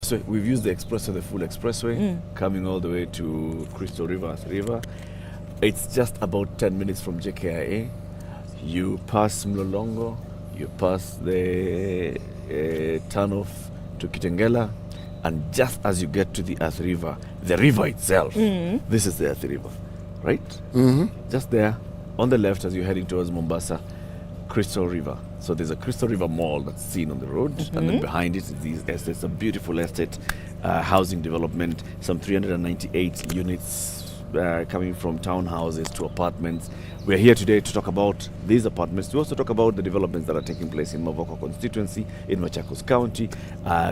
So we've used the expressway, the full expressway, coming all the way to Crystal River. It's just about 10 minutes from JKIA. You pass Mlolongo, you pass the turnoff to Kitengela, and just as you get to the Earth River, the river itself, this is the Earth River, right? Just there, on the left as you're heading towards Mombasa, Crystal River. So there's a Crystal River Mall that's seen on the road, and then behind it is these estates, a beautiful estate, housing development, some 398 units coming from townhouses to apartments. We're here today to talk about these apartments, to also talk about the developments that are taking place in Mavoko constituency, in Machakos County,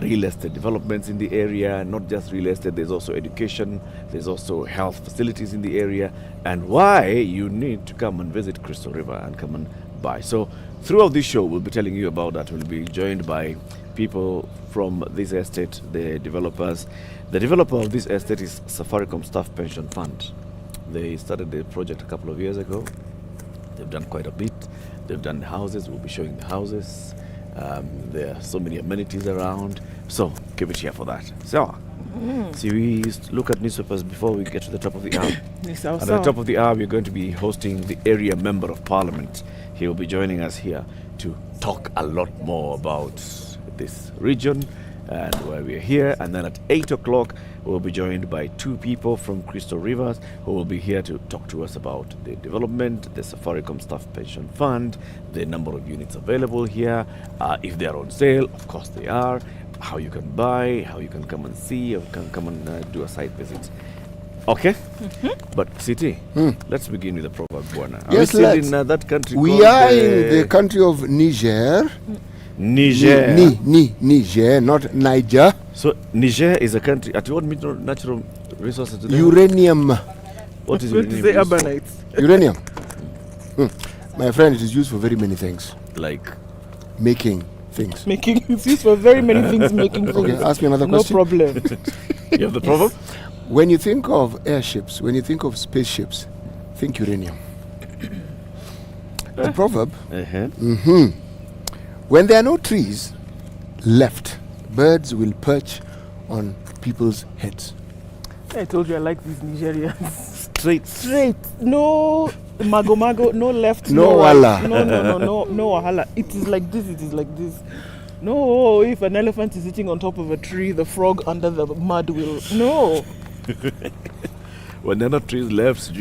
real estate developments in the area, not just real estate, there's also education, there's also health facilities in the area, and why you need to come and visit Crystal River and come and buy. So throughout this show, we'll be telling you about that. We'll be joined by people from this estate, the developers. The developer of this estate is Safaricom Staff Pension Fund. They started the project a couple of years ago. They've done quite a bit. They've done the houses. We'll be showing the houses. There are so many amenities around. So keep it here for that. So, see, we used to look at newspapers before we get to the top of the hour. At the top of the hour, we're going to be hosting the area member of parliament. He will be joining us here to talk a lot more about this region and why we're here. And then at 8 o'clock, we'll be joined by two people from Crystal Rivers who will be here to talk to us about the development, the Safaricom Staff Pension Fund, the number of units available here, if they are on sale, of course they are, how you can buy, how you can come and see, how you can come and do a site visit. Okay? But City, let's begin with the proverb, Bwana. Yes, are we still in that country? We are in the country of Niger. Niger. Niger, not Niger. So Niger is a country. At what natural resources? Uranium. What is going to say urbanites. Uranium. My friend, it is used for very many things. Like making things. It's used for very many things. Making things. Okay, ask me another question. No problem. You have the proverb? When you think of airships, when you think of spaceships, think uranium. The proverb. When there are no trees left, birds will perch on people's heads. I told you I like these Nigerians. Straight. No mago, no left, no right. wala. No wahala. It is like this. No, if an elephant is sitting on top of a tree, the frog under the mud will. No. When there are not trees left,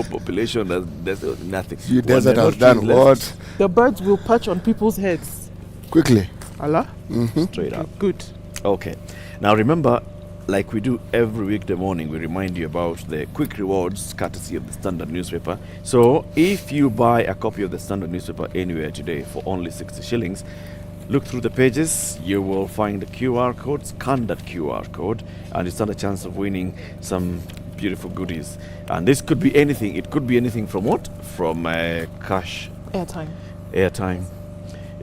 population, there's nothing. You desert has done what? The birds will perch on people's heads. Quickly. Allah? Straight up. Good. Okay. Now remember, like we do every weekday morning, we remind you about the quick rewards courtesy of the Standard newspaper. So if you buy a copy of the Standard newspaper anywhere today for only 60 shillings, look through the pages, you will find the QR code, scan that QR code, and you stand a chance of winning some beautiful goodies. And this could be anything. It could be anything from what? From cash. Airtime.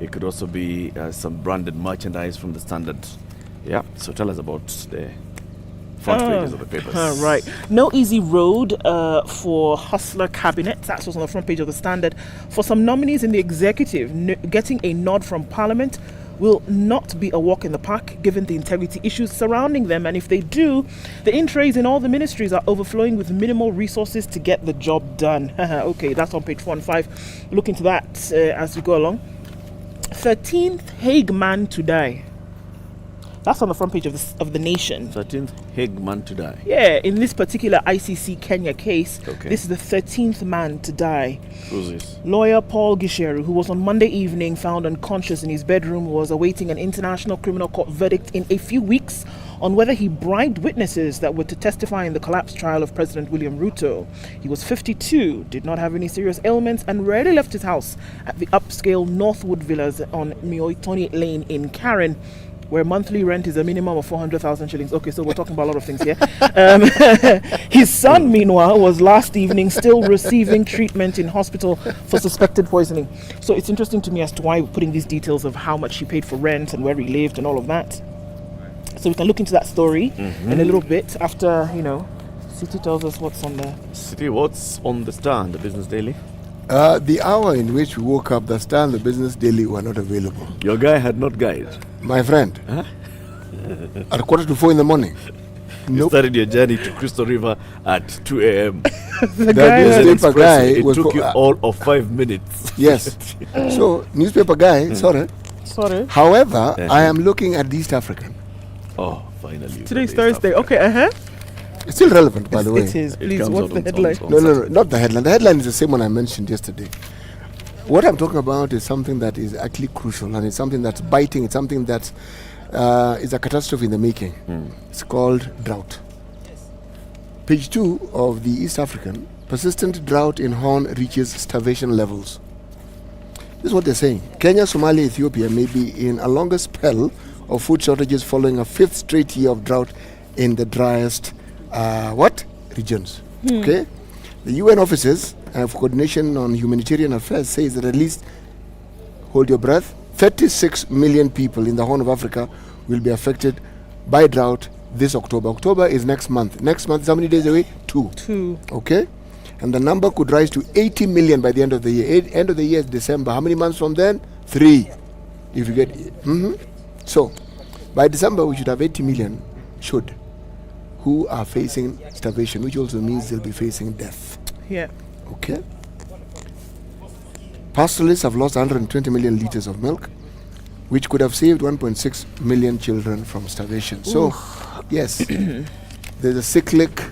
It could also be some branded merchandise from the Standard. Yeah, so tell us about the front pages of the papers. Right. No easy road for hustler cabinet. That's what's on the front page of the Standard. For some nominees in the executive, getting a nod from Parliament will not be a walk in the park given the integrity issues surrounding them. And if they do, the in-trays in all the ministries are overflowing with minimal resources to get the job done. Okay, that's on page 4 and 5. Look into that as we go along. 13th Hague man to die. That's on the front page of the Nation. 13th Hague man to die. Yeah, in this particular ICC Kenya case, okay. This is the 13th man to die. Who's this? Lawyer Paul Gisheru, who was on Monday evening found unconscious in his bedroom, was awaiting an international criminal court verdict in a few weeks on whether he bribed witnesses that were to testify in the collapse trial of President William Ruto. He was 52, did not have any serious ailments, and rarely left his house at the upscale Northwood Villas on Mioitoni Lane in Karen, where monthly rent is a minimum of 400,000 shillings. Okay, so we're talking about a lot of things here. His son, meanwhile, was last evening still receiving treatment in hospital for suspected poisoning. So it's interesting to me as to why we're putting these details of how much he paid for rent and where he lived and all of that. So we can look into that story in a little bit after, City tells us what's on there. City, what's on the Stand, the Business Daily? The hour in which we woke up, the Stand, the Business Daily were not available. Your guy had not guide. My friend, at 3:45 in the morning. You Nope. started your journey to Crystal River at 2 a.m. The That guy is that- the newspaper guy It was took co- you all of 5 minutes. Yes. So, newspaper guy, sorry. Sorry. However, Yeah. I am looking at the East African. Oh, finally. you Today's got the Thursday. stuff. Okay, It's still relevant, by the way. It is. It Please, comes what's out the on- headline? on- No, not the headline. The headline is the same one I mentioned yesterday. What I'm talking about is something that is actually crucial, and it's something that's biting. It's something that is a catastrophe in the making. It's called drought. Page 2 of the East African, persistent drought in Horn reaches starvation levels. This is what they're saying. Kenya, Somalia, Ethiopia may be in a longer spell of food shortages following a 5th straight year of drought in the driest regions. Okay, the UN offices for coordination on humanitarian affairs says that at least, hold your breath, 36 million people in the Horn of Africa will be affected by drought this October. October is next month. Next month is how many days away? 2. 2. Okay, and the number could rise to 80 million by the end of the year. End of the year is December. How many months from then? 3. If you get so by December we should have 80 million who are facing starvation, which also means they'll be facing death. Yeah. Okay, pastoralists have lost 120 million liters of milk, which could have saved 1.6 million children from starvation. So yes, there's a cyclic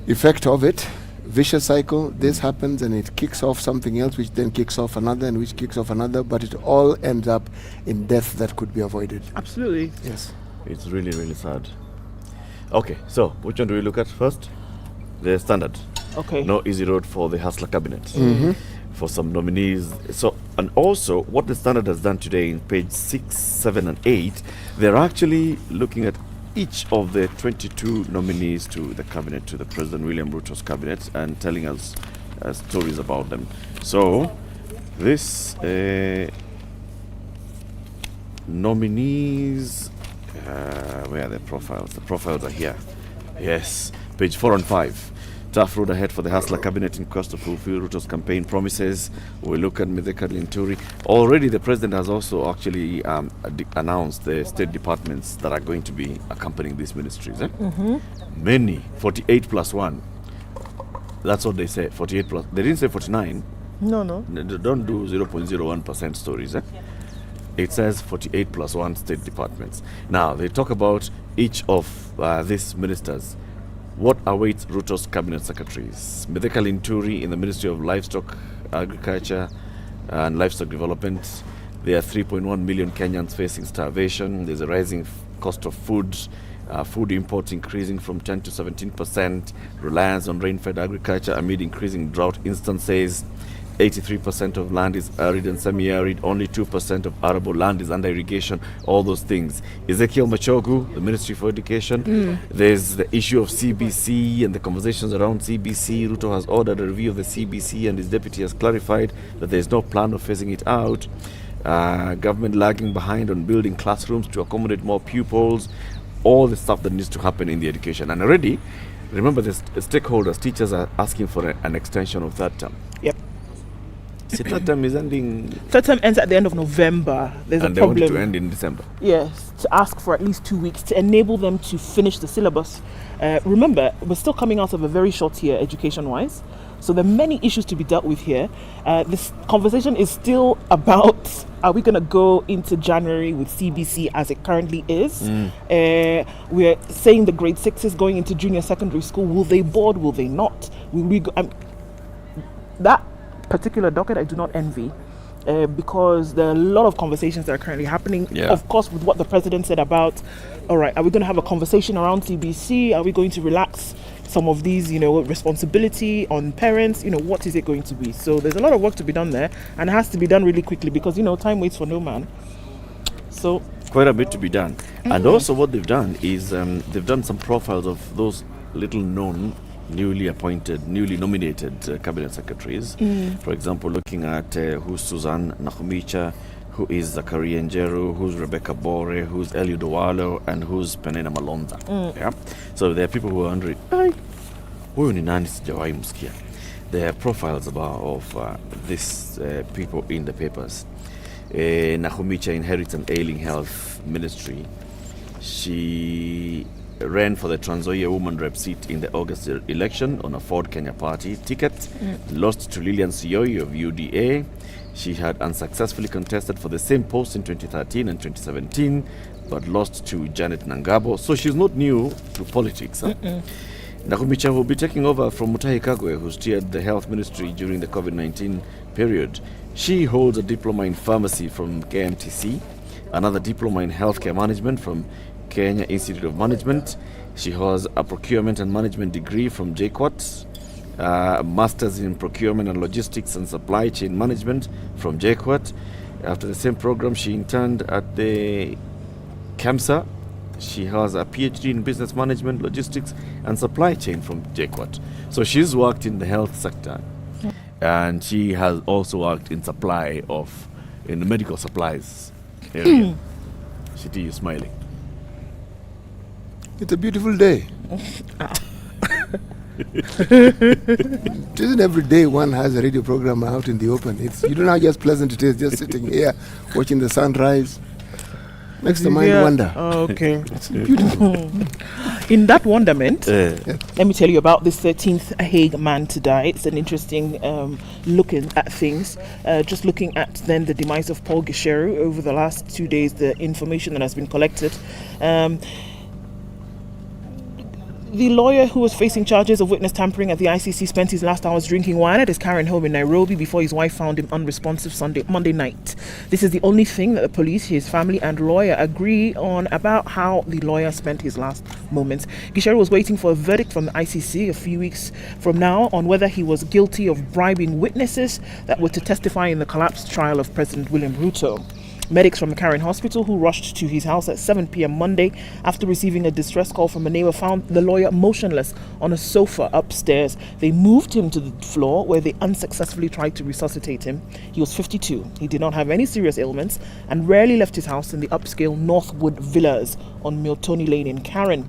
effect of it, vicious cycle. This happens and it kicks off something else, which then kicks off another, and which kicks off another, but it all ends up in death that could be avoided. Absolutely. Yes. It's really, really sad. Okay, so which one do we look at first? The Standard. Okay. No easy road for the Hustler cabinet. For some nominees. So, and also what the Standard has done today in page 6, 7, and 8, they're actually looking at each of the 22 nominees to the cabinet, to the President William Ruto's cabinet, and telling us stories about them. So, this nominees, where are their profiles? The profiles are here. Yes, page 4 and 5. Tough road ahead for the Hustler cabinet in quest to fulfill Ruto's campaign promises. We look at Mithika Linturi. Already the president has also actually announced the state departments that are going to be accompanying these ministries. Many, 48 plus 1. That's what they say, 48 plus. They didn't say 49. No. Don't do 0.01% stories. It says 48 plus 1 state departments. Now, they talk about each of these ministers. What awaits Ruto's cabinet secretaries? Mithika Linturi in the Ministry of Livestock, Agriculture and Livestock Development. There are 3.1 million Kenyans facing starvation. There's a rising cost of food. Food imports increasing from 10 to 17%. Reliance on rain-fed agriculture amid increasing drought instances. 83% of land is arid and semi-arid. Only 2% of arable land is under irrigation. All those things. Ezekiel Machogu, the Ministry for Education. There's the issue of CBC and the conversations around CBC. Ruto has ordered a review of the CBC, and his deputy has clarified that there is no plan of phasing it out. Government lagging behind on building classrooms to accommodate more pupils. All the stuff that needs to happen in the education. And already, remember, the stakeholders, teachers are asking for an extension of that term. Yep. See, that term is ending, Third term ends at the end of November. There's and a they want it problem. to end in December. Yes, to ask for at least 2 weeks to enable them to finish the syllabus. Remember, we're still coming out of a very short year education-wise, so there are many issues to be dealt with here. This conversation is still about, are we going to go into January with CBC as it currently is? We're saying the grade 6s going into junior secondary school. Will they board? Will they not? Will we go? That particular docket I do not envy, because there are a lot of conversations that are currently happening. Yeah. Of course, with what the president said about, all right, are we going to have a conversation around CBC? Are we going to relax some of these, responsibility on parents? What is it going to be? So there's a lot of work to be done there, and it has to be done really quickly because, time waits for no man. So Quite a bit to be done. And also what they've done is they've done some profiles of those little known, newly nominated cabinet secretaries. For example, looking at who's Susan Nakhumicha, who is Zakaria Njeru, who's Rebecca Bore, who's Eliud Owalo, and who's Penina Malonza. Yeah. So there are people who are wondering, huyu ni nani sijawahi msikia? There are profiles of these people in the papers. Nakhumicha inherits an ailing health ministry. She ran for the Trans Nzoia woman rep seat in the August election on a Ford Kenya Party ticket, lost to Lilian Sioi of UDA. She had unsuccessfully contested for the same post in 2013 and 2017, but lost to Janet Nangabo. So she's not new to politics. Nakumicha will be taking over from Mutahi Kagwe, who steered the health ministry during the COVID-19 period. She holds a diploma in pharmacy from KMTC, another diploma in healthcare management from Kenya Institute of Management. She has a procurement and management degree from JKUAT, a master's in procurement and logistics and supply chain management from JKUAT. After the same program, she interned at the KEMSA. She has a PhD in business management, logistics and supply chain from JKUAT. So she's worked in the health sector, and she has also worked in in the medical supplies area. Shiti is smiling. It's a beautiful day. It isn't every day one has a radio program out in the open. You don't know how just pleasant it is just sitting here watching the sunrise. Makes the mind wonder. Oh, okay. It's beautiful. In that wonderment, let me tell you about this 13th Hague man to die. It's an interesting looking at things. Just looking at then the demise of Paul Gisheru over the last 2 days, the information that has been collected. The lawyer who was facing charges of witness tampering at the ICC spent his last hours drinking wine at his Karen home in Nairobi before his wife found him unresponsive Monday night. This is the only thing that the police, his family and lawyer agree on about how the lawyer spent his last moments. Gisheru was waiting for a verdict from the ICC a few weeks from now on whether he was guilty of bribing witnesses that were to testify in the collapsed trial of President William Ruto. Medics from the Karen Hospital, who rushed to his house at 7 p.m. Monday after receiving a distress call from a neighbor, found the lawyer motionless on a sofa upstairs. They moved him to the floor where they unsuccessfully tried to resuscitate him. He was 52. He did not have any serious ailments and rarely left his house in the upscale Northwood Villas on Miltoni Lane in Karen.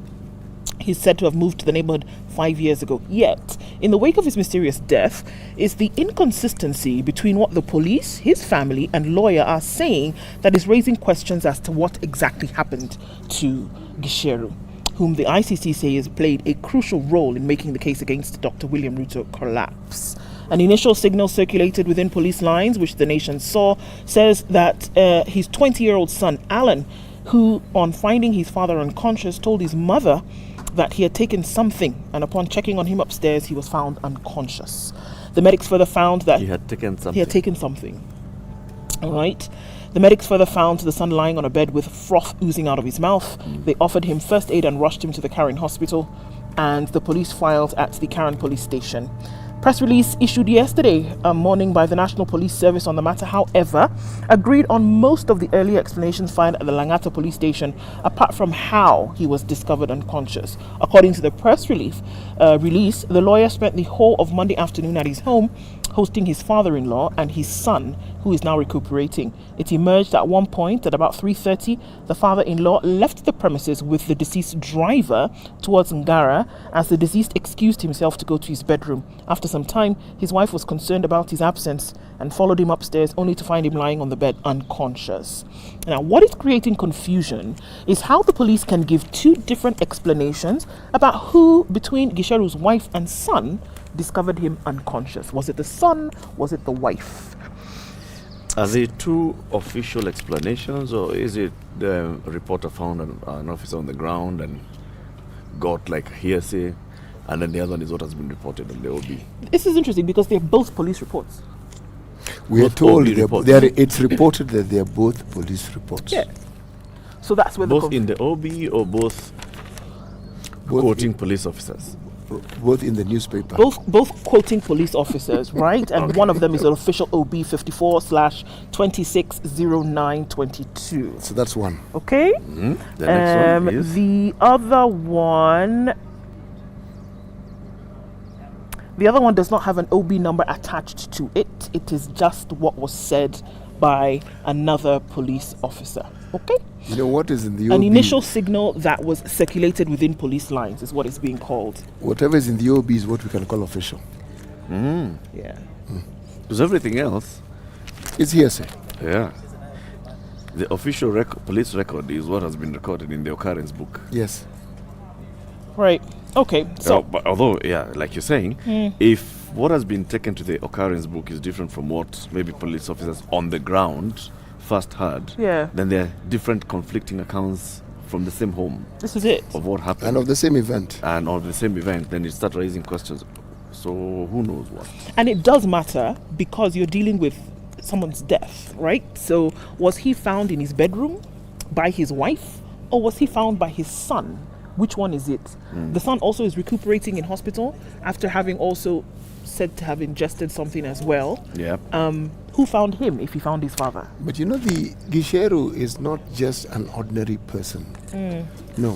He's said to have moved to the neighborhood 5 years ago. Yet, in the wake of his mysterious death, is the inconsistency between what the police, his family, and lawyer are saying that is raising questions as to what exactly happened to Gisheru, whom the ICC says played a crucial role in making the case against Dr. William Ruto collapse. An initial signal circulated within police lines, which the nation saw, says that his 20-year-old son, Alan, who, on finding his father unconscious, told his mother that he had taken something, and upon checking on him upstairs, he was found unconscious. The medics further found that He had taken something. All right. The medics further found the son lying on a bed with froth oozing out of his mouth. They offered him first aid and rushed him to the Karen Hospital, and the police filed at the Karen police station. Press release issued yesterday morning by the National Police Service on the matter, however, agreed on most of the earlier explanations found at the Langata police station, apart from how he was discovered unconscious. According to the press release, the lawyer spent the whole of Monday afternoon at his home, hosting his father-in-law and his son, who is now recuperating. It emerged at one point at about 3:30, the father-in-law left the premises with the deceased driver towards Ngara as the deceased excused himself to go to his bedroom. After some time, his wife was concerned about his absence and followed him upstairs only to find him lying on the bed unconscious. Now, what is creating confusion is how the police can give two different explanations about who, between Gisheru's wife and son, discovered him unconscious. Was it the son? Was it the wife? Are they two official explanations, or is it the reporter found an officer on the ground and got like hearsay, and then the other one is what has been reported on the OB? This is interesting because they're both police reports. We are Both told OB it's reported that they are both police reports. Yeah. So that's where Both in the OB or both quoting police officers? Both in the newspaper. Both quoting police officers, right? And one of them is an official OB 54/260922. So that's one. Okay. The next one is The other one does not have an OB number attached to it. It is just what was said by another police officer. Okay? You know what is in the OB? An initial signal that was circulated within police lines is what is being called. Whatever is in the OB is what we can call official. Yeah. because everything else. It's hearsay. Yeah. The official police record is what has been recorded in the occurrence book. Yes. Right. Okay. So, but although, like you're saying, if what has been taken to the occurrence book is different from what maybe police officers on the ground first heard, then there are different conflicting accounts from the same home. This is it. Of what happened. And of the same event. Then you start raising questions. So who knows what? And it does matter because you're dealing with someone's death, right? So was he found in his bedroom by his wife, or was he found by his son? Which one is it? The son also is recuperating in hospital after having also said to have ingested something as well. Yeah. Who found him if he found his father? But you know, the Gisheru is not just an ordinary person. No.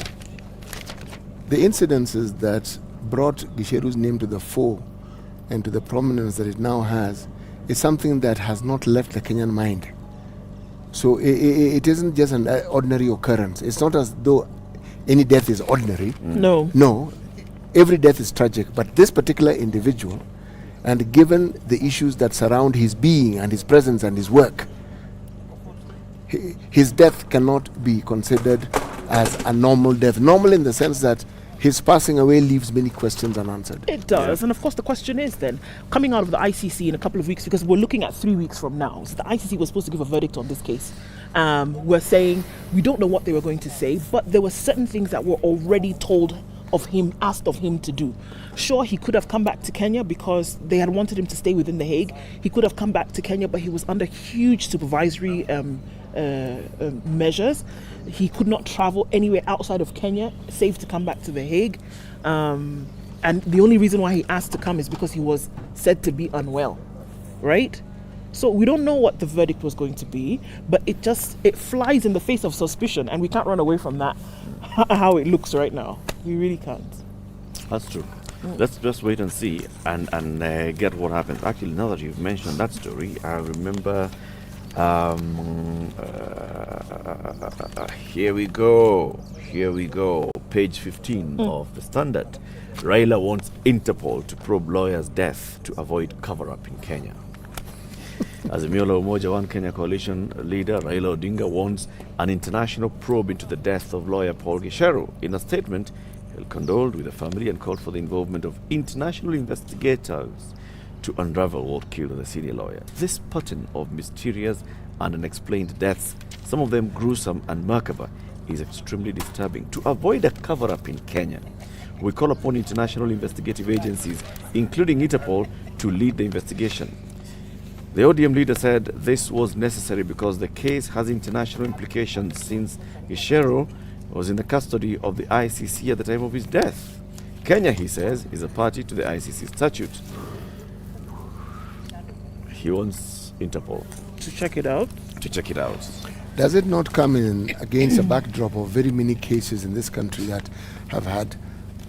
The incidences that brought Gisheru's name to the fore and to the prominence that it now has is something that has not left the Kenyan mind. So it isn't just an ordinary occurrence. It's not as though any death is ordinary. No, every death is tragic, but this particular individual, and given the issues that surround his being and his presence and his work, his death cannot be considered as a normal death. Normal in the sense that his passing away leaves many questions unanswered. It does. And of course the question is then, coming out of the ICC in a couple of weeks, because we're looking at 3 weeks from now, so the ICC was supposed to give a verdict on this case. We're saying we don't know what they were going to say, but there were certain things that were already told of him, asked of him to do. Sure, he could have come back to Kenya because they had wanted him to stay within The Hague. He could have come back to Kenya, but he was under huge supervisory measures. He could not travel anywhere outside of Kenya, save to come back to The Hague. And the only reason why he asked to come is because he was said to be unwell, right? So we don't know what the verdict was going to be, but it flies in the face of suspicion, and we can't run away from that, how it looks right now. We really can't. That's true. Let's just wait and see and get what happens. Actually, now that you've mentioned that story, I remember... Here we go. Page 15 of the Standard. Raila wants Interpol to probe lawyer's death to avoid cover-up in Kenya. Azimio la Umoja One Kenya coalition leader Raila Odinga wants an international probe into the death of lawyer Paul Gisheru. In a statement, he condoled with the family and called for the involvement of international investigators to unravel what killed the senior lawyer. This pattern of mysterious and unexplained deaths, some of them gruesome and macabre, is extremely disturbing. To avoid a cover-up in Kenya, we call upon international investigative agencies, including Interpol, to lead the investigation. The ODM leader said this was necessary because the case has international implications since Gisheru was in the custody of the ICC at the time of his death. Kenya, he says, is a party to the ICC statute. He wants Interpol To check it out. Does it not come in against a backdrop of very many cases in this country that have had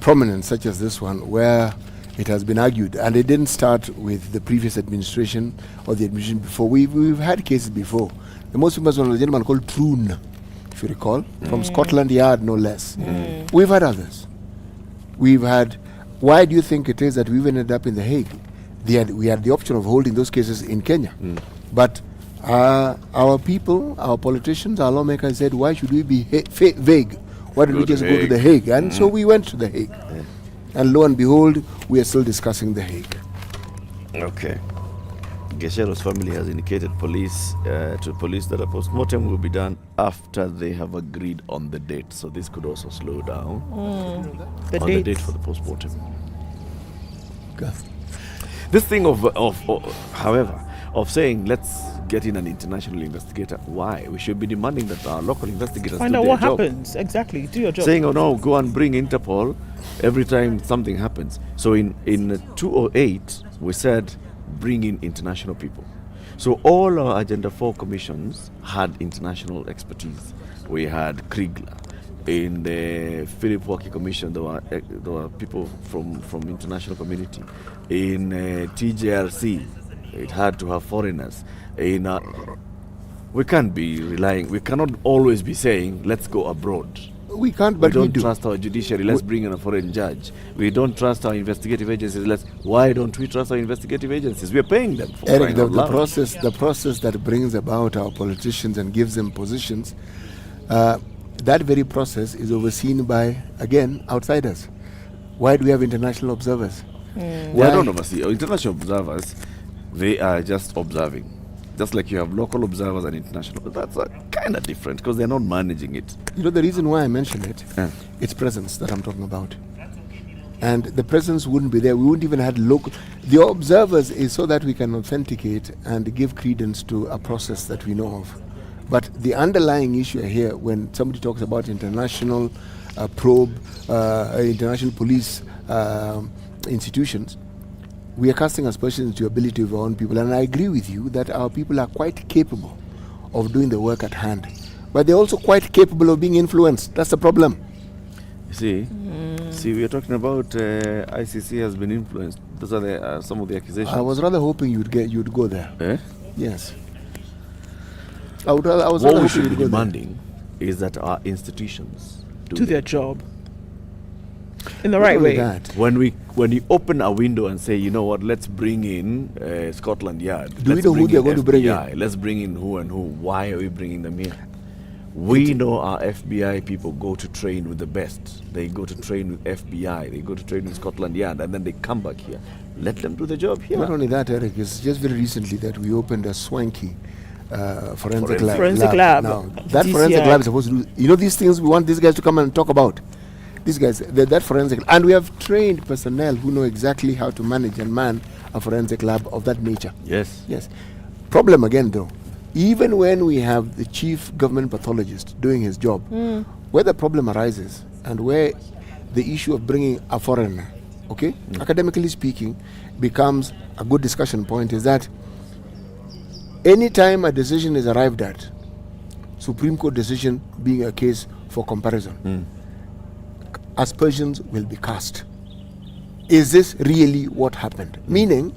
prominence, such as this one, where it has been argued, and it didn't start with the previous administration or the administration before. We've had cases before. The most famous one was a gentleman called Troon, if you recall, from Scotland Yard, no less. We've had others. We've had... Why do you think it is that we've ended up in The Hague? We had the option of holding those cases in Kenya. But our people, our politicians, our lawmakers said, why should we be vague? Why don't we just go to The Hague? And so we went to The Hague. And lo and behold, we are still discussing The Hague. Okay. Gisheru's family has indicated to police that a post-mortem will be done after they have agreed on the date. So this could also slow down the date for the post-mortem. Okay. This thing however, of saying let's get in an international investigator, why? We should be demanding that our local investigators find do out their what job. happens. Exactly, do your job. Saying, oh no, go and bring Interpol every time something happens. So in 2008, we said bring in international people. So all our Agenda 4 commissions had international expertise. We had Kriegler. In the Philip Waki Commission, there were people from international community. In TJRC, it had to have foreigners. We can't be relying. We cannot always be saying, let's go abroad. We can't, We but we don't do. trust our judiciary. Let's bring in a foreign judge. We don't trust our investigative agencies. Why don't we trust our investigative agencies? We're paying them for Eric, crying out loud. the process that brings about our politicians and gives them positions, that very process is overseen by, again, outsiders. Why do we have international observers? They don't oversee. International observers, they are just observing. Just like you have local observers and international. That's kind of different because they're not managing it. You know, the reason why I mention it, it's presence that I'm talking about. And the presence wouldn't be there. We wouldn't even have local. The observers is so that we can authenticate and give credence to a process that we know of. But the underlying issue here, when somebody talks about international probe, international police institutions, we are casting aspersions into the ability of our own people. And I agree with you that our people are quite capable of doing the work at hand. But they're also quite capable of being influenced. That's the problem. You see, we are talking about ICC has been influenced. Those are some of the accusations. I was rather hoping you'd go there. Eh? Yes. I was rather What we hoping should be you'd go there. demanding is that our institutions do their job in the right way. When you open a window and say, you know what, let's bring in Scotland Yard. Do we know who they're going to bring in? Let's bring in who and who. Why are we bringing them here? We know our FBI people go to train with the best. They go to train with FBI. They go to train with Scotland Yard, and then they come back here. Let them do the job here. Not only that, Eric, it's just very recently that we opened a swanky forensic lab. Forensic lab. Now, that DCI. forensic lab is supposed to do, you know, these things we want these guys to come and talk about. These guys, that forensic, and we have trained personnel who know exactly how to manage and man a forensic lab of that nature. Yes. Yes. Problem again, though, even when we have the chief government pathologist doing his job, where the problem arises and where the issue of bringing a foreigner, academically speaking, becomes a good discussion point is that anytime a decision is arrived at, Supreme Court decision being a case for comparison, aspersions will be cast. Is this really what happened? Meaning,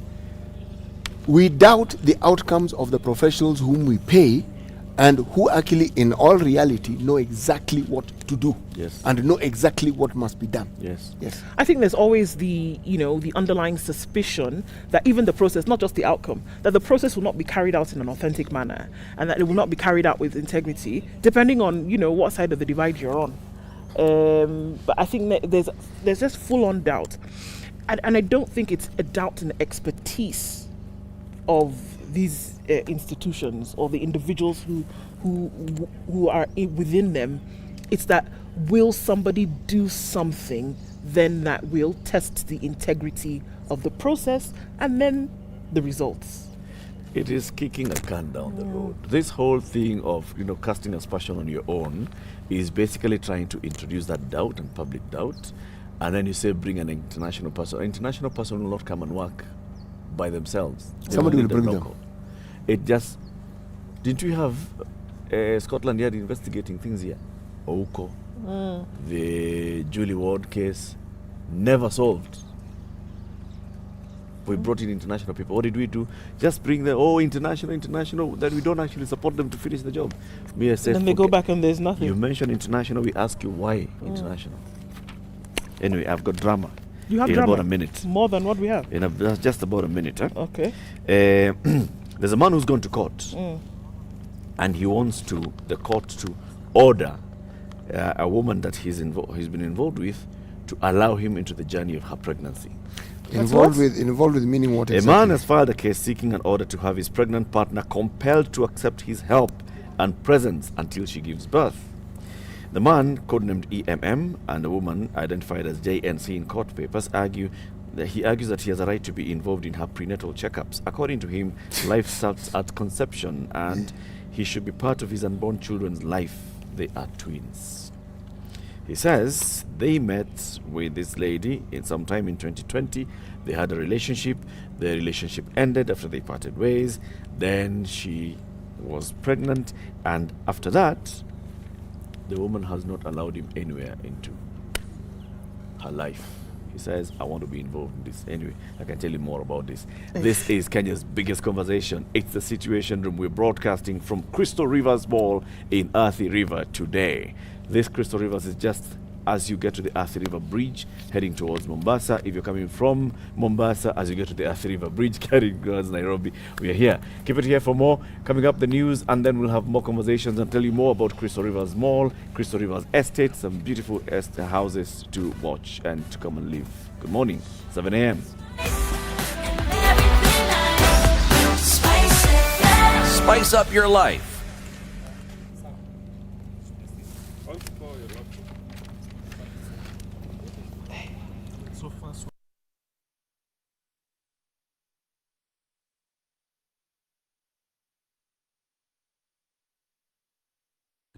we doubt the outcomes of the professionals whom we pay and who actually, in all reality, know exactly what to do. Yes. And know exactly what must be done. Yes. Yes. I think there's always the underlying suspicion that even the process, not just the outcome, that the process will not be carried out in an authentic manner and that it will not be carried out with integrity, depending on, what side of the divide you're on. But I think that there's just full-on doubt. And I don't think it's a doubt in the expertise of these institutions or the individuals who are within them. It's that will somebody do something then that will test the integrity of the process and then the results. It is kicking a can down the road. This whole thing of casting aspersion on your own is basically trying to introduce that doubt and public doubt, and then you say bring an international person. An international person will not come and work by themselves. Somebody will bring them. local. It just didn't we have Scotland Yard investigating things here? Ouko, the Julie Ward case, never solved. We brought in international people. What did we do? Just bring them, international, that we don't actually support them to finish the job. Me, I said, Then they go back and there's nothing. You mention international, we ask you why international. Anyway, I've got drama. You have in drama? about a minute. More than what we have? Just about a minute. Huh? Okay. There's a man who's gone to court, and he wants the court to order a woman that he's been involved with to allow him into the journey of her pregnancy. Involved with meaning what A exactly? man has filed a case seeking an order to have his pregnant partner compelled to accept his help and presence until she gives birth. The man, codenamed EMM, and the woman, identified as JNC in court papers, argues that he has a right to be involved in her prenatal checkups. According to him, life starts at conception and he should be part of his unborn children's life. They are twins. He says they met with this lady sometime in 2020. They had a relationship. The relationship ended after they parted ways. Then she was pregnant, and after that, the woman has not allowed him anywhere into her life. He says, I want to be involved in this. Anyway, I can tell you more about this. This is Kenya's biggest conversation. It's the Situation Room. We're broadcasting from Crystal Rivers Mall in Athi River today. This Crystal Rivers is just as you get to the Athi River Bridge heading towards Mombasa. If you're coming from Mombasa, as you get to the Athi River Bridge heading towards Nairobi, we are here. Keep it here for more. Coming up, the news, and then we'll have more conversations and tell you more about Crystal Rivers Mall, Crystal Rivers Estate, some beautiful houses to watch and to come and live. Good morning, 7 a.m. Spice up your life.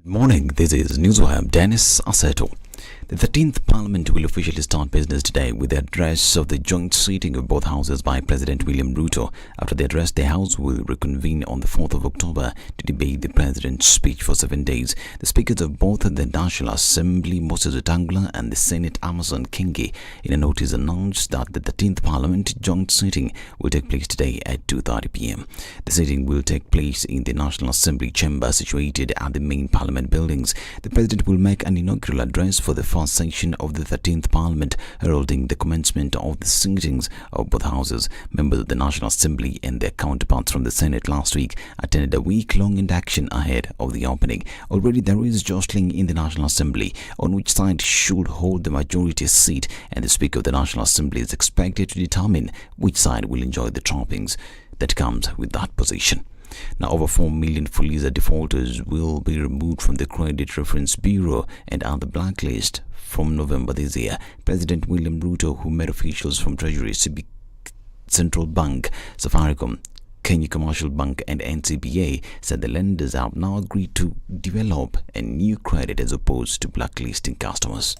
Good morning, this is Newswire. I'm Dennis Aseto. The 13th Parliament will officially start business today with the address of the joint sitting of both houses by President William Ruto. After the address, the House will reconvene on the 4th of October to debate the President's speech for 7 days. The speakers of both the National Assembly, Moses Wetangula, and the Senate, Amason Kingi, in a notice announced that the 13th Parliament joint sitting will take place today at 2:30 p.m. The sitting will take place in the National Assembly chamber situated at the main Parliament buildings. The President will make an inaugural address for the first session of the 13th Parliament, heralding the commencement of the sittings of both houses. Members of the National Assembly and their counterparts from the Senate last week attended a week-long induction ahead of the opening. Already there is jostling in the National Assembly on which side should hold the majority seat, and the Speaker of the National Assembly is expected to determine which side will enjoy the trappings that comes with that position. Now, over 4 million Fuliza defaulters will be removed from the Credit Reference Bureau and on the blacklist from November this year. President William Ruto, who met officials from Treasury, Central Bank, Safaricom, Kenya Commercial Bank and NCBA, said the lenders have now agreed to develop a new credit as opposed to blacklisting customers.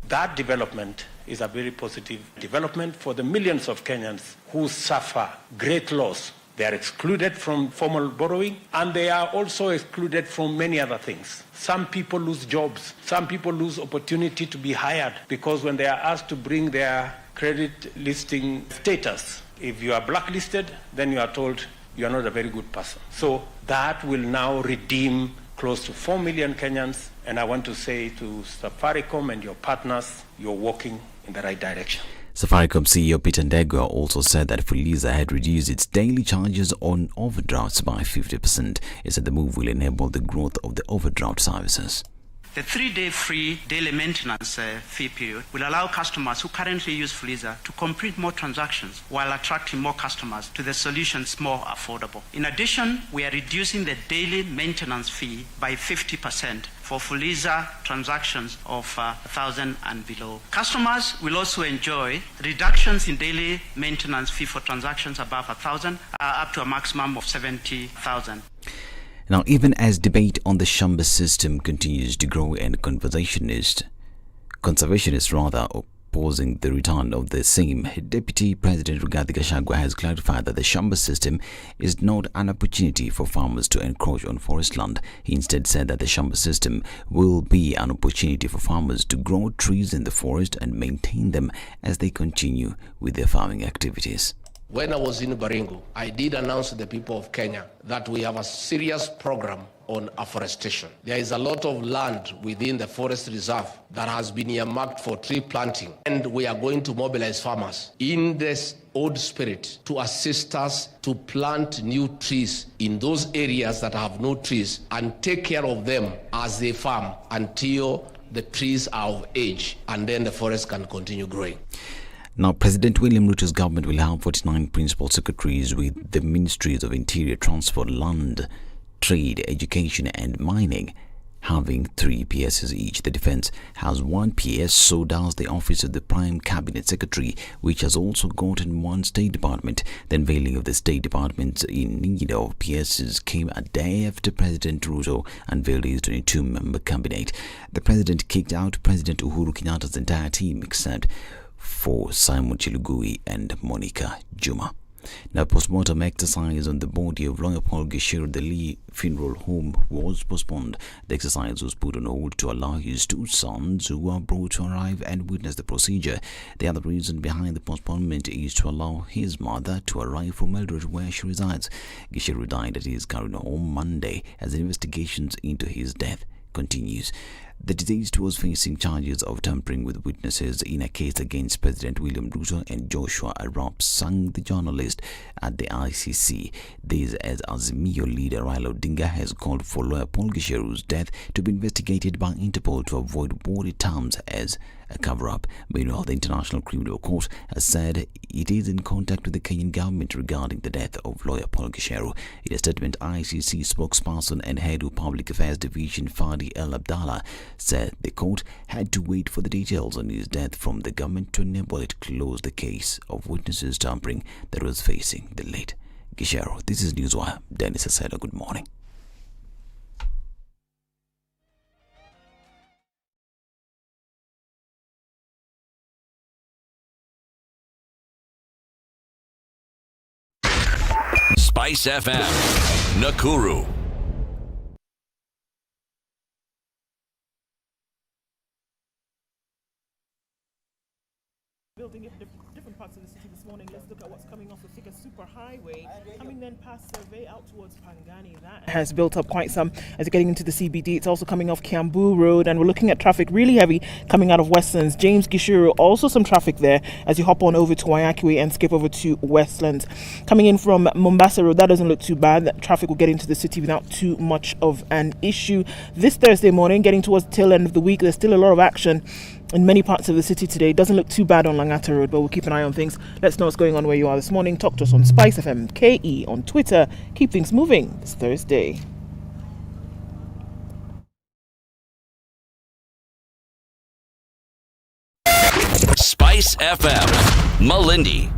That development is a very positive development for the millions of Kenyans who suffer great loss. They are excluded from formal borrowing, and they are also excluded from many other things. Some people lose jobs. Some people lose opportunity to be hired because when they are asked to bring their credit listing status, if you are blacklisted, then you are told you are not a very good person. So that will now redeem close to 4 million Kenyans, and I want to say to Safaricom and your partners, you're walking in the right direction. Safaricom CEO Peter Ndegwa also said that Fuliza had reduced its daily charges on overdrafts by 50%. He said the move will enable the growth of the overdraft services. The 3-day free daily maintenance fee period will allow customers who currently use Fuliza to complete more transactions while attracting more customers to the solutions more affordable. In addition, we are reducing the daily maintenance fee by 50% for Fuliza transactions of 1,000 and below. Customers will also enjoy reductions in daily maintenance fee for transactions above 1,000 up to a maximum of 70,000. Now, even as debate on the shamba system continues to grow and conservationists opposing the return of the same, Deputy President Rigathi Gachagua has clarified that the shamba system is not an opportunity for farmers to encroach on forest land. He instead said that the shamba system will be an opportunity for farmers to grow trees in the forest and maintain them as they continue with their farming activities. When I was in Baringo, I did announce to the people of Kenya that we have a serious program on afforestation. There is a lot of land within the forest reserve that has been earmarked for tree planting, and we are going to mobilize farmers in this old spirit to assist us to plant new trees in those areas that have no trees and take care of them as they farm until the trees are of age, and then the forest can continue growing. Now, President William Ruto's government will have 49 principal secretaries with the Ministries of Interior, Transport, Land, Trade, Education and Mining having 3 PSs each. The Defence has 1 PS, so does the Office of the Prime Cabinet Secretary, which has also gotten 1 State Department. The unveiling of the State Department in need of PSs came a day after President Ruto unveiled his 22-member cabinet. The President kicked out President Uhuru Kenyatta's entire team except for Simon Chilugui and Monica Juma. Now, post-mortem exercise on the body of lawyer Paul Gisheru, the Lee funeral home, was postponed. The exercise was put on hold to allow his two sons, who were brought to arrive and witness the procedure. The other reason behind the postponement is to allow his mother to arrive from Eldoret, where she resides. Gisheru died at his current home Monday as investigations into his death continues. The deceased was facing charges of tampering with witnesses in a case against President William Ruto and Joshua Arap Sang, the journalist, at the EACC. This as Azimio leader Raila Odinga has called for lawyer Paul Gisheru's death to be investigated by Interpol to avoid what it terms as a cover-up. Meanwhile, the International Criminal Court has said it is in contact with the Kenyan government regarding the death of lawyer Paul Gisheru. In a statement, ICC spokesperson and head of Public Affairs Division Fadi El Abdallah said the court had to wait for the details on his death from the government to enable it to close the case of witnesses tampering that was facing the late Gisheru. This is Newswire. Dennis Aseda, good morning. Spice FM, Nakuru. Building different parts of the city this morning. Let's look at what's coming off the Thika Superhighway. Coming then past Survey out towards Pangani. That has built up quite some as you're getting into the CBD. It's also coming off Kiambu Road, and we're looking at traffic really heavy coming out of Westlands. James Gisheru, also some traffic there as you hop on over to Wayaki Way and skip over to Westlands. Coming in from Mombasa Road, that doesn't look too bad. That traffic will get into the city without too much of an issue. This Thursday morning, getting towards the tail end of the week, there's still a lot of action in many parts of the city today. It doesn't look too bad on Langata Road, but we'll keep an eye on things. Let's know what's going on where you are this morning. Talk to us on SpiceFM KE on Twitter. Keep things moving this Thursday. Spice FM, Malindi.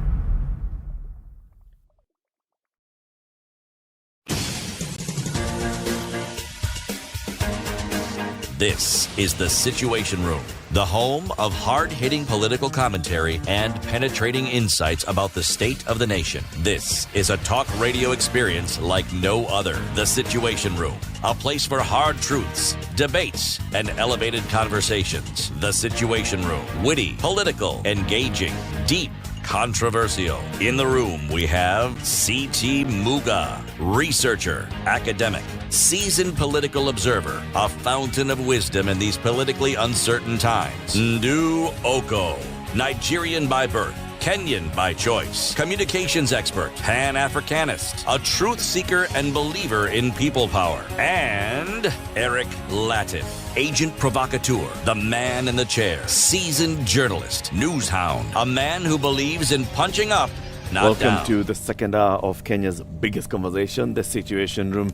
This is The Situation Room, the home of hard-hitting political commentary and penetrating insights about the state of the nation. This is a talk radio experience like no other. The Situation Room, a place for hard truths, debates, and elevated conversations. The Situation Room, witty, political, engaging, deep, controversial. In the room, we have C.T. Muga, researcher, academic, seasoned political observer, a fountain of wisdom in these politically uncertain times. Ndu Oko, Nigerian by birth, Kenyan by choice, communications expert, Pan-Africanist, a truth seeker and believer in people power, and Eric Latif, agent provocateur, the man in the chair, seasoned journalist, news hound, a man who believes in punching up, not down. Welcome to the second hour of Kenya's biggest conversation, The Situation Room.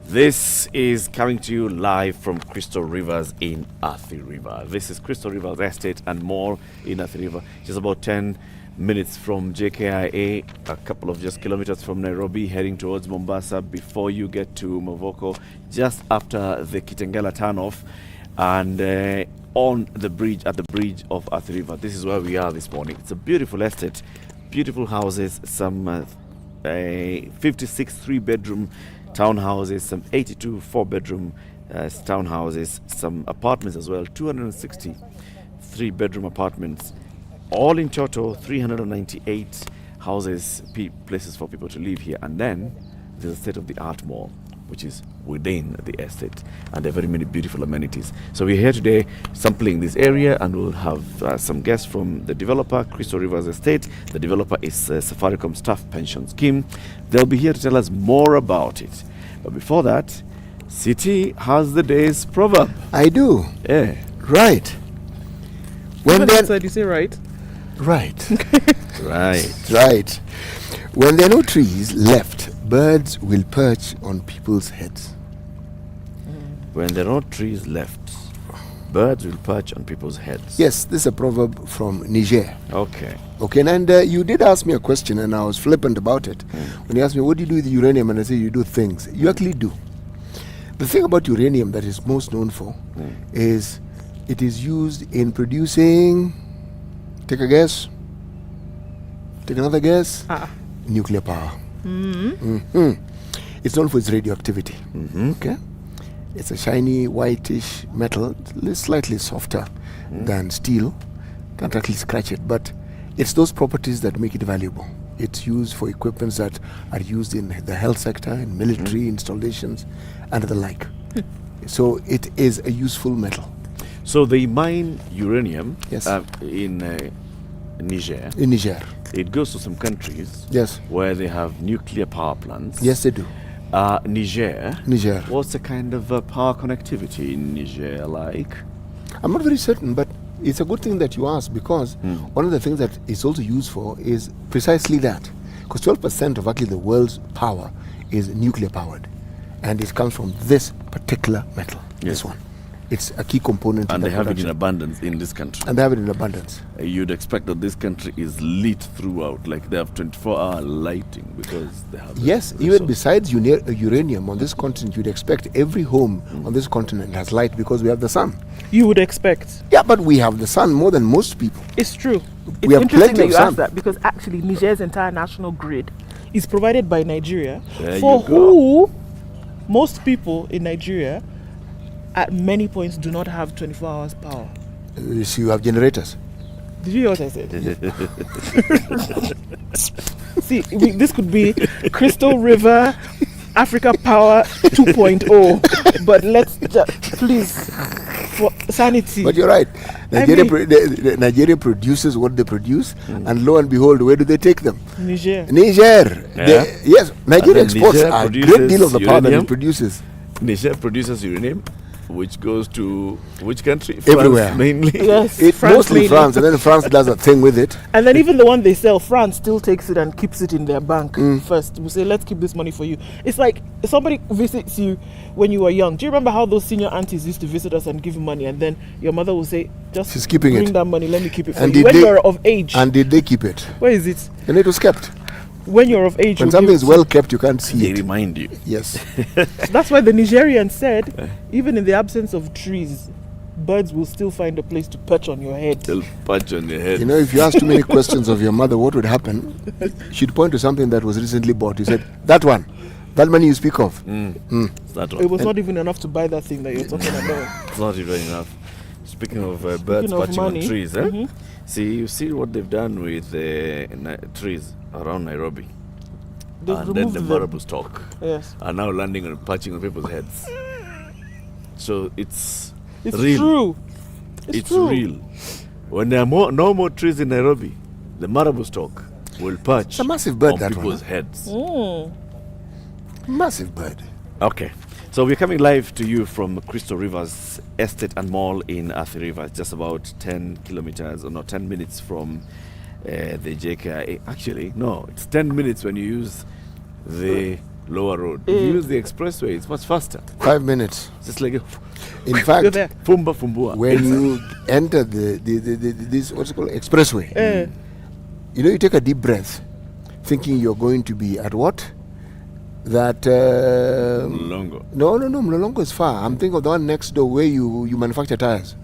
This is coming to you live from Crystal Rivers in Athi River. This is Crystal Rivers Estate and Mall in Athi River. Just about 10 minutes from JKIA, a couple of just kilometers from Nairobi, heading towards Mombasa before you get to Mavoko, just after the Kitengela turnoff, and on the bridge, at the bridge of Athi River. This is where we are this morning. It's a beautiful estate, beautiful houses, some 56 three-bedroom townhouses, some 82 four-bedroom townhouses, some apartments as well, 260 three-bedroom apartments. All in total, 398 houses, places for people to live here. And then there's a state-of-the-art mall, which is within the estate. And there are very many beautiful amenities. So we're here today sampling this area, and we'll have some guests from the developer, Crystal Rivers Estate. The developer is Safaricom Staff Pension Scheme. They'll be here to tell us more about it. But before that, City has the day's proverb. I do. Yeah. Right. When you say right? Right. Right. When there are no trees left, birds will perch on people's heads. When there are no trees left, birds will perch on people's heads. Yes, this is a proverb from Niger. Okay. And you did ask me a question, and I was flippant about it. When you asked me, what do you do with uranium? And I said, you do things. You actually do. The thing about uranium that is most known for is it is used in producing, take a guess, take another guess. nuclear power. It's known for its radioactivity. Okay, it's a shiny whitish metal, slightly softer than steel. Can't actually scratch it, but it's those properties that make it valuable. It's used for equipments that are used in the health sector, in military installations, and the like. So it is a useful metal. So they mine uranium Yes. in Niger. In Niger. It goes to some countries Yes. where they have nuclear power plants. Yes, they do. Niger. Niger. What's the kind of power connectivity in Niger like? I'm not very certain, but it's a good thing that you ask, because one of the things that it's also used for is precisely that. Because 12% of actually the world's power is nuclear powered, and it comes from this particular metal. This one. It's a key component. And in they the have it in production. abundance in this country. And they have it in abundance. You'd expect that this country is lit throughout, like they have 24-hour lighting because they have. Yes, the even resource. besides uranium on this continent, you'd expect every home on this continent has light because we have the sun. You would expect. Yeah, but we have the sun more than most people. It's true. It's We have interesting plenty that of you sun. asked that, because actually Niger's entire national grid is provided by Nigeria, There for you go. who most people in Nigeria at many points do not have 24 hours power. So you have generators. Did you hear what I said? See, this could be Crystal River Africa Power 2.0, but let's please, for sanity. But you're right. Nigeria, mean- Nigeria produces what they produce, and lo and behold, where do they take them? Niger. Niger. Yeah. Yes, Nigeria And then exports Niger a great produces deal of the power that uranium. it produces. Niger produces uranium, which goes to which country? Everywhere. France mainly. Yes, Mostly mainly. France, and then France does a thing with it. And then even the one they sell, France still takes it and keeps it in their bank first. We say, let's keep this money for you. It's like somebody visits you when you were young. Do you remember how those senior aunties used to visit us and give you money, and then your mother will say, just She's keeping bring it. that money, let me keep it for And you. did When they- you're of age. And did they keep it? Where is it? And it was kept. When you're of age. When we'll something give is it well kept, you can't see They it. remind you. Yes. That's why the Nigerian said, even in the absence of trees, birds will still find a place to perch on your head. They'll punch on your head. You know, if you ask too many questions of your mother, what would happen? She'd point to something that was recently bought. You said, that one, that money you speak of. It's that It one. was not even enough to buy that thing that you're talking about. It's not even enough. Speaking of birds of patching on money, trees, see, you see what they've done with trees around Nairobi. They've And then removed the them. marable stock Yes. are now landing and patching on people's heads. So it's It's real. true. It's true. real. When there are no more trees in Nairobi, the marable stock will patch It's a massive bird, on that people's one. heads. Massive bird. Okay, so we're coming live to you from Crystal Rivers Estate and Mall in Athi River, just about 10 kilometers, or no, 10 minutes from the JKIA. Actually, no, it's 10 minutes when you use the lower road. If you use the expressway, it's much faster. 5 minutes. Just like a In You're fact, there. fumba fumbua. when you enter this what's it called, expressway, you know, you take a deep breath, thinking you're going to be at what? That Longo. no, Mlolongo is far. I'm thinking of the one next door where you manufacture tires.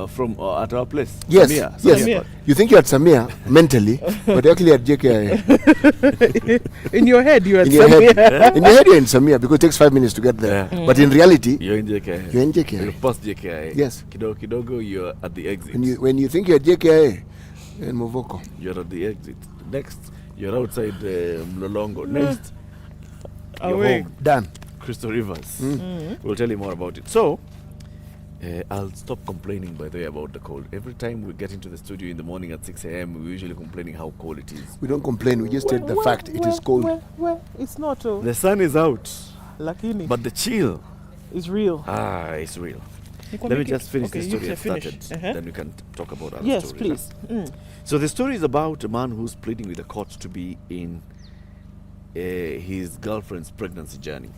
From at our place. Yes, Samia. yes. Samia. You think you're at Samia mentally, but you're actually at JKIA. In your head, you're at In your Samia. head, in your head, you're in Samia because it takes 5 minutes to get there. Yeah. But in reality, You're in JKIA. you're in JKIA. You're past JKIA. Yes. Kidogo, you're at the exit. When you think you're at JKIA, you're in Movoko. You're at the exit. Next, you're outside Mlolongo. Next, you're Away. home. Done. Crystal Rivers. We'll tell you more about it. So, I'll stop complaining, by the way, about the cold. Every time we get into the studio in the morning at 6 a.m., we're usually complaining how cold it is. We don't complain. We just state the fact it is cold. Well, it's not. Oh. The sun is out, Lakini. but the chill, It's real. it's real. You can Let me make it- just finish okay, the you story can I finish. started, then we can talk about other Yes, stories. please. So the story is about a man who's pleading with the court to be in his girlfriend's pregnancy journey.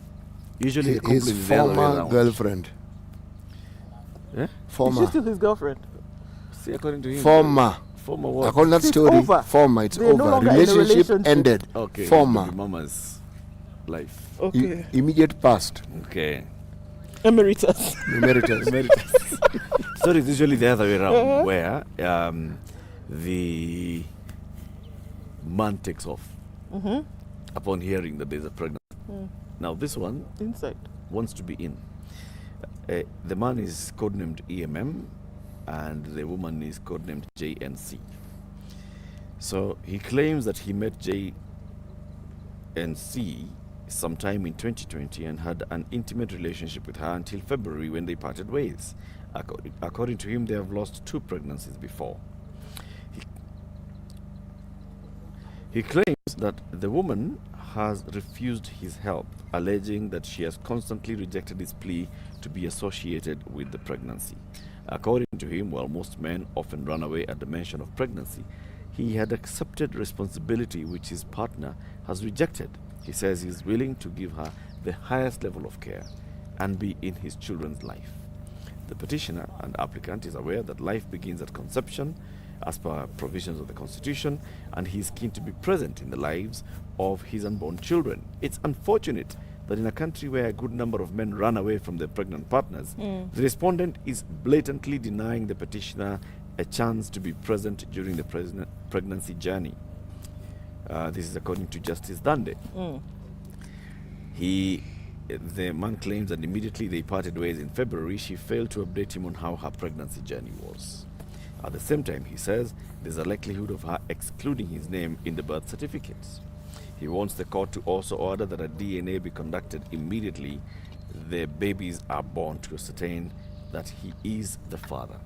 Usually the complaint His is the other way former around. girlfriend. Eh? Is she Former. still his girlfriend? See, according to him. Former. Former what? According to that It's story, over. former. It's They're no over. longer in a relationship. ended. Okay. Former. baby Mama's life. Okay. Immediate past. Okay. Emeritus. Emeritus. Story is usually the other way around, where the man takes off upon hearing that there's a pregnancy. Now this one Inside. wants to be in. The man is codenamed EMM and the woman is codenamed JNC. So he claims that he met JNC sometime in 2020 and had an intimate relationship with her until February when they parted ways. According to him, they have lost 2 pregnancies before. He claims that the woman has refused his help, alleging that she has constantly rejected his plea to be associated with the pregnancy. According to him, while most men often run away at the mention of pregnancy, he had accepted responsibility which his partner has rejected. He says he is willing to give her the highest level of care and be in his children's life. The petitioner and applicant is aware that life begins at conception as per provisions of the Constitution, and he is keen to be present in the lives of his unborn children. It's unfortunate that in a country where a good number of men run away from their pregnant partners, the respondent is blatantly denying the petitioner a chance to be present during the pregnancy journey. This is according to Justice Dande. The man claims that immediately they parted ways in February, she failed to update him on how her pregnancy journey was. At the same time, he says there's a likelihood of her excluding his name in the birth certificates. He wants the court to also order that a DNA be conducted immediately the babies are born to ascertain that he is the father.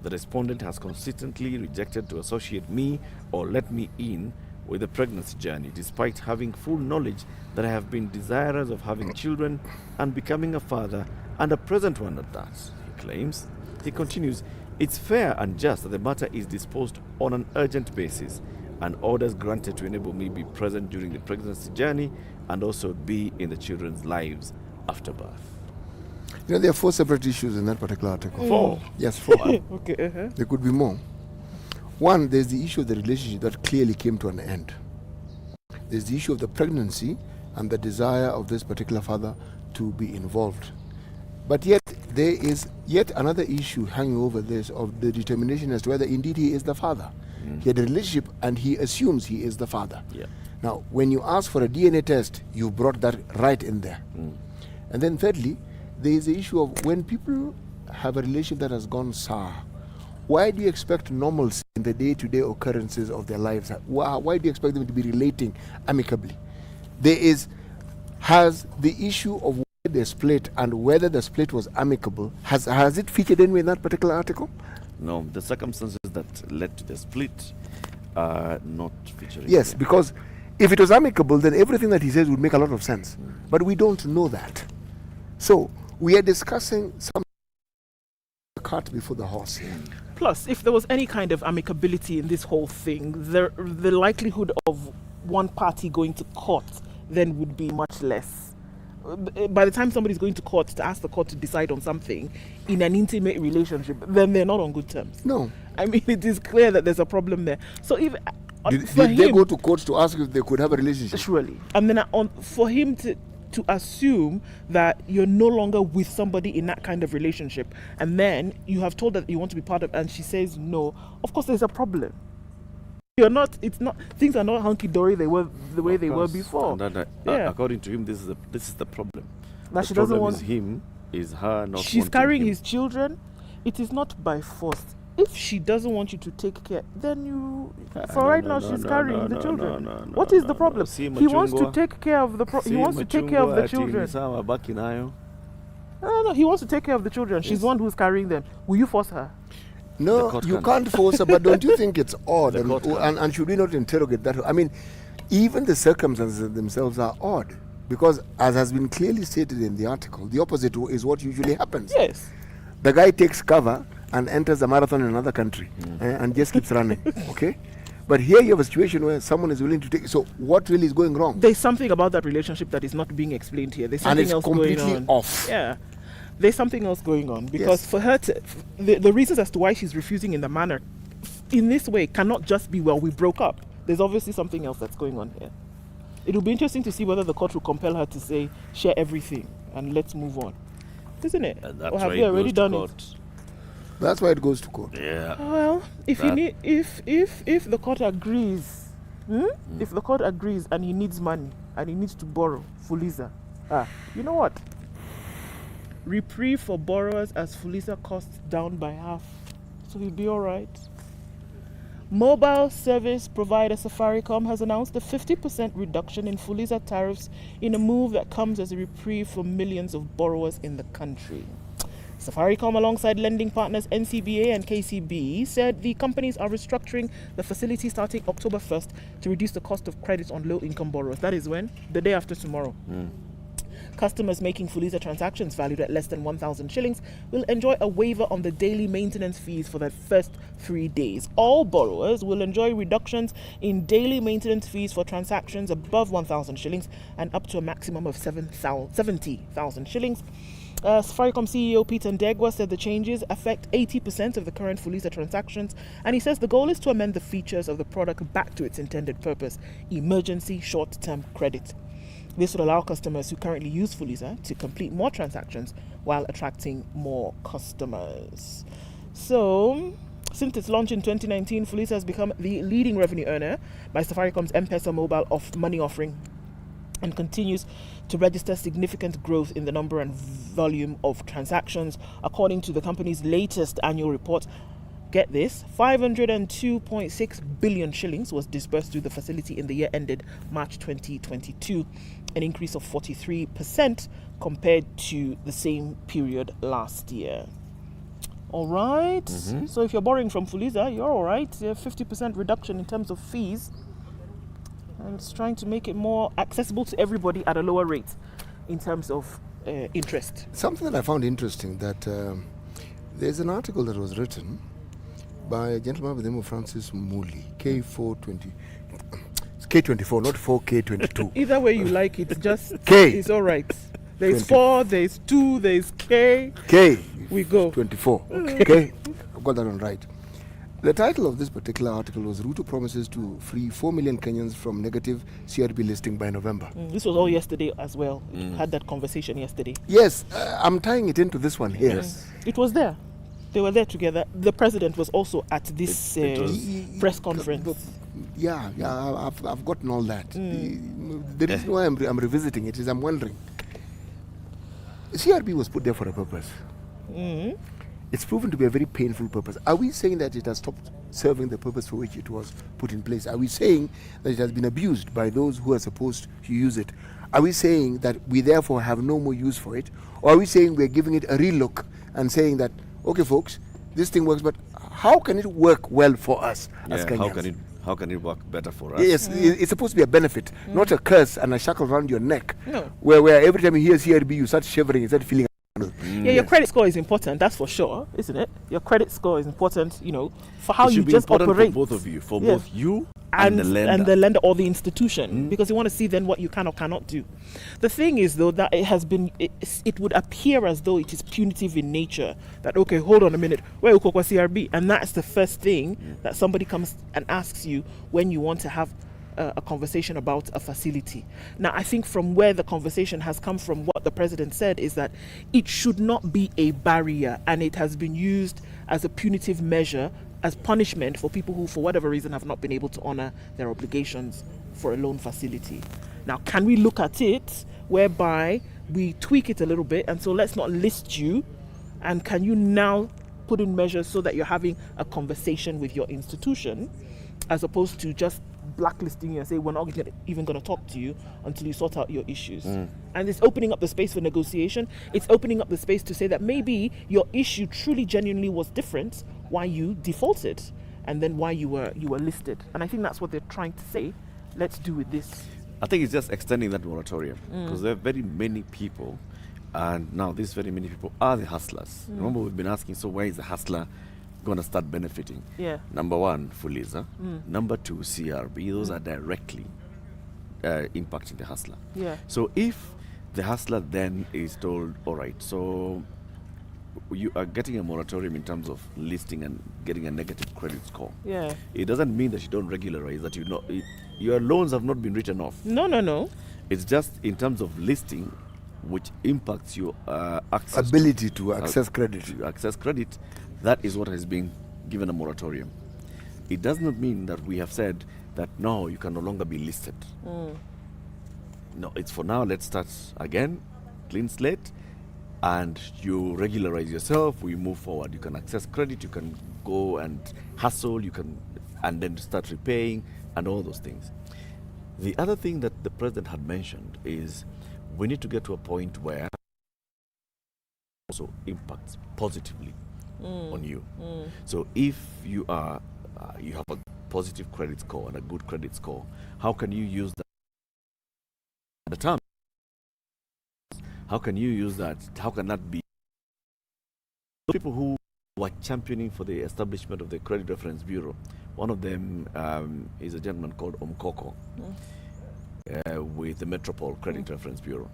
The respondent has consistently rejected to associate me or let me in with the pregnancy journey, despite having full knowledge that I have been desirous of having children and becoming a father, and a present one at that, he claims. He continues, it's fair and just that the matter is disposed on an urgent basis and orders granted to enable me be present during the pregnancy journey and also be in the children's lives after birth. You know, there are 4 separate issues in that particular article. 4? Yes, 4. Okay. There could be more. One, there's the issue of the relationship that clearly came to an end. There's the issue of the pregnancy and the desire of this particular father to be involved. But yet, there is yet another issue hanging over this of the determination as to whether indeed he is the father. He had a relationship and he assumes he is the father. Yeah. Now, when you ask for a DNA test, you brought that right in there. And then thirdly, there is the issue of when people have a relationship that has gone sour, why do you expect normalcy in the day-to-day occurrences of their lives? Why do you expect them to be relating amicably? Has the issue of why they split and whether the split was amicable, has it featured anywhere in that particular article? No, the circumstances that led to the split are not featuring. Yes, here. because if it was amicable, then everything that he says would make a lot of sense. But we don't know that. So we are discussing some cart before the horse here. Plus, if there was any kind of amicability in this whole thing, the likelihood of one party going to court then would be much less. By the time somebody's going to court to ask the court to decide on something in an intimate relationship, then they're not on good terms. No. I mean, it is clear that there's a problem there. So if Did they go to court to ask if they could have a relationship? Surely. And then for him to assume that you're no longer with somebody in that kind of relationship, and then you have told her that you want to be part of, and she says no, of course there's a problem. Things are not hunky-dory the way they were before. And according to him, this is the problem. That the problem is her not. She's carrying him. his children. It is not by force. If she doesn't want you to take care, then she's carrying the children. What is the problem? He wants to take care of the he wants to take care of the children. No, he wants to take care of the children. She's the one who's carrying them. Will you force her? No, you can't force her, but don't you think it's odd? And should we not interrogate that? I mean, even the circumstances themselves are odd. Because, as has been clearly stated in the article, the opposite is what usually happens. Yes. The guy takes cover and enters a marathon in another country and just keeps running. Okay? But here you have a situation where someone is willing to take. So, what really is going wrong? There's something about that relationship that is not being explained here. There's something else going on. And it's completely off. Yeah. There's something else going on. Because for her to. The reasons as to why she's refusing in the manner, in this way, cannot just be, well, we broke up. There's obviously something else that's going on here. It will be interesting to see whether the court will compel her to say, share everything and let's move on. Isn't it? Or have you already done it? That's why it goes to court. Yeah. Well, if the court agrees If the court agrees and he needs money and he needs to borrow, Fuliza, you know what? Reprieve for borrowers as Fuliza costs down by half. So he'll be all right. Mobile service provider Safaricom has announced a 50% reduction in Fuliza tariffs in a move that comes as a reprieve for millions of borrowers in the country. Safaricom, alongside lending partners NCBA and KCB, said the companies are restructuring the facility starting October 1st to reduce the cost of credit on low-income borrowers. That is when? The day after tomorrow. Customers making Fuliza transactions valued at less than 1,000 shillings will enjoy a waiver on the daily maintenance fees for the first 3 days. All borrowers will enjoy reductions in daily maintenance fees for transactions above 1,000 shillings and up to a maximum of 70,000 shillings. Safaricom CEO Peter Ndegwa said the changes affect 80% of the current Fuliza transactions, and he says the goal is to amend the features of the product back to its intended purpose, emergency short-term credit. This will allow customers who currently use Fuliza to complete more transactions while attracting more customers. So, since its launch in 2019, Fuliza has become the leading revenue earner by Safaricom's M-Pesa mobile money offering and continues to register significant growth in the number and volume of transactions. According to the company's latest annual report, get this, 502.6 billion shillings was disbursed through the facility in the year ended March 2022, an increase of 43% compared to the same period last year. All right. So if you're borrowing from Fuliza, you're all right. 50% reduction in terms of fees. And it's trying to make it more accessible to everybody at a lower rate in terms of interest. Something that I found interesting, that there's an article that was written by a gentleman with the name of Francis Muli, K420. It's K24, not 4K22. Either way you like it, just K. It's all right. There's 4, there's 2, there's K. K. We go. 24. Okay. I've got that one right. The title of this particular article was Ruto promises to free 4 million Kenyans from negative CRB listing by November. This was all yesterday as well. Had that conversation yesterday. Yes, I'm tying it into this one here. Yes. It was there. They were there together. The president was also at this press conference. Yeah, I've gotten all that. The reason why I'm revisiting it is I'm wondering. CRB was put there for a purpose. It's proven to be a very painful purpose. Are we saying that it has stopped serving the purpose for which it was put in place? Are we saying that it has been abused by those who are supposed to use it? Are we saying that we therefore have no more use for it? Or are we saying we're giving it a relook and saying that, okay folks, this thing works, but how can it work well for us as Kenyans? How can it work better for us? Yes, it's supposed to be a benefit, not a curse and a shackle around your neck. No. Where every time you hear CRB, you start shivering, you start feeling. Yeah, your credit score is important, that's for sure, isn't it? Your credit score is important, for how you just operate. For both of you, both you and the lender or the institution, because you want to see then what you can or cannot do. The thing is, though, that it would appear as though it is punitive in nature. That, okay, hold on a minute, where is CRB? And that's the first thing that somebody comes and asks you when you want to have a conversation about a facility. Now, I think from where the conversation has come from, what the president said is that it should not be a barrier, and it has been used as a punitive measure, as punishment for people who, for whatever reason, have not been able to honor their obligations for a loan facility. Now, can we look at it whereby we tweak it a little bit, and so let's not list you, and can you now put in measures so that you're having a conversation with your institution, as opposed to just blacklisting you and say we're not even going to talk to you until you sort out your issues. And it's opening up the space for negotiation. It's opening up the space to say that maybe your issue truly genuinely was different, why you defaulted, and then why you were listed. And I think that's what they're trying to say. Let's do with this. I think it's just extending that moratorium, because there are very many people, and now these very many people are the hustlers. Remember, we've been asking, so why is the hustler going to start benefiting? Number one, Fuliza. Number two, CRB. Those are directly impacting the hustler. So if the hustler then is told, all right, so you are getting a moratorium in terms of listing and getting a negative credit score. It doesn't mean that you don't regularize, that your loans have not been written off. No. It's just in terms of listing, which impacts your ability to access credit. That is what has been given a moratorium. It does not mean that we have said that no, you can no longer be listed. No, it's for now. Let's start again, clean slate, and you regularize yourself. We move forward. You can access credit. You can go and hustle. You can, and then start repaying and all those things. The other thing that the president had mentioned is we need to get to a point where also impacts positively on you. So if you are you have a positive credit score and a good credit score, how can you use that at the time? How can you use that? How can that be? People who were championing for the establishment of the Credit Reference Bureau, one of them is a gentleman called Omkoko with the Metropole Credit Reference Bureau.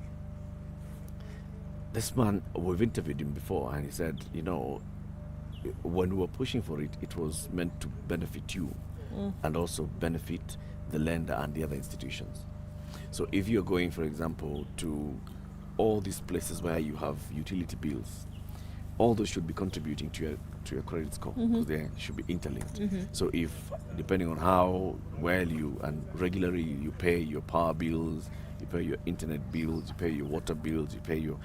This man, we've interviewed him before, and he said, you know, when we were pushing for it, it was meant to benefit you and also benefit the lender and the other institutions. So if you're going, for example, to all these places where you have utility bills, all those should be contributing to your credit score, because they should be interlinked. So if, depending on how well you and regularly you pay your power bills, you pay your internet bills, you pay your water bills, you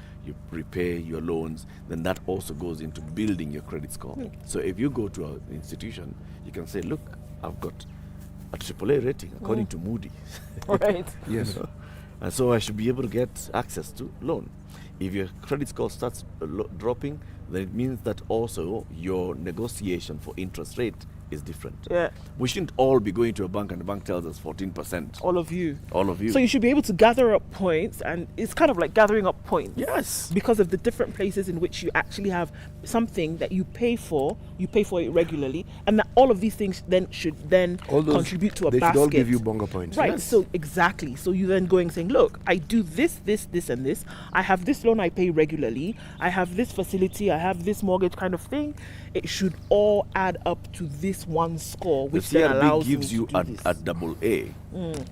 repay your loans, then that also goes into building your credit score. So if you go to an institution, you can say, look, I've got a AAA rating according to Moody's. Right. Yes. And so I should be able to get access to loan. If your credit score starts dropping, then it means that also your negotiation for interest rate is different. Yeah. We shouldn't all be going to a bank and the bank tells us 14%. All of you. All of you. So you should be able to gather up points, and it's kind of like gathering up points. Yes. Because of the different places in which you actually have something that you pay for it regularly, and that all of these things then should contribute to a they basket. Should all give you bonga points. Right, Yes. so exactly. So you then going saying, look, I do this, and this. I have this loan I pay regularly. I have this facility. I have this mortgage kind of thing. It should all add up to this one score, which the then CRB allows gives me you to do this. a double A.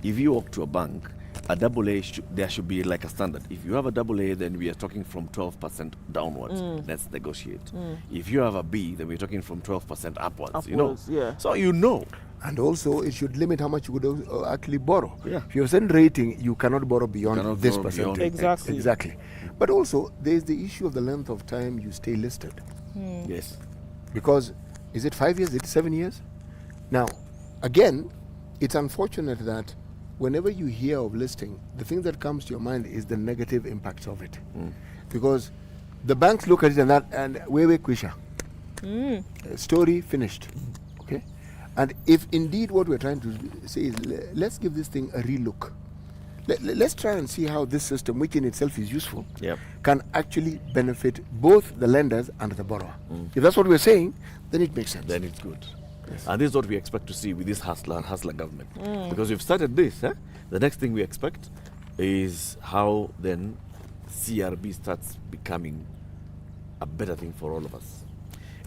If you walk to a bank, a double A, there should be like a standard. If you have a double A, then we are talking from 12% downwards. Let's negotiate. If you have a B, then we're talking from 12% upwards. You know, yeah. so you know. And also, it should limit how much you could actually borrow. Yeah. If you're certain rating, you cannot borrow beyond this percentage. Exactly. Exactly. But also, there's the issue of the length of time you stay listed. Yes. Because, is it 5 years? Is it 7 years? Now, again, it's unfortunate that whenever you hear of listing, the thing that comes to your mind is the negative impacts of it. Because the banks look at it and wewe kwisha. Story finished. Okay? And if indeed what we're trying to say is let's give this thing a relook. Let's try and see how this system, which in itself is useful, can actually benefit both the lenders and the borrower. If that's what we're saying, then it makes sense. Then it's good. Yes. And this is what we expect to see with this hustler government. Because we've started this. The next thing we expect is how then CRB starts becoming a better thing for all of us.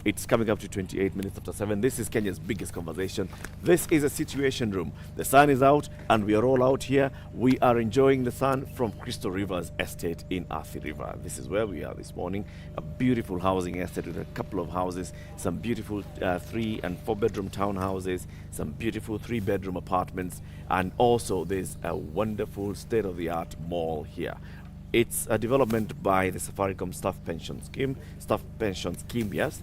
It's coming up to 28 minutes after 7. This is Kenya's biggest conversation. This is a situation room. The sun is out and we are all out here. We are enjoying the sun from Crystal River's estate in Athi River. This is where we are this morning. A beautiful housing estate with a couple of houses, some beautiful 3 and 4 bedroom townhouses, some beautiful 3 bedroom apartments, and also there's a wonderful state-of-the-art mall here. It's a development by the Safaricom Staff Pension Scheme, yes.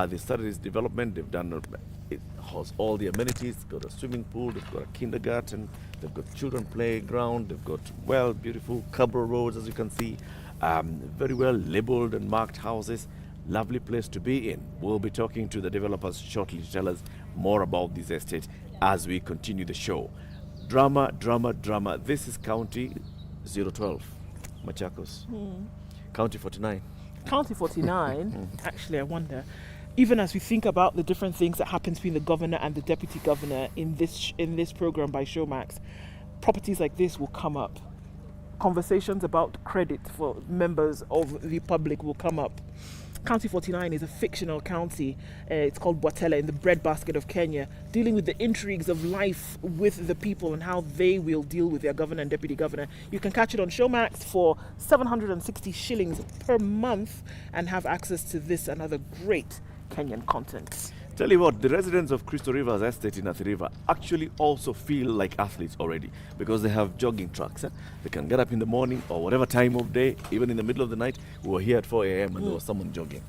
They started this development, they've done, it has all the amenities, they've got a swimming pool, they've got a kindergarten, they've got children playground, they've got, beautiful cobble roads, as you can see, very well labeled and marked houses. Lovely place to be in. We'll be talking to the developers shortly to tell us more about this estate as we continue the show. Drama. This is County 012. Machakos. County 49. County 49, actually, I wonder, even as we think about the different things that happen between the governor and the deputy governor in this program by Showmax, properties like this will come up. Conversations about credit for members of the public will come up. County 49 is a fictional county. It's called Bwatela, in the breadbasket of Kenya, dealing with the intrigues of life with the people and how they will deal with their governor and deputy governor. You can catch it on Showmax for 760 shillings per month and have access to this and other great Kenyan content. Tell you what, the residents of Crystal River's estate in Athi River actually also feel like athletes already because they have jogging tracks. They can get up in the morning or whatever time of day, even in the middle of the night. We were here at 4 a.m. and there was someone jogging.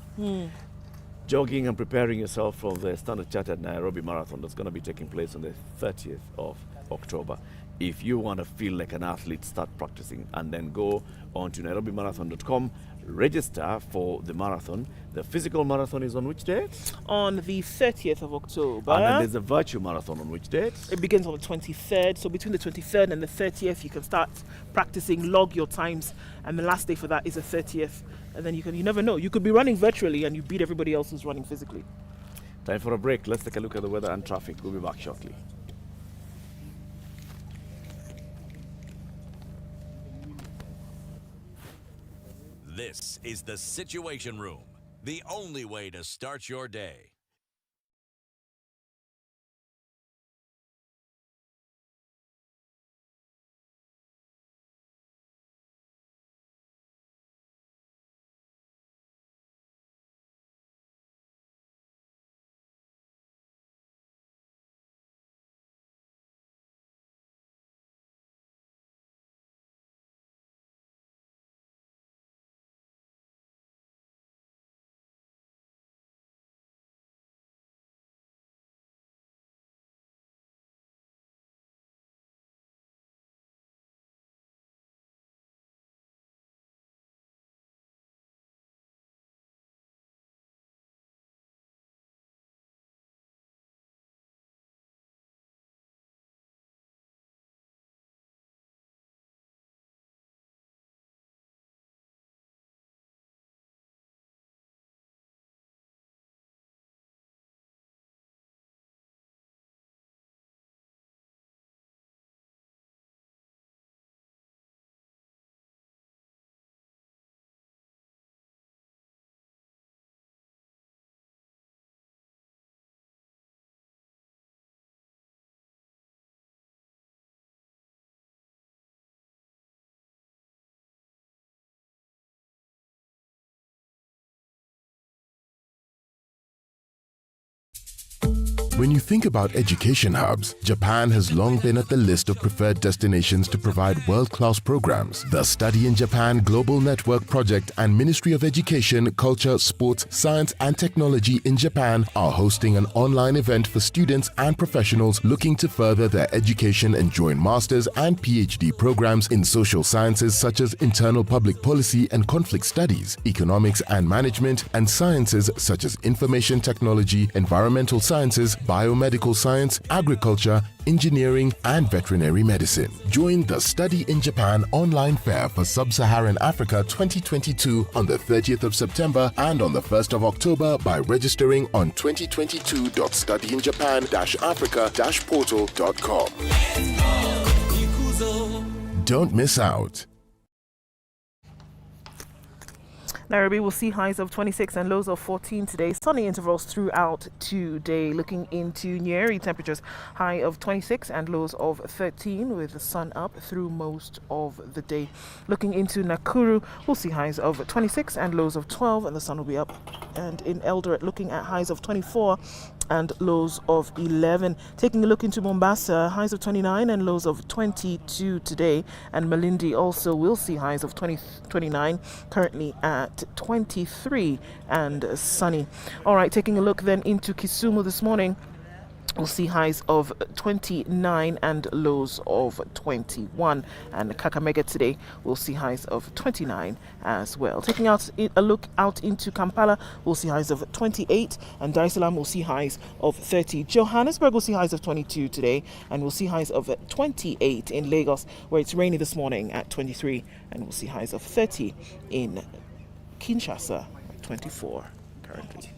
Jogging and preparing yourself for the Standard Chartered Nairobi Marathon that's going to be taking place on the 30th of October. If you want to feel like an athlete, start practicing and then go on to nairobimarathon.com, register for the marathon. The physical marathon is on which date? On the 30th of October. And then there's a virtual marathon on which date? It begins on the 23rd. So between the 23rd and the 30th, you can start practicing, log your times, and the last day for that is the 30th. And then you never know. You could be running virtually and you beat everybody else who's running physically. Time for a break. Let's take a look at the weather and traffic. We'll be back shortly. This is the Situation Room, the only way to start your day. When you think about education hubs, Japan has long been at the list of preferred destinations to provide world-class programs. The Study in Japan Global Network Project and Ministry of Education, Culture, Sports, Science and Technology in Japan are hosting an online event for students and professionals looking to further their education and join master's and PhD programs in social sciences such as internal public policy and conflict studies, economics and management, and sciences such as information technology, environmental sciences, biomedical science, agriculture, engineering, and veterinary medicine. Join the Study in Japan online fair for Sub-Saharan Africa 2022 on the 30th of September and on the 1st of October by registering on 2022.studyinjapan-africa-portal.com. Don't miss out. Nairobi will see highs of 26 and lows of 14 today. Sunny intervals throughout today. Looking into Nyeri, temperatures high of 26 and lows of 13 with the sun up through most of the day. Looking into Nakuru, we'll see highs of 26 and lows of 12 and the sun will be up. And in Eldoret, looking at highs of 24 and lows of 11. Taking a look into Mombasa, highs of 29 and lows of 22 today. And Malindi also will see highs of 29, currently at 23 and sunny. All right, taking a look then into Kisumu this morning. We'll see highs of 29 and lows of 21. And Kakamega today, we'll see highs of 29 as well. Taking out a look out into Kampala, we'll see highs of 28. And Dar es Salaam will see highs of 30. Johannesburg will see highs of 22 today. And we'll see highs of 28 in Lagos, where it's rainy this morning at 23. And we'll see highs of 30 in Kinshasa, 24 currently.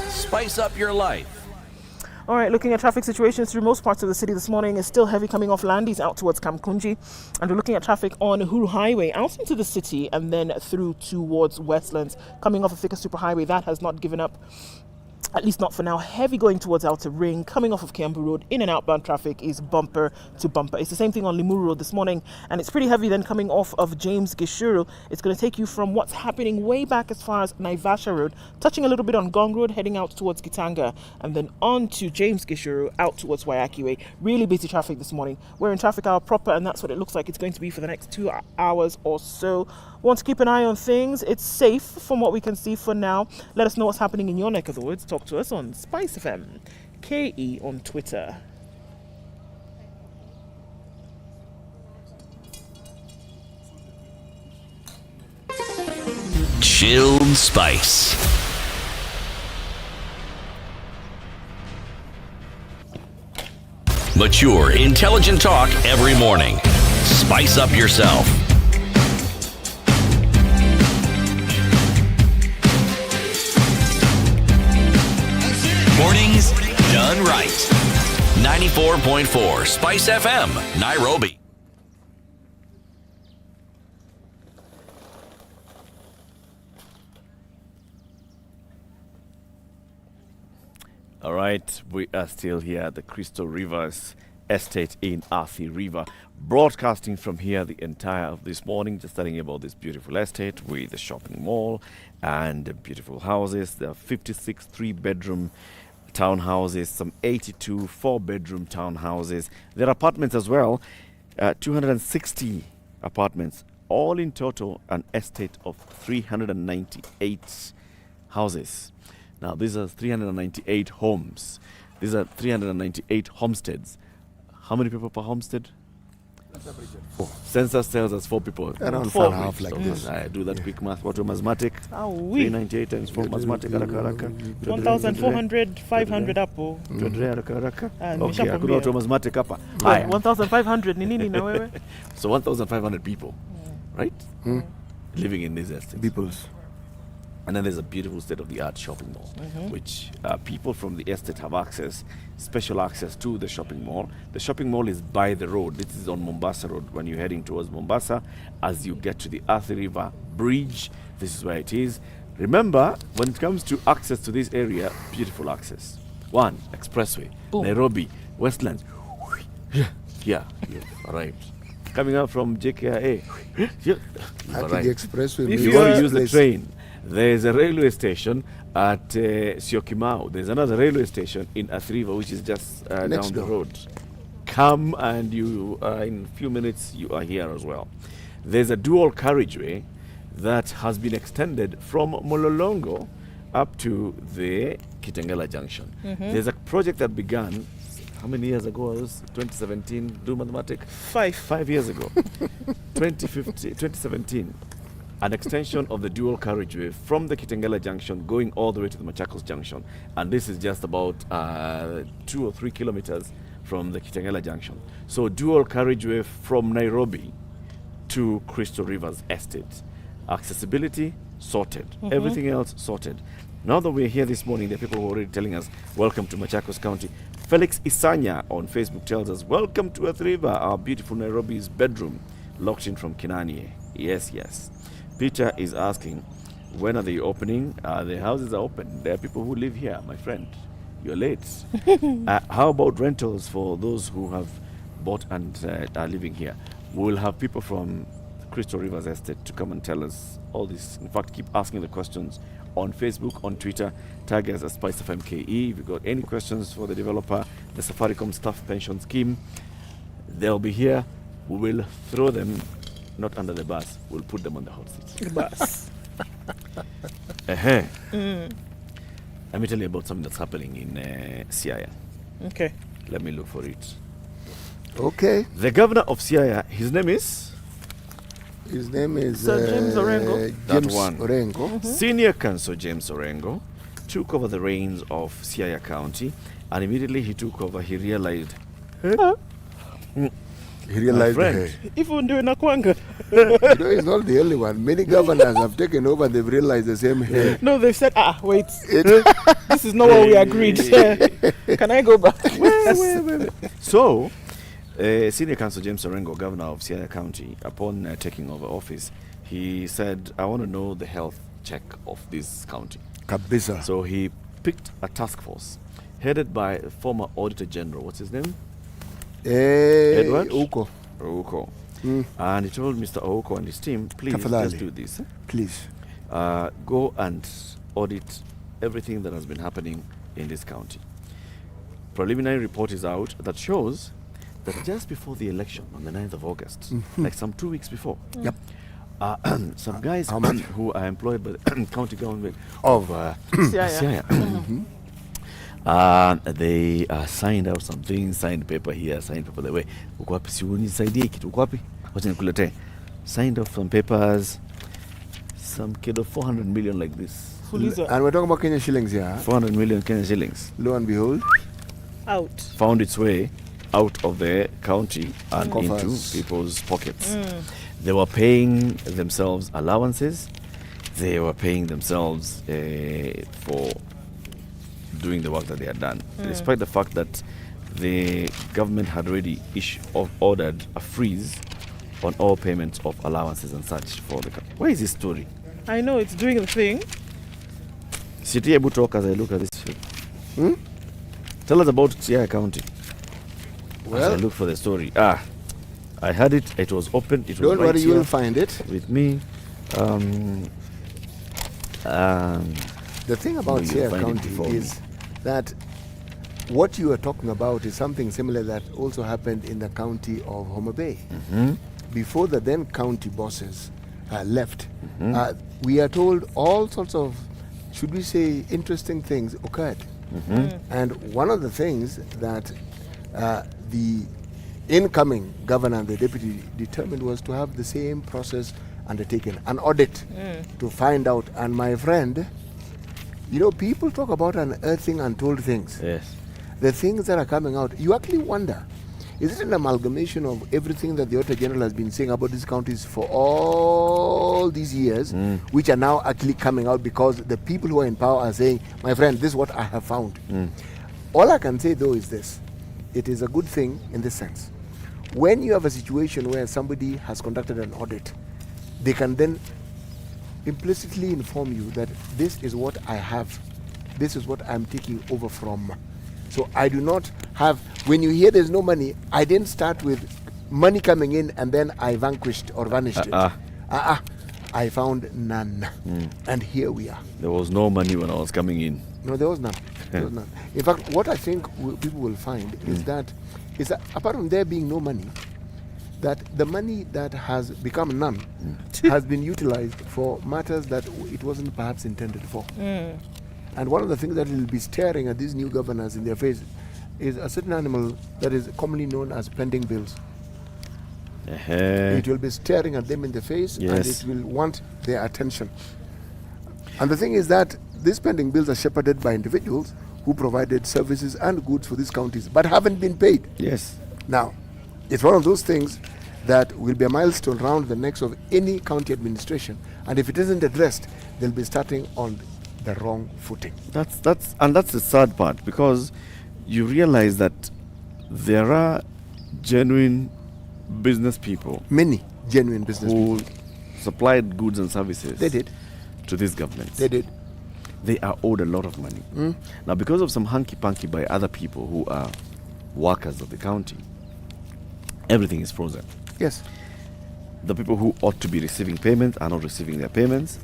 Spice up your life. All right, looking at traffic situations through most parts of the city this morning is still heavy coming off Landis out towards Kamkunji. And we're looking at traffic on Uhuru Highway out into the city and then through towards Westlands. Coming off of Thika Super Highway, that has not given up. At least not for now. Heavy going towards Outer Ring, coming off of Kiambu Road, in and outbound traffic is bumper to bumper. It's the same thing on Limuru Road this morning, and it's pretty heavy then coming off of James Gisheru. It's going to take you from what's happening way back as far as Naivasha Road, touching a little bit on Gong Road, heading out towards Kitanga, and then on to James Gisheru, out towards Wayaki Way. Really busy traffic this morning. We're in traffic hour proper, and that's what it looks like it's going to be for the next 2 hours or so. Want to keep an eye on things. It's safe from what we can see for now. Let us know what's happening in your neck of the woods. Talk to us on SpiceFM KE on Twitter. Chilled Spice. Mature, intelligent talk every morning. Spice up yourself. Mornings done right. 94.4 Spice FM, Nairobi. All right, we are still here at the Crystal Rivers Estate in Athi River, broadcasting from here the entire of this morning, just telling you about this beautiful estate with the shopping mall and the beautiful houses. There are 56 three-bedroom townhouses, some 82 four-bedroom townhouses. There are apartments as well, 260 apartments, all in total an estate of 398 houses. Now, these are 398 homes. These are 398 homesteads. How many people per homestead? Four. Census tells us 4 people. Around 4 half like this. I do that quick math. What mathematic? 398 times 4 mathematic. 1,400, 500 hapo. Okay, hakuna watu mathematic hapa. 1,500 ni nini na wewe? So 1,500 people, right? Living in these estates. Peoples. And then there's a beautiful state-of-the-art shopping mall, which people from the estate have special access to the shopping mall. The shopping mall is by the road. This is on Mombasa Road. When you're heading towards Mombasa, as you get to the Athi River Bridge, this is where it is. Remember, when it comes to access to this area, beautiful access. One, expressway, Nairobi, Westlands. Yeah, you've arrived. Coming out from JKIA, you've arrived. The expressway. If you want to use the train, there's a railway station at Syokimau. There's another railway station in Athi River, which is just down the road. Come and you, in a few minutes, you are here as well. There's a dual carriageway that has been extended from Mololongo up to the Kitengela Junction. There's a project that began, how many years ago was 2017? Do mathematics? 5 years ago. 2017. An extension of the dual carriageway from the Kitengela Junction going all the way to the Machakos Junction. And this is just about 2 or 3 kilometers from the Kitengela Junction. So dual carriageway from Nairobi to Crystal Rivers Estate. Accessibility sorted. Everything else sorted. Now that we're here this morning, there are people who are already telling us, welcome to Machakos County. Felix Isanya on Facebook tells us, welcome to Athi River, our beautiful Nairobi's bedroom, locked in from Kinanie. Yes, yes. Peter is asking, when are they opening? The houses are open. There are people who live here, my friend. You're late. How about rentals for those who have bought and are living here? We'll have people from Crystal Rivers Estate to come and tell us all this. In fact, keep asking the questions on Facebook, on Twitter. Tag us at SpiceFM KE. If you've got any questions for the developer, the Safaricom staff pension scheme, they'll be here. We will throw them not under the bus. We'll put them on the hot seat. The bus. Let me tell you about something that's happening in Siaya. Okay. Let me look for it. Okay. The governor of Siaya, his name is? His name is Sir James Orango. James That one. Orango. Senior Counsel James Orango took over the reins of Siaya County, and immediately he took over, he realized, He realized friend. Even doing Nakwanga. he's not the only one. Many governors have taken over, they've realized the same thing. No, they've said, wait, this is not what we agreed. Can I go back? Wait. So, Senior Counsel James Orango, governor of Siaya County, upon taking over office, he said, I want to know the health check of this county. Kabisa. So he picked a task force headed by former Auditor General. What's his name? Edward? Ouko. And he told Mr. Ouko and his team, please, let's do this. Please. Go and audit everything that has been happening in this county. Preliminary report is out that shows that just before the election on the 9th of August, like some 2 weeks before, some guys who are employed by the county government of Siaya, they signed out some things, signed paper here, signed paper there. Signed off some papers, some kid of 400 million like this. Fuliza. And we're talking about Kenya shillings here. 400 million Kenya shillings. Lo and behold, Out. Found its way out of the county and Coffers. into people's pockets. They were paying themselves allowances. They were paying themselves for doing the work that they had done, despite the fact that the government had already ordered a freeze on all payments of allowances and such for the country. Where is this story? I know it's doing the thing. City able to talk as I look at this film. Tell us about Siaya County. Well, as I look for the story. I had it. It was open. It was don't right worry, you here will find it. with me. The thing about you'll Siaya find it County before is that what you are talking about is something similar that also happened in the county of Homa Bay. Before the then county bosses left, we are told all sorts of, should we say, interesting things occurred. And one of the things that the incoming governor and the deputy determined was to have the same process undertaken, an audit to find out. And my friend, you know, people talk about unearthing untold things. Yes. The things that are coming out, you actually wonder, is it an amalgamation of everything that the Auditor General has been saying about these counties for all these years, which are now actually coming out because the people who are in power are saying, my friend, this is what I have found. All I can say though is this: it is a good thing in this sense. When you have a situation where somebody has conducted an audit, they can then implicitly inform you that this is what I have, this is what I'm taking over from. So I do not have, when you hear there's no money, I didn't start with money coming in and then I vanquished or vanished it. I found none. And here we are. There was no money when I was coming in. No, there was none. There was none. In fact, what I think people will find is that apart from there being no money, that the money that has become none has been utilized for matters that it wasn't perhaps intended for. And one of the things that will be staring at these new governors in their face is a certain animal that is commonly known as pending bills. It will be staring at them in the face, and it will want their attention. And the thing is that these pending bills are shepherded by individuals who provided services and goods for these counties but haven't been paid. Yes. Now, it's one of those things that will be a milestone round the necks of any county administration, and if it isn't addressed, they'll be starting on the wrong footing. That's the sad part, because you realize that there are genuine business people, many genuine business who people supplied goods and services. They did. To these governments. They did. They are owed a lot of money. Now, because of some hanky-panky by other people who are workers of the county, everything is frozen. Yes. The people who ought to be receiving payments are not receiving their payments.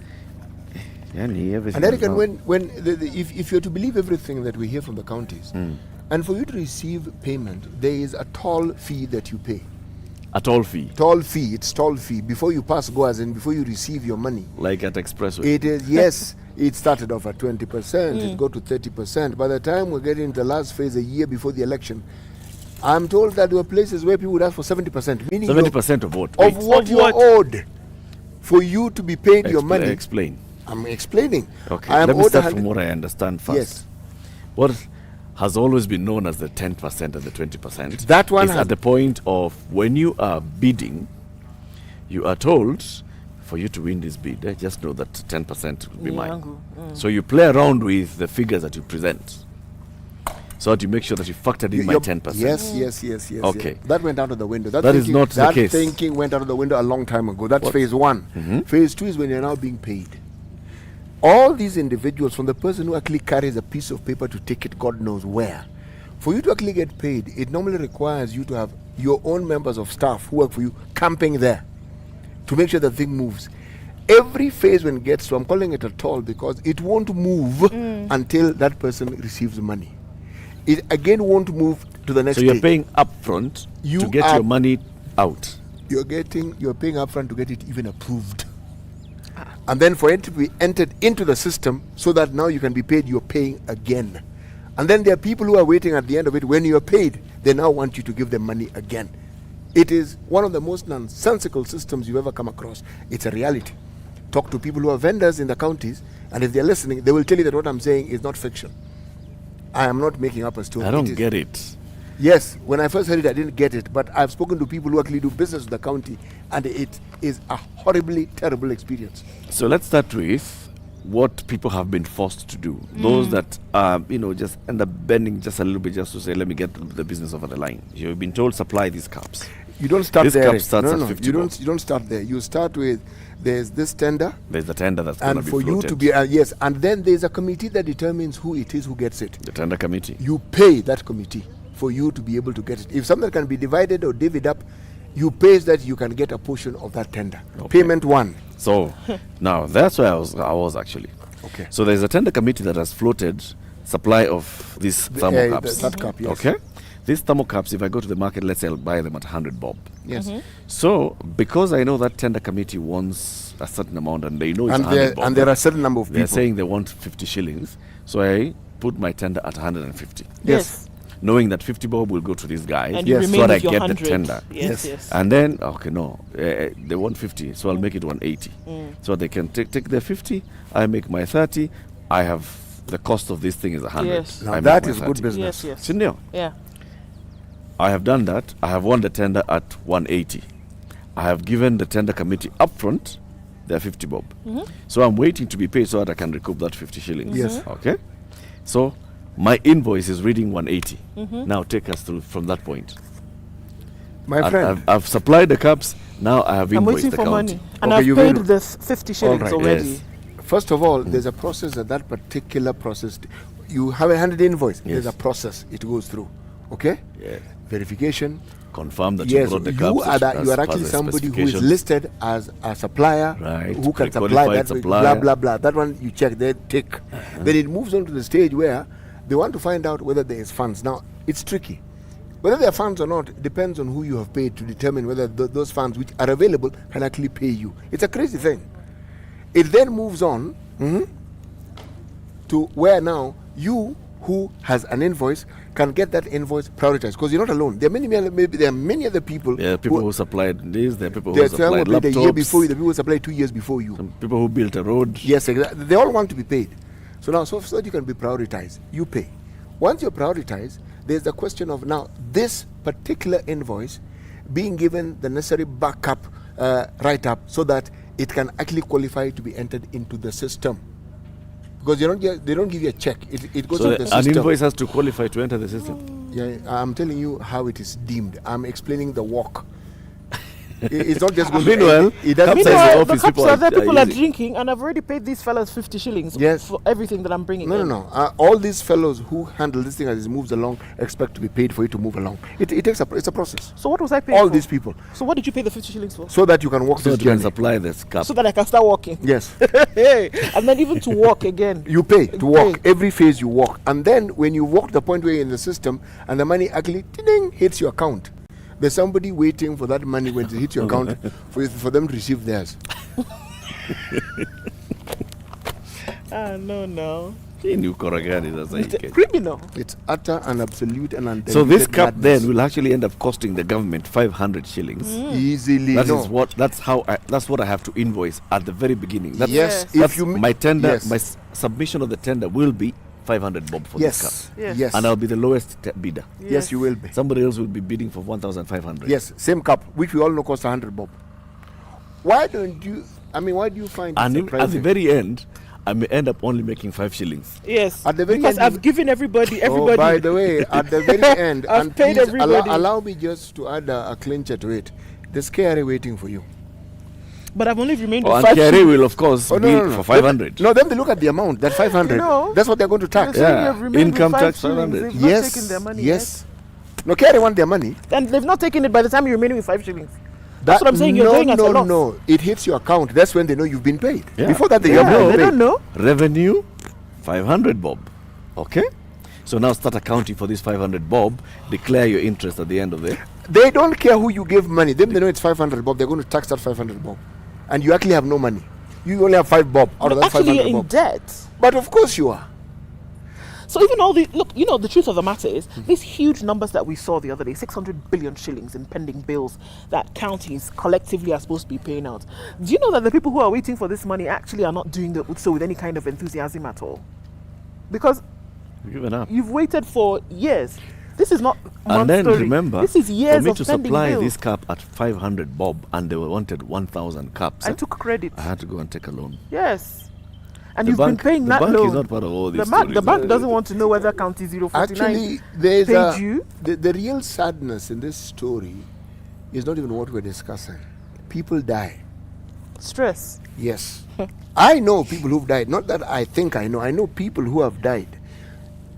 And Eric, if you're to believe everything that we hear from the counties, and for you to receive payment, there is a toll fee that you pay. A toll fee? It's toll fee. Before you pass go, as in before you receive your money. Like at Expressway? It is, yes. It started off at 20%, it got to 30%. By the time we're getting into the last phase, a year before the election, I'm told that there were places where people would ask for 70%. Meaning 70% of what? Of what you're owed. For you to be paid your money. Explain. I'm explaining. Okay, let me start from what I understand first. Yes. What has always been known as the 10% and the 20%. That one is at the point of when you are bidding, you are told, for you to win this bid, just know that 10% will be mine. So you play around with the figures that you present, so that you make sure that you factored in my 10%. Yes. Okay. That went out of the window. That is not the case. That thinking went out of the window a long time ago. That's phase one. Phase two is when you're now being paid. all these individuals, from the person who actually carries a piece of paper to take it God knows where, for you to actually get paid, it normally requires you to have your own members of staff who work for you camping there to make sure the thing moves. Every phase when it gets to, I'm calling it a toll because it won't move until that person receives money. It again won't move to the next So you're stage. paying upfront to get your money out. You're paying upfront to get it even approved. And then for it to be entered into the system so that now you can be paid, you're paying again. And then there are people who are waiting at the end of it. When you're paid, they now want you to give them money again. It is one of the most nonsensical systems you've ever come across. It's a reality. Talk to people who are vendors in the counties, and if they're listening, they will tell you that what I'm saying is not fiction. I am not making up a story. I don't get it. Yes, when I first heard it, I didn't get it, but I've spoken to people who actually do business with the county, and it is a horribly terrible experience. So let's start with what people have been forced to do. Those that just end up bending just a little bit just to say, let me get the business over the line. You've been told supply these cups. You don't start This there. cup starts no, at 50 you bob. don't start there. You start with there's this tender, There's the tender that's going to and be for you floated. to be yes, and then there's a committee that determines who it is who gets it. The tender committee. You pay that committee for you to be able to get it. If something can be divided or divvied up, you pay that you can get a portion of that tender. Okay. Payment one. So now that's where I was actually. Okay. So there's a tender committee that has floated supply of these thermal cups. That cup, yes. Okay. These thermal cups, if I go to the market, let's say I'll buy them at 100 bob. Yes. So because I know that tender committee wants a certain amount and they know it's And 100 bob. there are a certain number of They're people. saying they want 50 shillings. So I put my tender at 150. Yes. Knowing that 50 bob will go to these guys. And you Yes. remain So that I with your get 100. the tender. Yes, Yes. yes. And then, they want 50, so I'll make it 180. So they can take their 50, I make my 30, I have the cost of this thing is 100. Yes. Now I make that my is good 30. business. Yes, yes. Sindio. Yeah. I have done that. I have won the tender at 180. I have given the tender committee upfront their 50 bob. So I'm waiting to be paid so that I can recoup that 50 shillings. Yes. Okay. So my invoice is reading 180. Now take us through from that point. My friend. I've supplied the cups. Now I have I'm invoiced waiting the for county. money. And Okay, I've you paid will- the 50 shillings right, already. yes. First of all, there's a process that particular process. You have a handed invoice. Yes. There's a process it goes through. Okay? Yes. Verification. Confirm that you Yes, brought the you cups. are as you are per actually the somebody who is specifications. listed as a supplier Right, who can supply pre-qualified that. supplier. Blah blah blah. That one you check. They tick. Then it moves on to the stage where they want to find out whether there is funds. Now it's tricky. Whether there are funds or not depends on who you have paid to determine whether those funds which are available can actually pay you. It's a crazy thing. It then moves on to where now you who has an invoice can get that invoice prioritized because you're not alone. There are many other people. There are people who supplied this. There are people There who are some who supplied paid a year laptops. before you. The people who supplied 2 years before you. Some people who built a road. Yes, exactly. They all want to be paid. So now, so that you can be prioritized, you pay. Once you're prioritized, there's the question of now this particular invoice being given the necessary backup write-up so that it can actually qualify to be entered into the system. Because they don't give you a check. It goes So into the an system. invoice has to qualify to enter the system. Yeah, I'm telling you how it is deemed. I'm explaining the walk. It's not just going Meanwhile, it doesn't Capsize Meanwhile, the the office cups people are there, people are using. drinking, and I've already paid these fellas 50 shillings Yes. for everything that I'm bringing in. No. All these fellows who handle this thing as it moves along expect to be paid for it to move along. It's a process. So what was I paying All for? these people, So what did you pay the 50 shillings for? so that you can walk So this that you can journey. supply this cup. So that I can start walking. Yes, Hey, and then even to walk again. you pay to walk. Pay. Every phase you walk, and then when you walk the point where you're in the system and the money actually ding, hits your account, there's somebody waiting for that money when it hits your account for them to receive theirs. No. New Koragani, that's how you It's get. criminal. It's utter and absolute and undiluted So this cup madness. then will actually end up costing the government 500 shillings. easily. That no. is that's what I have to invoice at the very beginning. That's, Yes, Yes. if that's you my tender, yes. my submission of the tender will be 500 bob for this Yes, cup. Yes. yes, And I'll be the lowest bidder. yes, you will be. Somebody else will be bidding for 1,500. Yes, same cup, which we all know costs 100 bob. Why do you find And it at the surprising? very end, I may end up only making 5 shillings. Yes. At the very because end, I've given everybody. Oh, by the way, at the very end, I've and paid please everybody. allow me just to add a clincher to it. There's KRA waiting for you. But I've only remained Oh, with and 5 KRA shillings. will, of course, be for 500. No, then they look at the amount. That 500. No. That's what they're going to tax. They're saying Yeah. you've remained Income with 5 tax, shillings. 500. They've not Yes. taken their money Yes. No, KRA want their money. yet. And they've not taken it by the time you're remaining with 5 shillings. That's what I'm saying. You're no, going at a no, loss. no. It hits your account. That's when they know you've been paid. Yeah. Before that, they Yeah, haven't they been don't paid. know. Revenue, 500 bob. Okay? So now start accounting for this 500 bob. Declare your interest at the end of it. They don't care who you give money. Them, they know it's 500 bob. They're going to tax that 500 bob. And you actually have no money. You only have 5 bob out of But that actually, 500 you're in bob. debt. But of course you are. So even all the the truth of the matter is these huge numbers that we saw the other day, 600 billion shillings in pending bills that counties collectively are supposed to be paying out. Do you know that the people who are waiting for this money actually are not doing so with any kind of enthusiasm at all? Because You've given up. you've waited for years. This is not And month then story. remember, this is years for me of to pending supply bills. this cup at 500 bob, and they wanted 1,000 cups. I took credit. I had to go and take a loan. Yes. And The you've bank- been paying the that bank loan. is not part of all these the bank stories. doesn't want to know whether County 049 Actually, there's paid you. the real sadness in this story is not even what we're discussing. People die. Stress. Yes. I know people who've died. Not that I think I know. I know people who have died.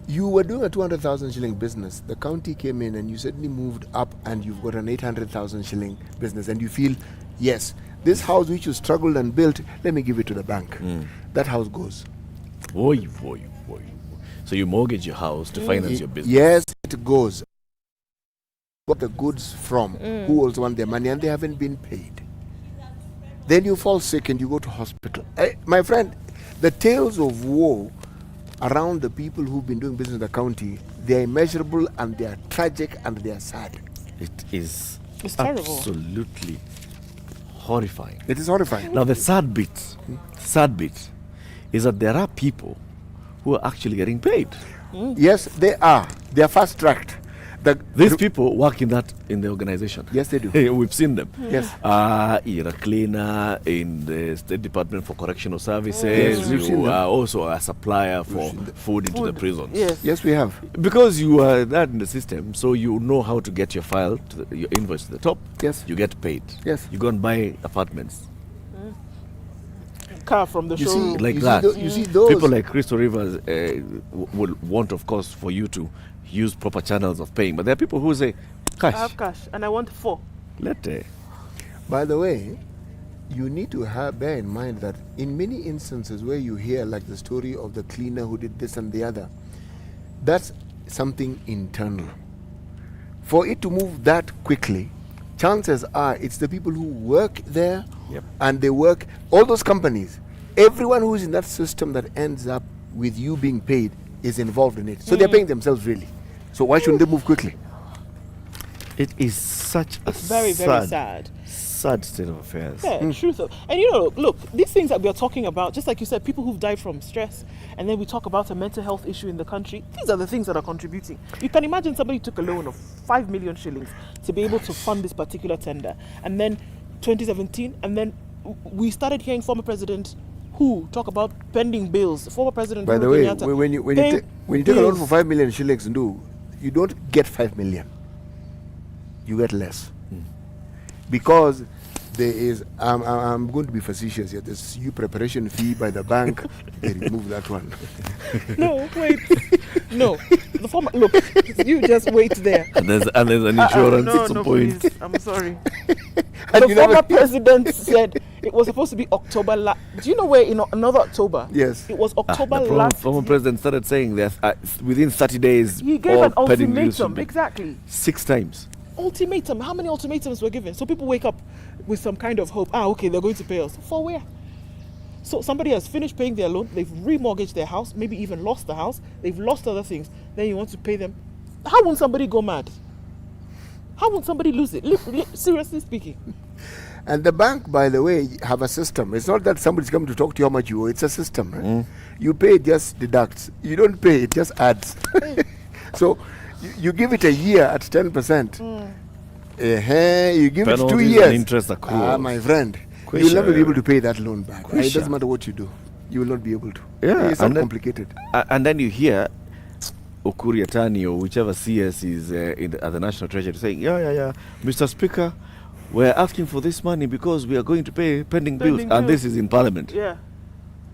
You were doing a 200,000 shilling business. The county came in and you suddenly moved up and you've got an 800,000 shilling business and you feel, yes, this house which you struggled and built, let me give it to the bank. That house goes. Boy. So you mortgage your house to finance your business. Yes, it goes. Got the goods from who also want their money and they haven't been paid. Then you fall sick and you go to hospital. My friend, the tales of woe around the people who've been doing business in the county, they are immeasurable and they are tragic and they are sad. It is It's terrible. absolutely horrifying. It is horrifying. Now the sad bit is that there are people who are actually getting paid. Yes, they are. They are fast tracked. These people work in the organization. Yes, they do. We've seen them. Yes. You're a cleaner in the State Department for Correctional Services. Yes, we've seen You them. are also a supplier for food into the prisons. Yes. Yes, we have. Because you are that in the system, so you know how to get your file, your invoice to the top. Yes. You get paid. Yes. You go and buy apartments. Car from the You showroom. see, Like you that. See you see those People like Crystal Rivers will want, of course, for you to use proper channels of paying. But there are people who say, I cash, have cash and I want 4. let By the way, you need to bear in mind that in many instances where you hear like the story of the cleaner who did this and the other, that's something internal. For it to move that quickly, chances are it's the people who work there and they work, all those companies, everyone who's in that system that ends up with you being paid is involved in it. So they're paying themselves really. So why shouldn't they move quickly? It is such a Very, very sad. sad state of affairs. Yeah, truth of, and you know, look, these things that we are talking about, just like you said, people who've died from stress, and then we talk about a mental health issue in the country. These are the things that are contributing. You can imagine somebody took a loan of 5 million shillings to be able to fund this particular tender, and then 2017, and then we started hearing former president who talk about pending bills. Former president. By the Uhuru way, Kenyatta when you paying take a loan bills. for 5 million shillings, you don't get 5 million. You get less. Because there is, I'm going to be facetious here, there's preparation fee by the bank, they remove that one. No, wait. No. The former, look, you just wait there. And there's an insurance No, point. please. I'm sorry. And The you never- former president said it was supposed to be October. Do you know where in another October? Yes. It was October The last. former president started saying that within 30 days, He gave all an pending bills should ultimatum. be- Exactly. 6 times. Ultimatum. How many ultimatums were given? So people wake up with some kind of hope. Okay, they're going to pay us. For where? So somebody has finished paying their loan. They've remortgaged their house. Maybe even lost the house. They've lost other things. Then you want to pay them. How won't somebody go mad? How won't somebody lose it? Seriously speaking. And the bank, by the way, have a system. It's not that somebody's coming to talk to you how much you owe. It's a system. Right? You pay, it just deducts. You don't pay, it just adds. So you give it a year at 10%. You give it 2 Penalties years. and interest accruals. My friend, Question. you'll never be able to pay that loan back. It Question. doesn't matter what you do. You will not be able to. Yeah, It's not and then- complicated. And then you hear Ukuri Atani or whichever CS is at the National Treasury saying, yeah, Mr. Speaker, we're asking for this money because we are going to pay pending bills. And this is in Parliament. Yeah.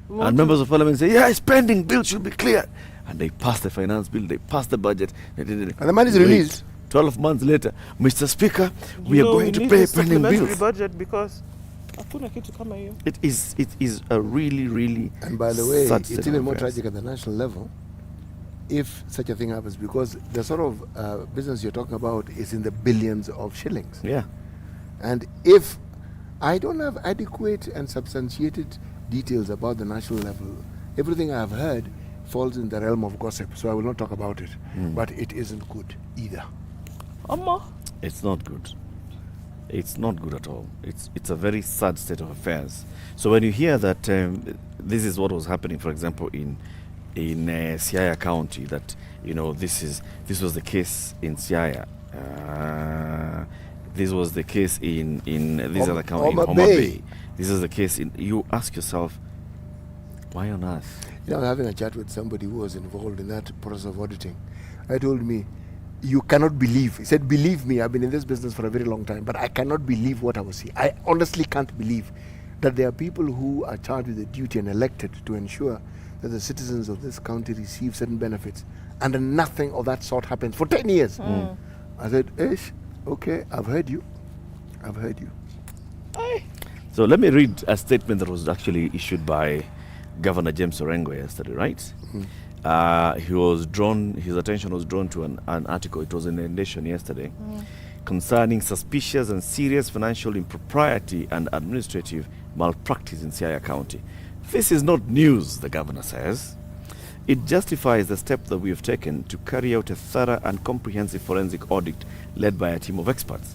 And members of Parliament say, yes, pending bills should be cleared. And they pass the finance bill, they pass the budget. And the money is released. 12 months later, Mr. Speaker, we are going to pay pending bills. Budget because it is a really and by the way, it's even more tragic at the national level if such a thing happens, because the sort of business you're talking about is in the billions of shillings. Yeah. And if I don't have adequate and substantiated details about the national level, everything I have heard falls in the realm of gossip, so I will not talk about it. But it isn't good either. It's not good. It's not good at all. It's a very sad state of affairs. So when you hear that this is what was happening, for example, in Siaya County, that this was the case in Siaya. This was the case in this other county, in Homa Bay. This is the case in. You ask yourself, why on earth? I was having a chat with somebody who was involved in that process of auditing. I told me, you cannot believe. He said, believe me, I've been in this business for a very long time, but I cannot believe what I was seeing. I honestly can't believe that there are people who are charged with the duty and elected to ensure that the citizens of this county receive certain benefits, and then nothing of that sort happens for 10 years. I said, Ish, okay, I've heard you. So let me read a statement that was actually issued by Governor James Orango yesterday, right? His attention was drawn to an article, it was in the Nation yesterday, concerning suspicious and serious financial impropriety and administrative malpractice in Siaya County. This is not news, the governor says. It justifies the step that we have taken to carry out a thorough and comprehensive forensic audit led by a team of experts.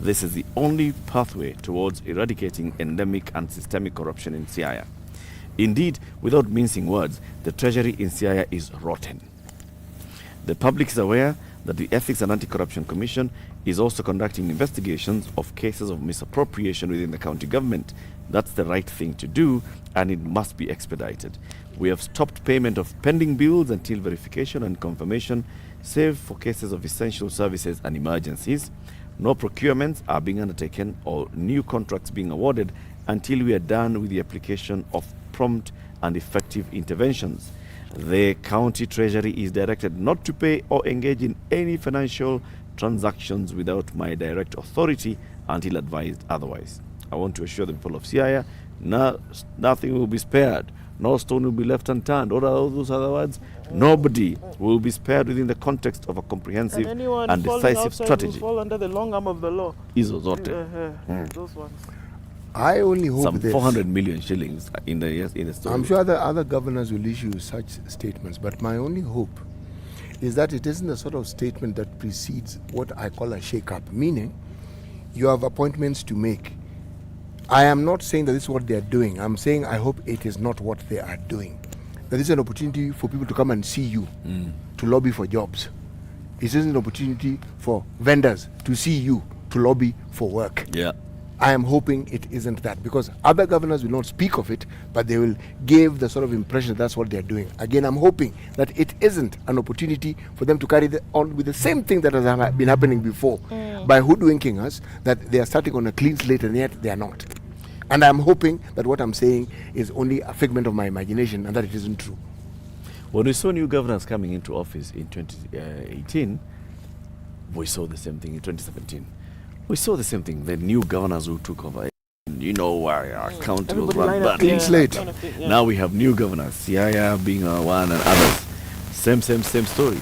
This is the only pathway towards eradicating endemic and systemic corruption in Siaya. Indeed, without mincing words, the treasury in Siaya is rotten. The public is aware that the Ethics and Anti-Corruption Commission is also conducting investigations of cases of misappropriation within the county government. That's the right thing to do, and it must be expedited. We have stopped payment of pending bills until verification and confirmation, save for cases of essential services and emergencies. No procurements are being undertaken or new contracts being awarded until we are done with the application of prompt and effective interventions. The county treasury is directed not to pay or engage in any financial transactions without my direct authority until advised otherwise. I want to assure the people of Siaya, nothing will be spared. No stone will be left unturned. What are all those other words? Nobody will be spared within the context of a comprehensive and decisive strategy. Fall under the long arm of the law. Those ones. I only hope some 400 million shillings in the story. I'm sure other governors will issue such statements, but my only hope is that it isn't a sort of statement that precedes what I call a shake-up, meaning you have appointments to make. I am not saying that this is what they are doing. I'm saying I hope it is not what they are doing. That this is an opportunity for people to come and see you, to lobby for jobs. It isn't an opportunity for vendors to see you, to lobby for work. Yeah. I am hoping it isn't that, because other governors will not speak of it, but they will give the sort of impression that that's what they're doing. Again, I'm hoping that it isn't an opportunity for them to carry on with the same thing that has been happening before, by hoodwinking us, that they are starting on a clean slate and yet they are not. And I'm hoping that what I'm saying is only a figment of my imagination and that it isn't true. When we saw new governors coming into office in 2018, we saw the same thing in 2017. We saw the same thing. The new governors who took over, our county was run bad. Clean slate. Now we have new governors, Siaya being one and others. Same story.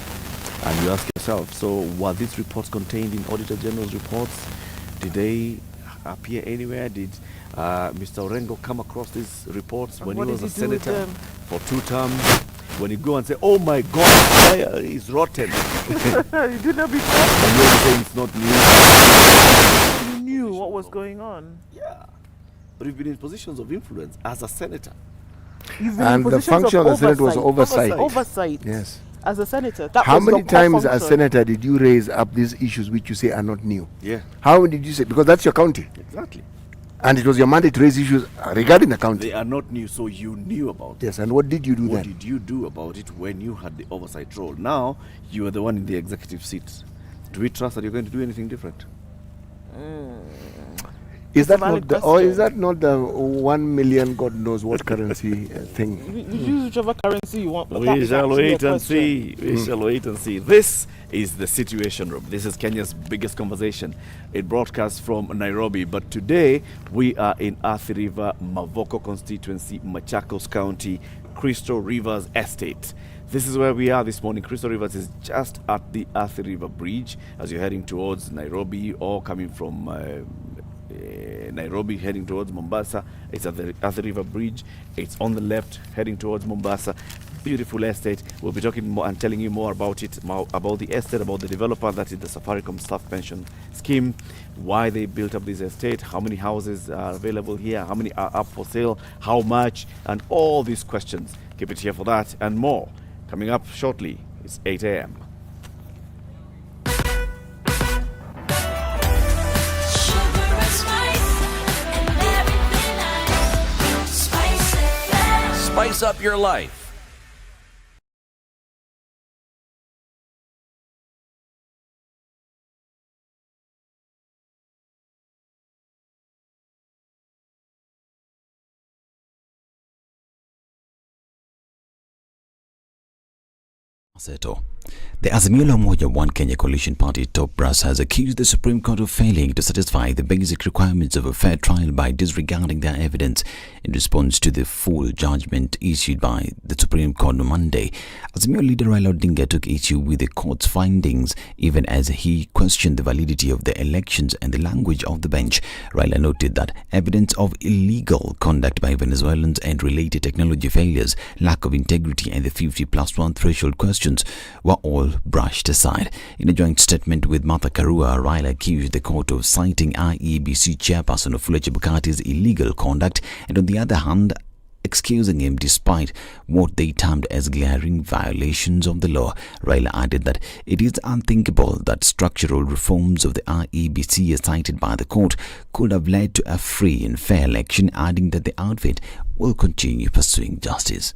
And you ask yourself, so were these reports contained in Auditor General's reports? Did they appear anywhere? Did Mr. Orango come across these reports when he was a senator for 2 terms? When you go and say, oh my God, Siaya is rotten. You did not be and you're saying it's not new. You knew what was going on. Yeah. But you've been in positions of influence as a senator. And the function of the Senate was oversight. Oversight. Yes. As a senator. How many times as senator did you raise up these issues which you say are not new? Yeah. How many did you say? Because that's your county. Exactly. And it was your mandate to raise issues regarding the county. They are not new, so you knew about it. Yes, and what did you do then? What did you do about it when you had the oversight role? Now, you are the one in the executive seat. Do we trust that you're going to do anything different? Is that valid not question. is that not the 1 million God knows what currency thing? Use whichever currency you want. but that We is shall actually a wait and question. see. We shall wait and see. This is the Situation Room. This is Kenya's biggest conversation. It broadcasts from Nairobi, but today we are in Athi River, Mavoko constituency, Machakos County, Crystal Rivers Estate. This is where we are this morning. Crystal Rivers is just at the Athi River Bridge as you're heading towards Nairobi or coming from Nairobi heading towards Mombasa. It's at the Athi River Bridge. It's on the left heading towards Mombasa. Beautiful estate. We'll be talking more and telling you more about it, about the estate, about the developer, that is the Safaricom Staff Pension Scheme, why they built up this estate, how many houses are available here, how many are up for sale, how much, and all these questions. Keep it here for that and more. Coming up shortly, it's 8 a.m. Spice up your life. Seto. The Azimio la Umoja One Kenya Coalition Party top brass has accused the Supreme Court of failing to satisfy the basic requirements of a fair trial by disregarding their evidence. In response to the full judgment issued by the Supreme Court on Monday, Azimio leader Raila Odinga took issue with the court's findings, even as he questioned the validity of the elections and the language of the bench. Raila noted that evidence of illegal conduct by Venezuelans and related technology failures, lack of integrity, and the 50+1 threshold questions were all brushed aside. In a joint statement with Martha Karua, Raila accused the court of citing IEBC chairperson of Fuliza Bukati's illegal conduct and, on the other hand, excusing him despite what they termed as glaring violations of the law. Raila added that it is unthinkable that structural reforms of the IEBC as cited by the court could have led to a free and fair election, adding that the outfit will continue pursuing justice.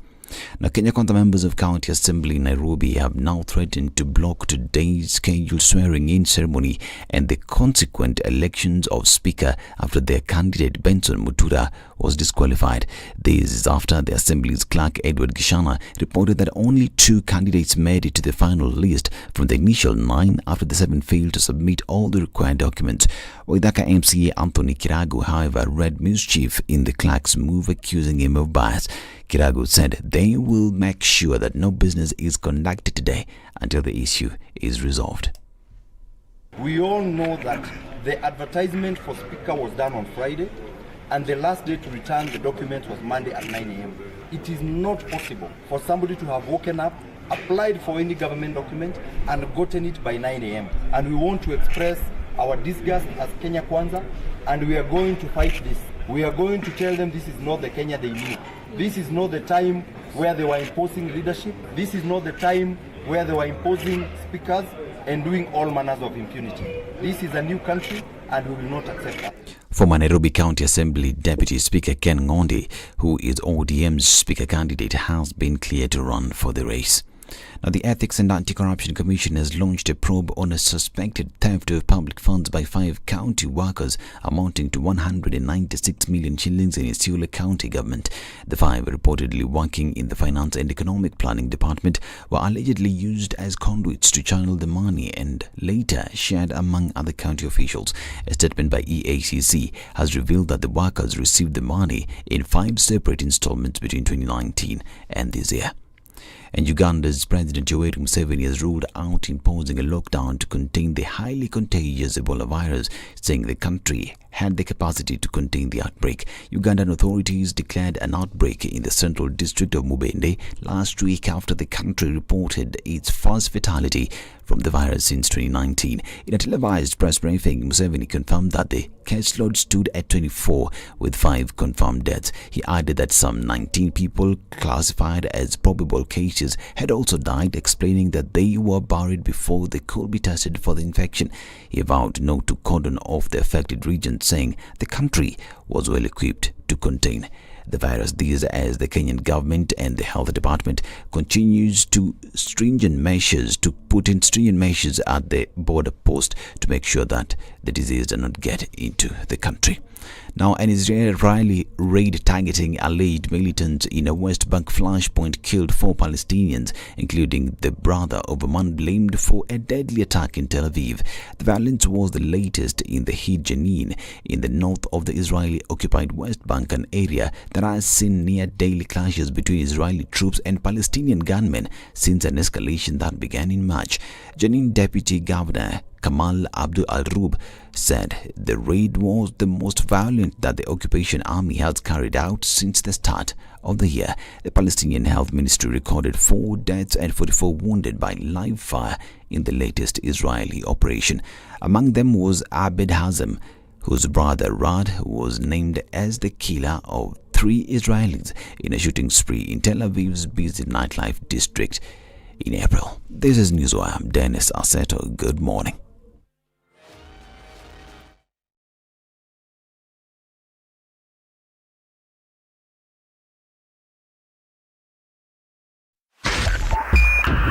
Now, Kenya Kwanza members of County Assembly in Nairobi have now threatened to block today's scheduled swearing-in ceremony and the consequent elections of Speaker after their candidate Benson Mutura was disqualified. This is after the Assembly's clerk Edward Gishana reported that only 2 candidates made it to the final list from the initial 9 after the 7 failed to submit all the required documents. Waithaka MCA Anthony Kiragu, however, read mischief in the clerk's move, accusing him of bias. Kiragu said they will make sure that no business is conducted today until the issue is resolved. We all know that the advertisement for Speaker was done on Friday and the last day to return the documents was Monday at 9 a.m. It is not possible for somebody to have woken up, applied for any government document and gotten it by 9 a.m. And we want to express our disgust as Kenya Kwanza, and we are going to fight this. We are going to tell them this is not the Kenya they knew. This is not the time where they were imposing leadership. This is not the time where they were imposing speakers and doing all manners of impunity. This is a new country and we will not accept that. Former Nairobi County Assembly Deputy Speaker Ken Ngondi, who is ODM's Speaker candidate, has been cleared to run for the race. Now, the Ethics and Anti-Corruption Commission has launched a probe on a suspected theft of public funds by 5 county workers amounting to 196 million shillings in Isiolo County government. The 5, reportedly working in the Finance and Economic Planning Department, were allegedly used as conduits to channel the money and later shared among other county officials. A statement by EACC has revealed that the workers received the money in 5 separate installments between 2019 and this year. And Uganda's President Yoweri Museveni has ruled out imposing a lockdown to contain the highly contagious Ebola virus, saying the country had the capacity to contain the outbreak. Ugandan authorities declared an outbreak in the central district of Mubende last week after the country reported its first fatality from the virus since 2019. In a televised press briefing, Museveni confirmed that the caseload stood at 24 with 5 confirmed deaths. He added that some 19 people classified as probable cases had also died, explaining that they were buried before they could be tested for the infection. He vowed not to cordon off the affected region, saying the country was well equipped to contain the virus. These as the Kenyan government and the health department continues to stringent measures to put in stringent measures at the border post to make sure that the disease does not get into the country. Now, an Israeli raid targeting alleged militants in a West Bank flashpoint killed 4 Palestinians, including the brother of a man blamed for a deadly attack in Tel Aviv. The violence was the latest in the Hid Jenin in the north of the Israeli-occupied West Bank, an area that has seen near-daily clashes between Israeli troops and Palestinian gunmen since an escalation that began in March. Jenin Deputy Governor Kamal Abdul Al-Rub said the raid was the most violent that the occupation army has carried out since the start of the year. The Palestinian Health Ministry recorded 4 deaths and 44 wounded by live fire in the latest Israeli operation. Among them was Abed Hazem, whose brother Rad was named as the killer of 3 Israelis in a shooting spree in Tel Aviv's busy nightlife district in April. This is Newswire. I'm Dennis Aseto. Good morning.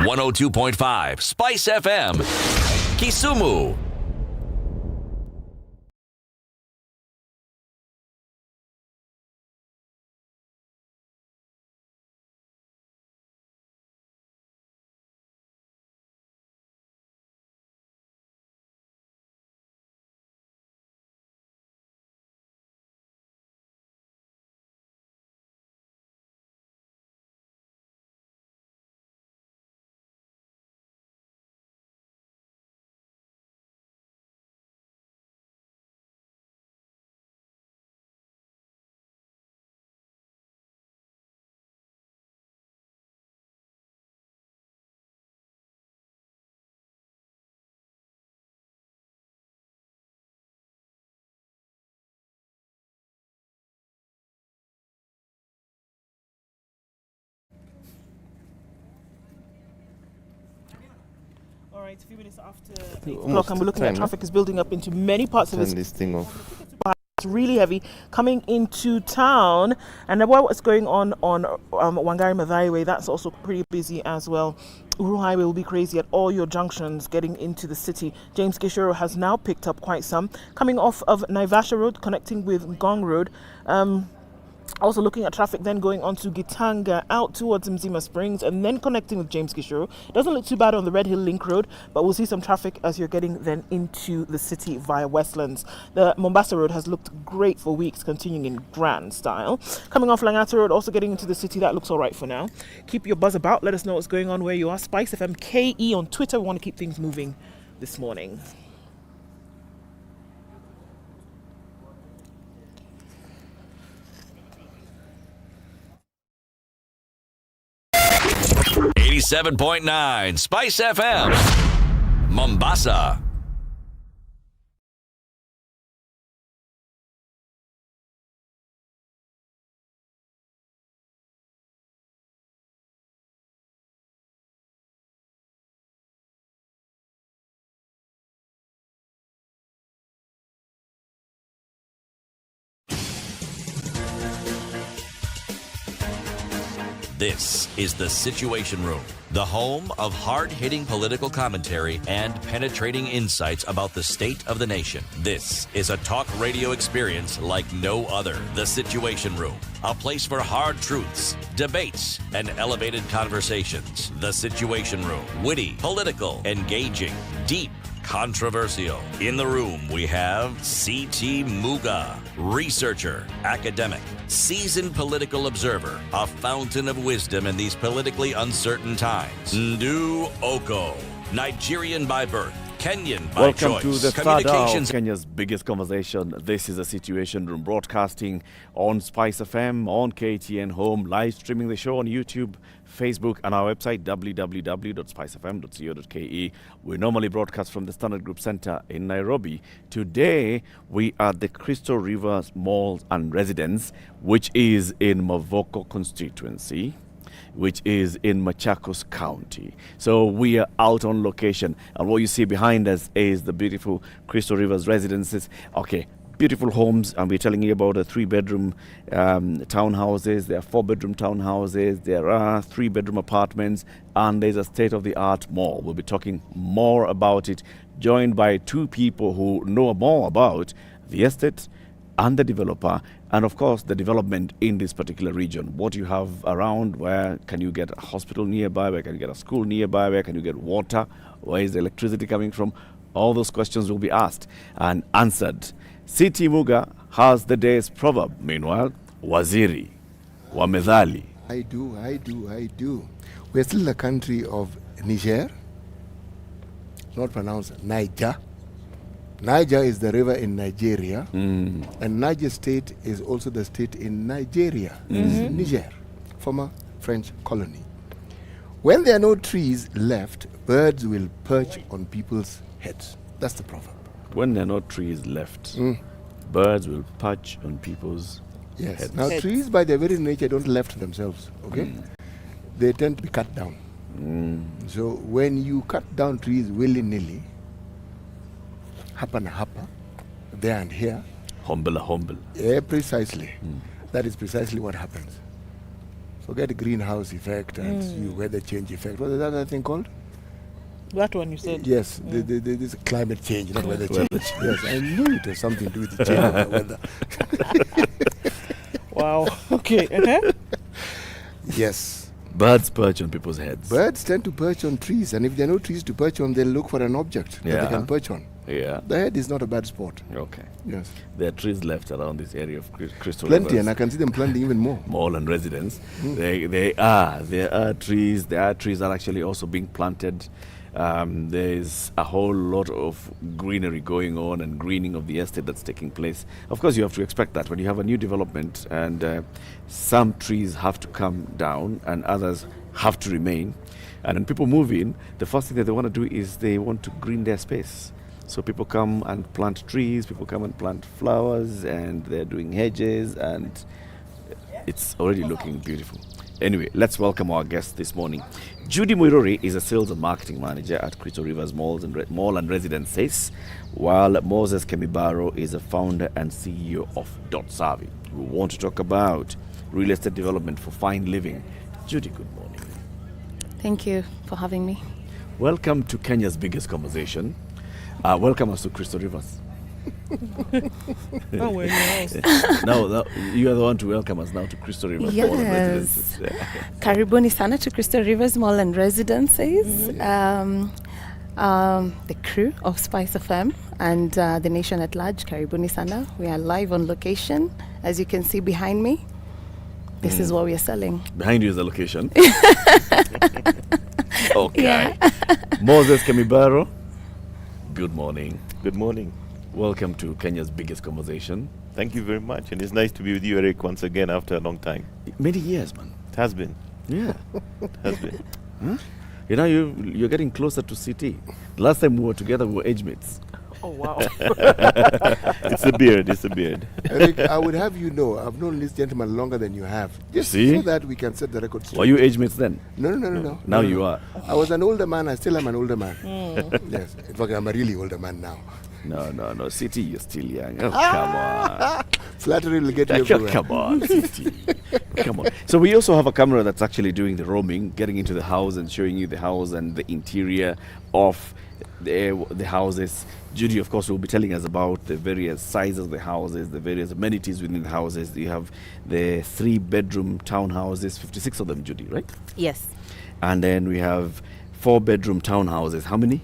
.5 Spice FM, Kisumu. All right, a few minutes after 8 o'clock, and we're looking at traffic is building up into many parts of this thing off. It's really heavy coming into town, and what's going on Wangari Maathai Way, that's also pretty busy as well. Uhuru Highway will be crazy at all your junctions getting into the city. James Gisheru has now picked up quite some coming off of Naivasha Road, connecting with Gong Road. Also looking at traffic then going on to Gitanga out towards Mzima Springs and then connecting with James Gisheru. Doesn't look too bad on the Red Hill Link Road, but we'll see some traffic as you're getting then into the city via Westlands. The Mombasa Road has looked great for weeks, continuing in grand style. Coming off Langata Road, also getting into the city, that looks all right for now. Keep your buzz about. Let us know what's going on where you are. SpiceFM KE on Twitter. We want to keep things moving this morning. .9 Spice FM, Mombasa. This is the Situation Room, the home of hard-hitting political commentary and penetrating insights about the state of the nation. This is a talk radio experience like no other. The Situation Room, a place for hard truths, debates, and elevated conversations. The Situation Room, witty, political, engaging, deep, controversial. In the room, we have C.T. Muga, researcher, academic, seasoned political observer, a fountain of wisdom in these politically uncertain times. Ndu Oko, Nigerian by birth, Kenyan by choice. Welcome to the third hour of Kenya's biggest conversation. This is a Situation Room, broadcasting on Spice FM, on KTN Home, live streaming the show on YouTube, Facebook, and our website www.spicefm.co.ke. We normally broadcast from the Standard Group Center in Nairobi. Today, we are at the Crystal River Malls and Residence, which is in Mavoko constituency, which is in Machakos County. So we are out on location, and what you see behind us is the beautiful Crystal Rivers Residences. Okay, beautiful homes, and we're telling you about the 3-bedroom townhouses. There are 4-bedroom townhouses. There are 3-bedroom apartments, and there's a state-of-the-art mall. We'll be talking more about it, joined by 2 people who know more about the estate and the developer, and of course the development in this particular region. What you have around, where can you get a hospital nearby, where can you get a school nearby, where can you get water, where is the electricity coming from? All those questions will be asked and answered. City Muga has the day's proverb. Meanwhile, Waziri wa Methali. I do. We're still in the country of Niger, not pronounced Niger. Niger is the river in Nigeria, and Niger State is also the state in Nigeria. It's Niger, former French colony. When there are no trees left, birds will perch on people's heads. That's the proverb. When there are no trees left, birds will perch on people's heads. Now, trees by their very nature don't left themselves, okay? They tend to be cut down. So when you cut down trees willy-nilly, hapa, there and here. Humble. Yeah, precisely. That is precisely what happens. Forget the greenhouse effect and you weather change effect. What is that other thing called? That one you said. Yes, this climate change, not weather change. Yes, I knew it has something to do with the change of the weather. Wow. Okay. Yes. Birds perch on people's heads. Birds tend to perch on trees, and if there are no trees to perch on, they'll look for an object that they can perch on. Yeah. The head is not a bad sport. Okay. Yes. There are trees left around this area of Crystal Plenty, Rivers. and I can see them planting even more. Mall and residence. There are trees. There are trees that are actually also being planted. There's a whole lot of greenery going on and greening of the estate that's taking place. Of course, you have to expect that when you have a new development, and some trees have to come down and others have to remain. And when people move in, the first thing that they want to do is they want to green their space. So people come and plant trees, people come and plant flowers, and they're doing hedges, and it's already looking beautiful. Anyway, let's welcome our guest this morning. Judy Muiruri is a sales and marketing manager at Crystal Rivers Mall and Residences, while Moses Kemibaro is a founder and CEO of .Savvy. We want to talk about real estate development for fine living. Judy, good morning. Thank you for having me. Welcome to Kenya's biggest conversation. Welcome us to Crystal Rivers. Oh, we're in your house. No, you are the one to welcome us now to Crystal Rivers Mall and Residences. Karibuni sana to Crystal Rivers Mall and Residences. The crew of SpiceFM and the nation at large, Karibuni sana. We are live on location. As you can see behind me, this is what we are selling. Behind you is the location. Okay. Yeah. Moses Kemibaro, good morning. Good morning. Welcome to Kenya's biggest conversation. Thank you very much. And it's nice to be with you, Eric, once again after a long time. Many years, man. It has been. Yeah. It has been. Huh? You know, you're getting closer to CT. Last time we were together, we were age mates. Oh, wow. It's a beard. It's a beard. Eric, I would have you know, I've known this gentleman longer than you have. Just so that we can set the record straight. Were you age mates then? No. Now you are. I was an older man. I still am an older man. Yes. In fact, I'm a really older man now. No. CT, you're still young. Oh, come on. Flattery will get you everywhere. Come on, CT. Come on. So we also have a camera that's actually doing the roaming, getting into the house and showing you the house and the interior of the houses. Judy, of course, will be telling us about the various sizes of the houses, the various amenities within the houses. You have the 3-bedroom townhouses, 56 of them, Judy, right? Yes. And then we have 4-bedroom townhouses. How many?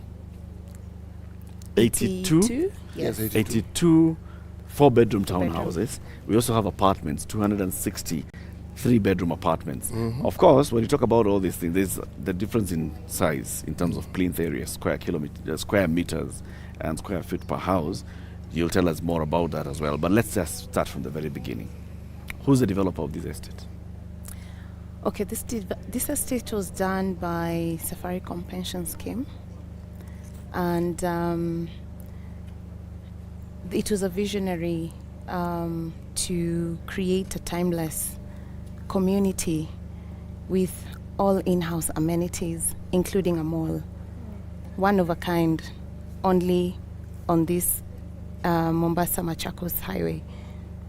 82? Yes. 82 4-bedroom townhouses. We also have apartments, 260 3-bedroom apartments. Of course, when you talk about all these things, there's the difference in size in terms of plinth area, square meters, and square feet per house. You'll tell us more about that as well. But let's just start from the very beginning. Who's the developer of this estate? Okay, this estate was done by Safaricom Pension Scheme, and it was a visionary to create a timeless community with all in-house amenities, including a mall. One of a kind, only on this Mombasa Machakos Highway.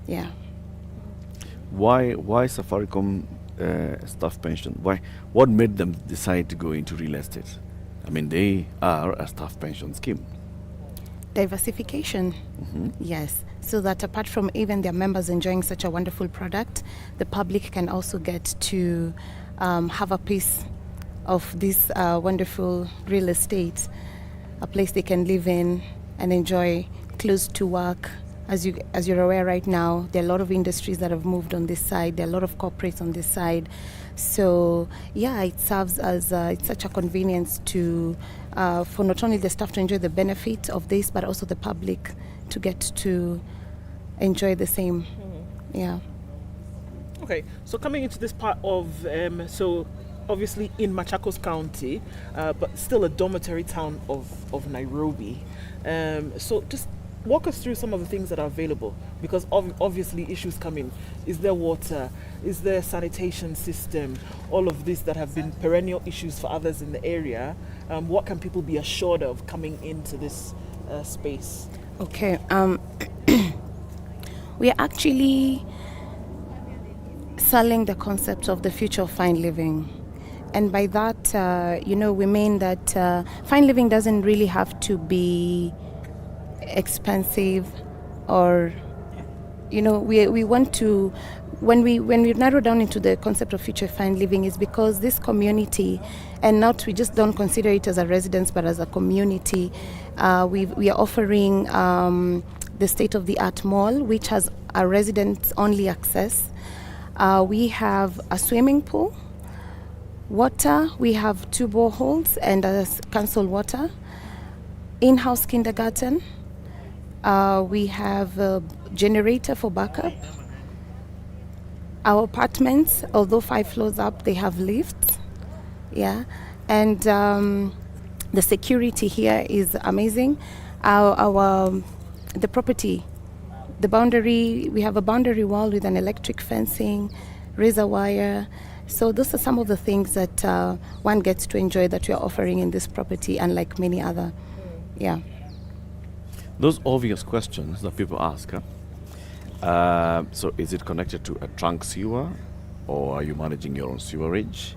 Yeah. Why Safaricom staff pension? What made them decide to go into real estate? I mean, they are a staff pension scheme. Diversification, yes, so that apart from even their members enjoying such a wonderful product, the public can also get to have a piece of this wonderful real estate, a place they can live in and enjoy close to work. As you're aware right now, there are a lot of industries that have moved on this side. There are a lot of corporates on this side. So yeah, it serves as it's such a convenience to for not only the staff to enjoy the benefit of this, but also the public to get to enjoy the same. Yeah. Okay, so coming into this part of so obviously in Machakos County, but still a dormitory town of Nairobi. So just walk us through some of the things that are available, because obviously issues come in. Is there water? Is there sanitation system? All of this that have been perennial issues for others in the area. What can people be assured of coming into this space? Okay, we are actually selling the concept of the future of fine living. And by that, we mean that fine living doesn't really have to be expensive, or we want to, when we narrow down into the concept of future fine living, is because this community, and we just don't consider it as a residence but as a community, we are offering the state-of-the-art mall, which has a residents only access. We have a swimming pool, water, we have 2 boreholes and a council water, in-house kindergarten. We have a generator for backup. Our apartments, although 5 floors up, they have lifts. Yeah, and the security here is amazing. The property, the boundary, we have a boundary wall with an electric fencing, razor wire. So those are some of the things that one gets to enjoy that we are offering in this property, unlike many other. Yeah. Those obvious questions that people ask. So is it connected to a trunk sewer, or are you managing your own sewerage?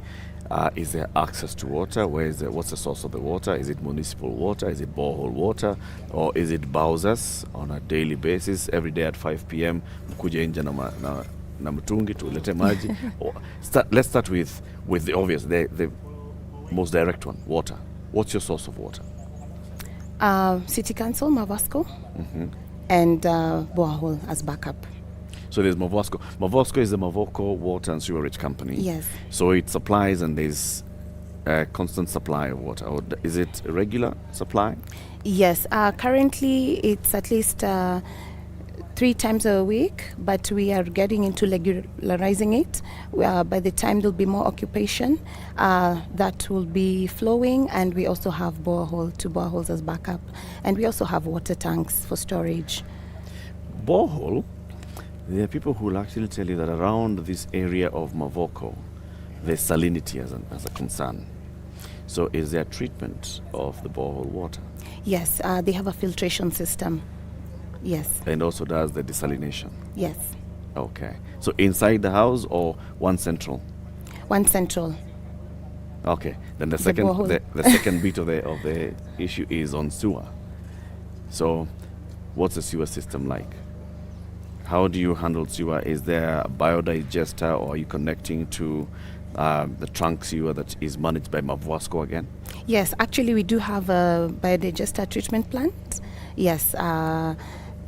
Is there access to water? What's the source of the water? Is it municipal water? Is it borehole water? Or is it bowsers on a daily basis? Every day at 5 p.m. mkuja nje na mtungi tulete maji. Let's start with the obvious, the most direct one, water. What's your source of water? City Council, Mavasco, and borehole as backup. So there's Mavasco. Mavasco is the Mavoko Water and Sewerage Company. Yes. So it supplies, and there's a constant supply of water. Or is it a regular supply? Yes. Currently, it's at least 3 times a week, but we are getting into regularizing it. By the time there'll be more occupation, that will be flowing, and we also have 2 boreholes as backup, and we also have water tanks for storage. Borehole, there are people who will actually tell you that around this area of Mavoko, there's salinity as a concern. So is there treatment of the borehole water? Yes, they have a filtration system. Yes. And also does the desalination? Yes. Okay. So inside the house or one central? One central. Okay. Then the second bit of the issue is on sewer. So what's the sewer system like? How do you handle sewer? Is there a biodigester, or are you connecting to the trunk sewer that is managed by Mavasco again? Yes, actually we do have a biodigester treatment plant. Yes,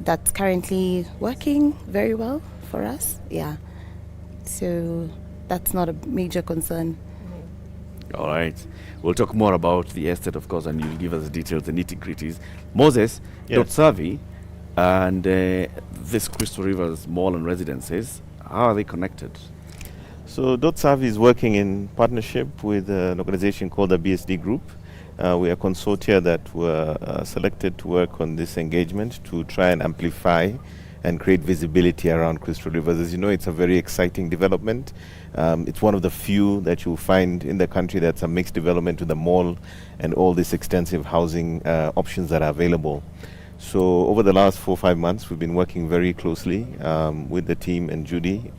that's currently working very well for us. Yeah, so that's not a major concern. All right. We'll talk more about the estate, of course, and you'll give us the details, the nitty-gritties. Moses, Yes. Dotsavi and this Crystal Rivers Mall and Residences, how are they connected? So Dotsavi is working in partnership with an organization called the BSD Group. We are consortia that were selected to work on this engagement to try and amplify and create visibility around Crystal Rivers. As you know, it's a very exciting development. It's one of the few that you'll find in the country that's a mixed development with the mall and all these extensive housing options that are available. So over the last 4 or 5 months, we've been working very closely with the team and Judy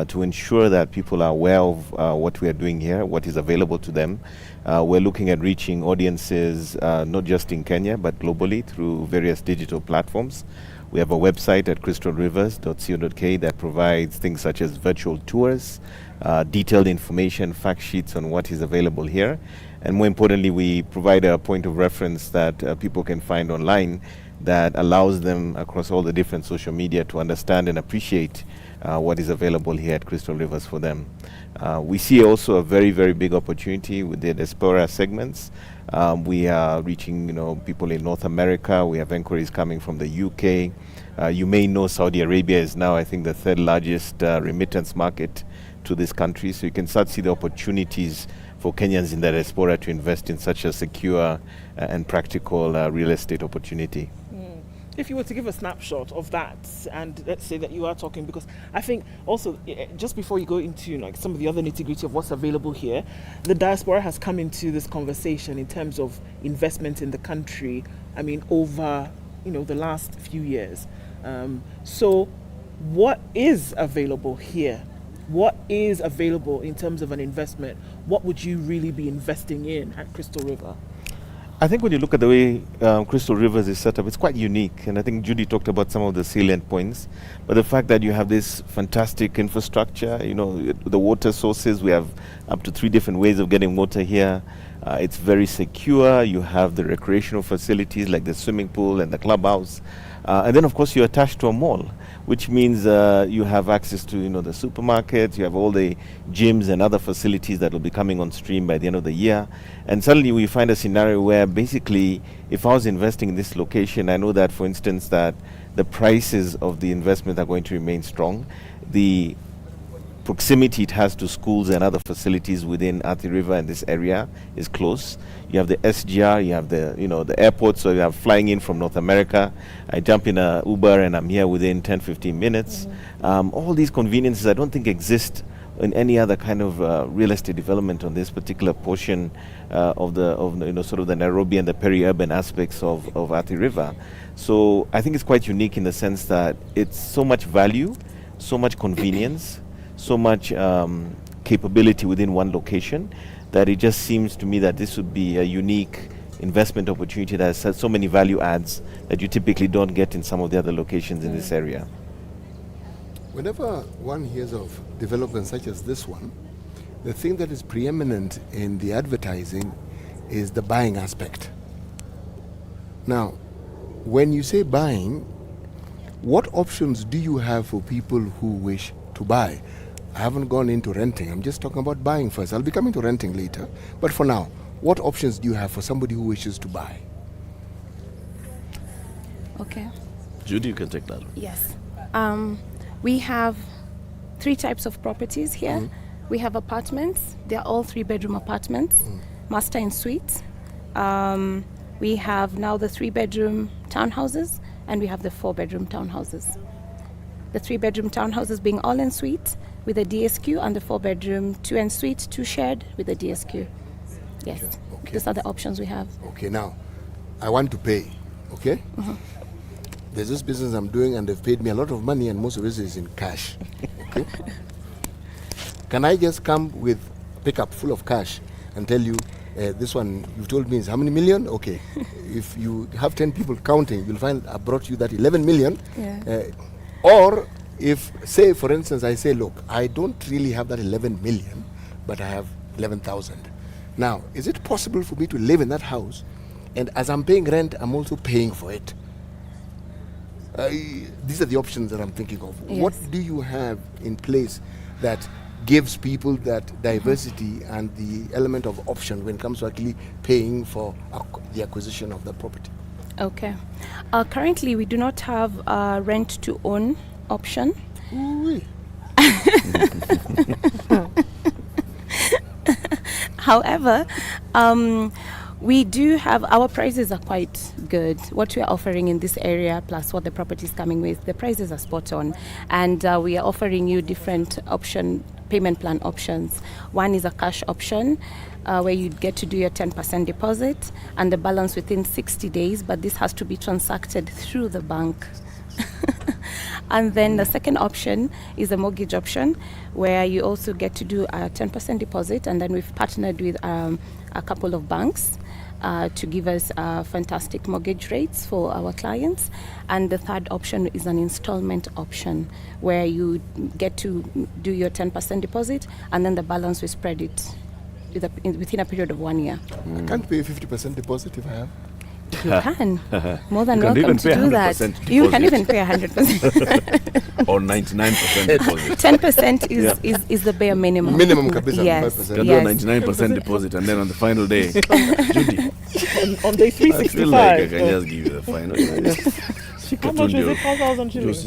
to ensure that people are aware of what we are doing here, what is available to them. We're looking at reaching audiences not just in Kenya, but globally through various digital platforms. We have a website at crystalrivers.co.ke that provides things such as virtual tours, detailed information, fact sheets on what is available here. And more importantly, we provide a point of reference that people can find online that allows them across all the different social media to understand and appreciate what is available here at Crystal Rivers for them. We see also a very, very big opportunity with the diaspora segments. We are reaching, people in North America. We have inquiries coming from the UK. You may know Saudi Arabia is now, I think, the third largest remittance market to this country. So you can start to see the opportunities for Kenyans in the diaspora to invest in such a secure and practical real estate opportunity. If you were to give a snapshot of that, and let's say that you are talking, because I think also, just before you go into some of the other nitty-gritty of what's available here, the diaspora has come into this conversation in terms of investment in the country, over, the last few years. So what is available here? What is available in terms of an investment? What would you really be investing in at Crystal River? I think when you look at the way Crystal Rivers is set up, it's quite unique. And I think Judy talked about some of the salient points. But the fact that you have this fantastic infrastructure, the water sources, we have up to 3 different ways of getting water here. It's very secure. You have the recreational facilities like the swimming pool and the clubhouse. And then, of course, you're attached to a mall, which means you have access to, the supermarkets, you have all the gyms and other facilities that will be coming on stream by the end of the year. And suddenly we find a scenario where basically, if I was investing in this location, I know that, for instance, that the prices of the investment are going to remain strong. The proximity it has to schools and other facilities within Athi River and this area is close. You have the SGR, you have the airport, so you have flying in from North America. I jump in a Uber and I'm here within 10-15 minutes. All these conveniences I don't think exist in any other kind of real estate development on this particular portion of sort of the Nairobi and the peri-urban aspects of Athi River. So I think it's quite unique in the sense that it's so much value, so much convenience, so much capability within one location, that it just seems to me that this would be a unique investment opportunity that has so many value adds that you typically don't get in some of the other locations in this area. Whenever one hears of developments such as this one, the thing that is preeminent in the advertising is the buying aspect. Now, when you say buying, what options do you have for people who wish to buy? I haven't gone into renting. I'm just talking about buying first. I'll be coming to renting later. But for now, what options do you have for somebody who wishes to buy? Okay. Judy, you can take that. Yes. We have 3 types of properties here. We have apartments. They're all 3-bedroom apartments, master and suite. We have now the 3-bedroom townhouses, and we have the 4-bedroom townhouses. The 3-bedroom townhouses being all en suite with a DSQ, and the 4-bedroom 2 en suite, 2 shared with a DSQ. Yes. Okay. These are the options we have. Okay, now, I want to pay, okay? There's this business I'm doing and they've paid me a lot of money and most of it is in cash, okay? Can I just come with pickup full of cash and tell you, this one you've told me is how many million? Okay. If you have 10 people counting, you'll find I brought you that 11 million. Yeah. Or if, say, for instance, I say, look, I don't really have that 11 million, but I have 11,000. Now, is it possible for me to live in that house, and as I'm paying rent, I'm also paying for it? These are the options that I'm thinking of. Yes. What do you have in place that gives people that diversity and the element of option when it comes to actually paying for the acquisition of the property? Okay. Currently, we do not have a rent-to-own option. However, we do have, our prices are quite good. What we are offering in this area, plus what the property is coming with, the prices are spot on. And we are offering you different payment plan options. One is a cash option. where you get to do your 10% deposit and the balance within 60 days, but this has to be transacted through the bank. And then the second option is a mortgage option, where you also get to do a 10% deposit, and then we've partnered with a couple of banks to give us fantastic mortgage rates for our clients. And the third option is an installment option, where you get to do your 10% deposit, and then the balance we spread it within a period of 1 year. I can't pay a 50% deposit if I have. You can. More than welcome to do that. You can even pay 100%. Or 99% deposit. 10% is the bare minimum. Minimum kabisa. Yes. You can do a 99% deposit, and then on the final day, Judy, on day I feel like I 365. can just give you the final. How much is it? 4,000 shillings.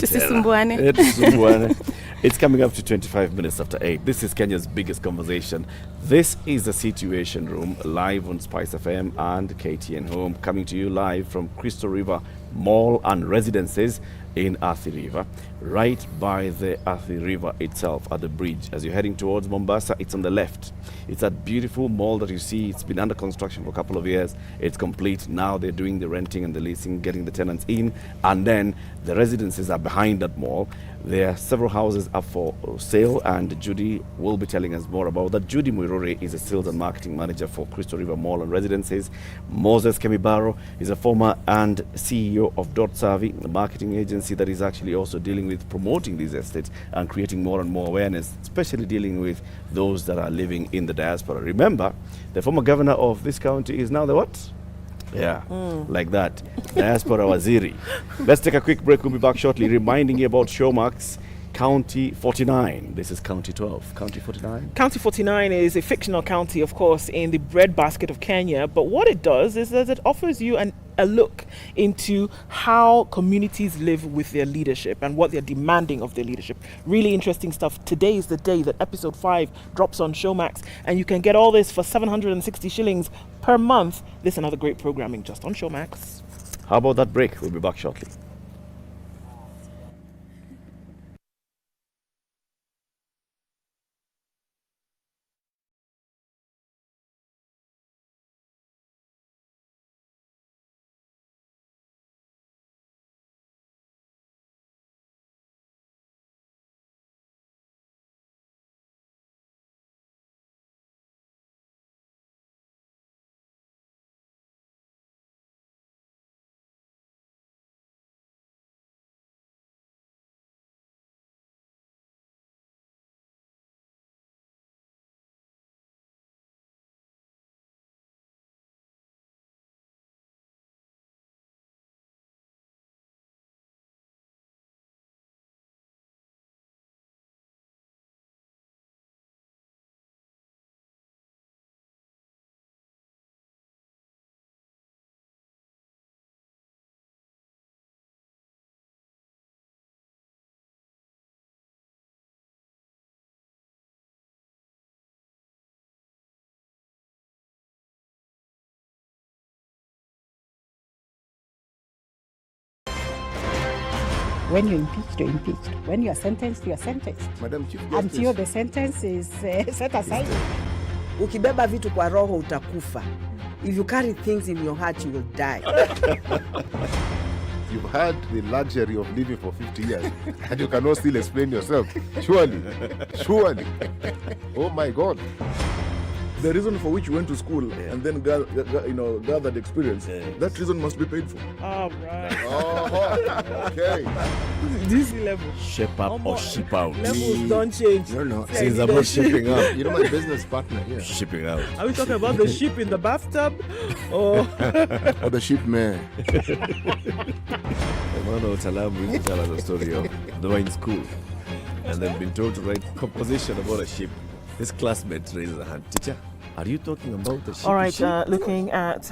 Tusisumbuane. It's coming up to 25 minutes after 8. This is Kenya's biggest conversation. This is the Situation Room, live on SpiceFM and KTN Home, coming to you live from Crystal River Mall and Residences in Athi River, right by the Athi River itself at the bridge. As you're heading towards Mombasa, it's on the left. It's that beautiful mall that you see. It's been under construction for a couple of years. It's complete. Now they're doing the renting and the leasing, getting the tenants in, and then the residences are behind that mall. There are several houses up for sale, and Judy will be telling us more about that. Judy Muiruri is a sales and marketing manager for Crystal River Mall and Residences. Moses Kemibaro is a former and CEO of .Savvy, a marketing agency that is actually also dealing with promoting these estates and creating more and more awareness, especially dealing with those that are living in the diaspora. Remember, the former governor of this county is now the what? Yeah, like that. Diaspora Waziri. Let's take a quick break. We'll be back shortly, reminding you about Showmax County 49. This is County 12. County 49. County 49 is a fictional county, of course, in the breadbasket of Kenya. But what it does is that it offers you a look into how communities live with their leadership and what they're demanding of their leadership. Really interesting stuff. Today is the day that episode 5 drops on Showmax, and you can get all this for 760 shillings per month. This and other great programming just on Showmax. How about that break? We'll be back shortly. When you're impeached, you're impeached. When you're sentenced, you're sentenced. Madam Chief Justice. Until the sentence is set aside. Ukibeba vitu kwa roho utakufa. If you carry things in your heart, you will die. You've had the luxury of living for 50 years and you cannot still explain yourself. Surely. Oh my God. The reason for which you went to school and then gathered experience, that reason must be paid for. All right. Oh, okay. This level. Shape up or ship out. Levels don't change. No. Since I'm not shipping up. You know my business partner here. Shipping out. Are we talking about the sheep in the bathtub? Or Or the ship man. Emmanuel Talabu used to tell us a story of they were in school and they've been told to write composition about a ship. His classmate raises a hand. Teacher, are you talking about the ship? all right, looking at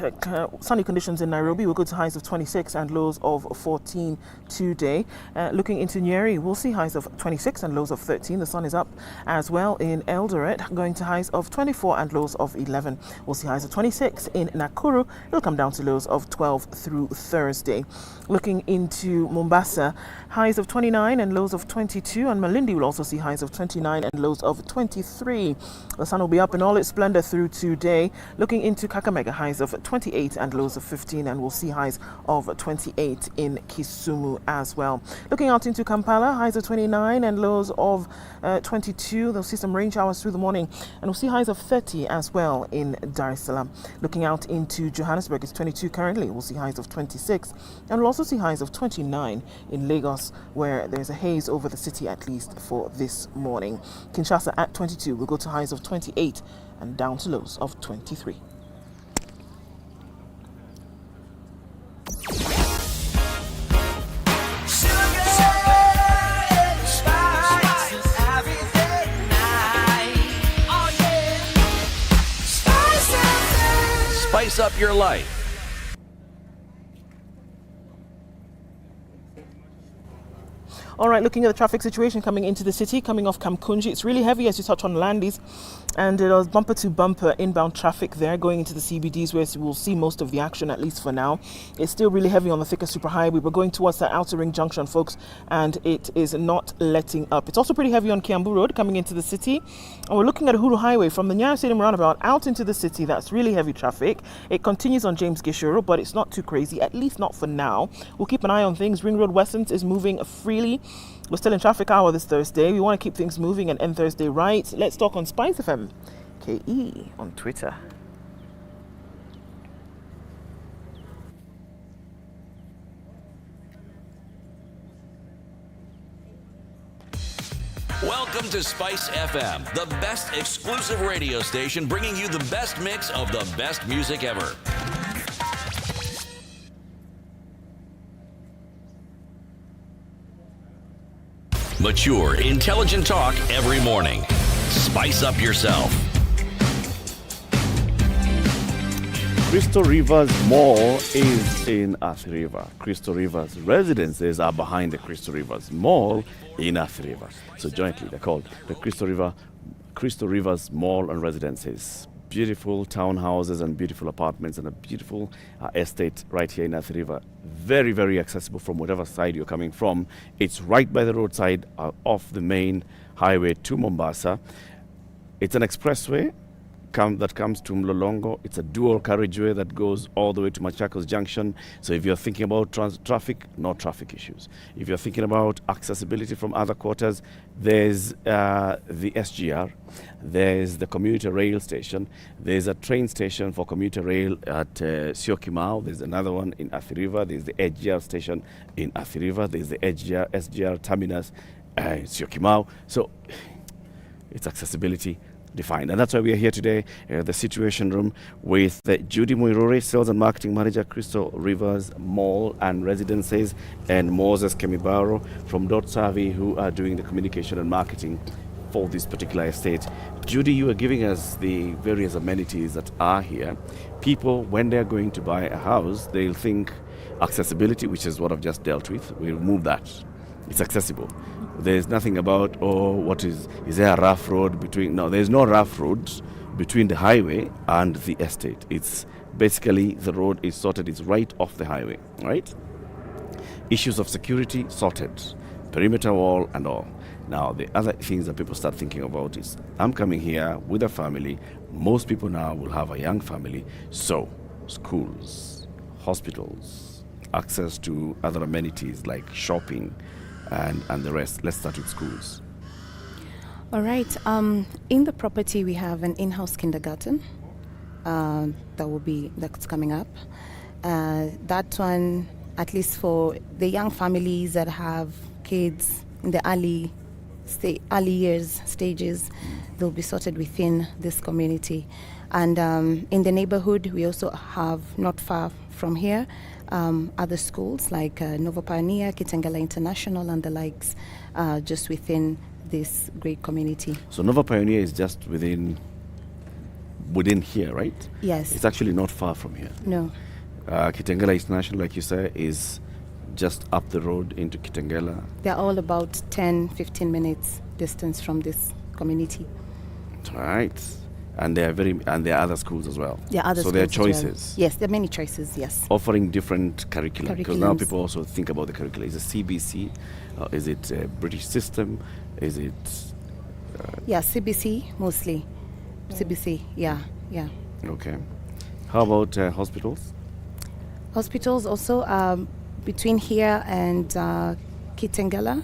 sunny conditions in Nairobi, we'll go to highs of 26 and lows of 14 today. Looking into Nyeri, we'll see highs of 26 and lows of 13. The sun is up as well in Eldoret, going to highs of 24 and lows of 11. We'll see highs of 26 in Nakuru. It'll come down to lows of 12 through Thursday. Looking into Mombasa, highs of 29 and lows of 22, and Malindi will also see highs of 29 and lows of 23. The sun will be up in all its splendor through today. Looking into Kakamega, highs of 28 and lows of 15, and we'll see highs of 28 in Kisumu as well. Looking out into Kampala, highs of 29 and lows of 22. They'll see some rain showers through the morning, and we'll see highs of 30 as well in Dar es Salaam. Looking out into Johannesburg, it's 22 currently. We'll see highs of 26, and we'll also see highs of 29 in Lagos, where there's a haze over the city at least for this morning. Kinshasa at 22 will go to highs of 28 and down to lows of 23. Spice up your life. All right, looking at the traffic situation coming into the city, coming off Kamkunji, it's really heavy as you touch on Landis, and it was bumper to bumper inbound traffic there going into the CBDs, where we'll see most of the action, at least for now. It's still really heavy on the Thika Superhighway. We're going towards that outer ring junction, folks, and it is not letting up. It's also pretty heavy on Kiambu Road coming into the city, and we're looking at Uhuru Highway from the Nyeri Stadium roundabout out into the city. That's really heavy traffic. It continues on James Gisheru, but it's not too crazy, at least not for now. We'll keep an eye on things. Ring Road Westlands is moving freely. We're still in traffic hour this Thursday. We want to keep things moving and end Thursday right. Let's talk on SpiceFM KE on Twitter. Welcome to Spice FM, the best exclusive radio station bringing you the best mix of the best music ever. Mature, intelligent talk every morning. Spice up yourself. Crystal Rivers Mall is in Athi River. Crystal Rivers residences are behind the Crystal Rivers Mall in Athi River. So jointly they're called the Crystal Rivers Mall and Residences. Beautiful townhouses and beautiful apartments and a beautiful estate right here in Athi River. Very, very accessible from whatever side you're coming from. It's right by the roadside off the main highway to Mombasa. It's an expressway that comes to Mlolongo. It's a dual carriageway that goes all the way to Machakos Junction. So if you're thinking about traffic, no traffic issues. If you're thinking about accessibility from other quarters, there's the SGR, there's the commuter rail station, there's a train station for commuter rail at Syokimau, there's another one in Athi River, there's the SGR station in Athi River, there's the SGR terminus in Syokimau. So it's accessibility defined. And that's why we are here today, the Situation Room, with Judy Muiruri, Sales and Marketing Manager, Crystal Rivers Mall and Residences, and Moses Kemibaro from .Savvy, who are doing the communication and marketing for this particular estate. Judy, you are giving us the various amenities that are here. People, when they're going to buy a house, they'll think accessibility, which is what I've just dealt with. We'll remove that. It's accessible. There's nothing about, is there a rough road between? No, there's no rough roads between the highway and the estate. It's basically the road is sorted, it's right off the highway, right? Issues of security sorted, perimeter wall and all. Now, the other things that people start thinking about is, I'm coming here with a family. Most people now will have a young family. So, schools, hospitals, access to other amenities like shopping, and the rest. Let's start with schools. All right. In the property, we have an in-house kindergarten that's coming up. That one, at least for the young families that have kids in the early years stages, they'll be sorted within this community. And in the neighborhood, we also have, not far from here, other schools like Nova Pioneer, Kitengela International and the likes, just within this great community. So Nova Pioneer is just within here, right? Yes. It's actually not far from here. No. Kitengela International, like you say, is just up the road into Kitengela. They're all about 10-15 minutes distance from this community. Right. And there are other schools as well. There are other so schools. there are choices. Well. Yes, there are many choices, yes. Offering different curriculum. Because now people also think about the curriculum. Is it CBC? Is it a British system? Is it... CBC mostly. CBC, yeah. Yeah. Okay. How about hospitals? Hospitals also between here and Kitengela,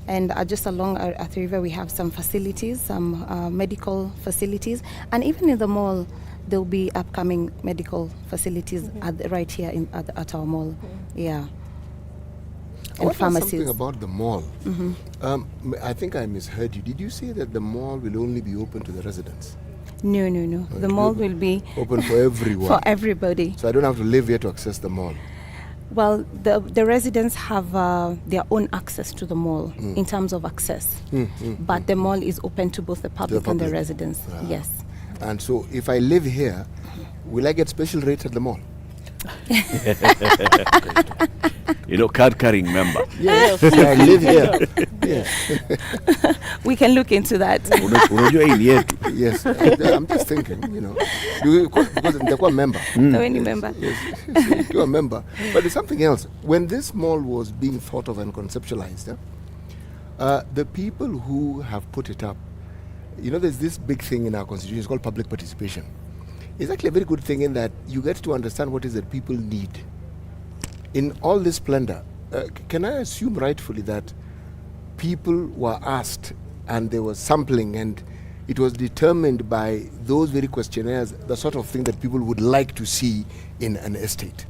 and just along Athi River we have some facilities, some medical facilities, and even in the mall there'll be upcoming medical facilities right here at our mall. Yeah. I want to ask something about the mall. I think I misheard you. Did you say that the mall will only be open to the residents? No. The mall will be open for everyone. For everybody. So I don't have to live here to access the mall. Well, the residents have their own access to the mall in terms of access. But the mall is open to both the public and the residents. Yes. And so if I live here, will I get special rates at the mall? Card carrying member. Yes, I live here. Yes. We can look into that. Yes, I'm just thinking, because they're a member. Any member. Yes, you're a member. But there's something else. When this mall was being thought of and conceptualized, the people who have put it up, there's this big thing in our constitution, it's called public participation. It's actually a very good thing in that you get to understand what is that people need. In all this splendor, can I assume rightfully that people were asked and there was sampling and it was determined by those very questionnaires the sort of thing that people would like to see in an estate?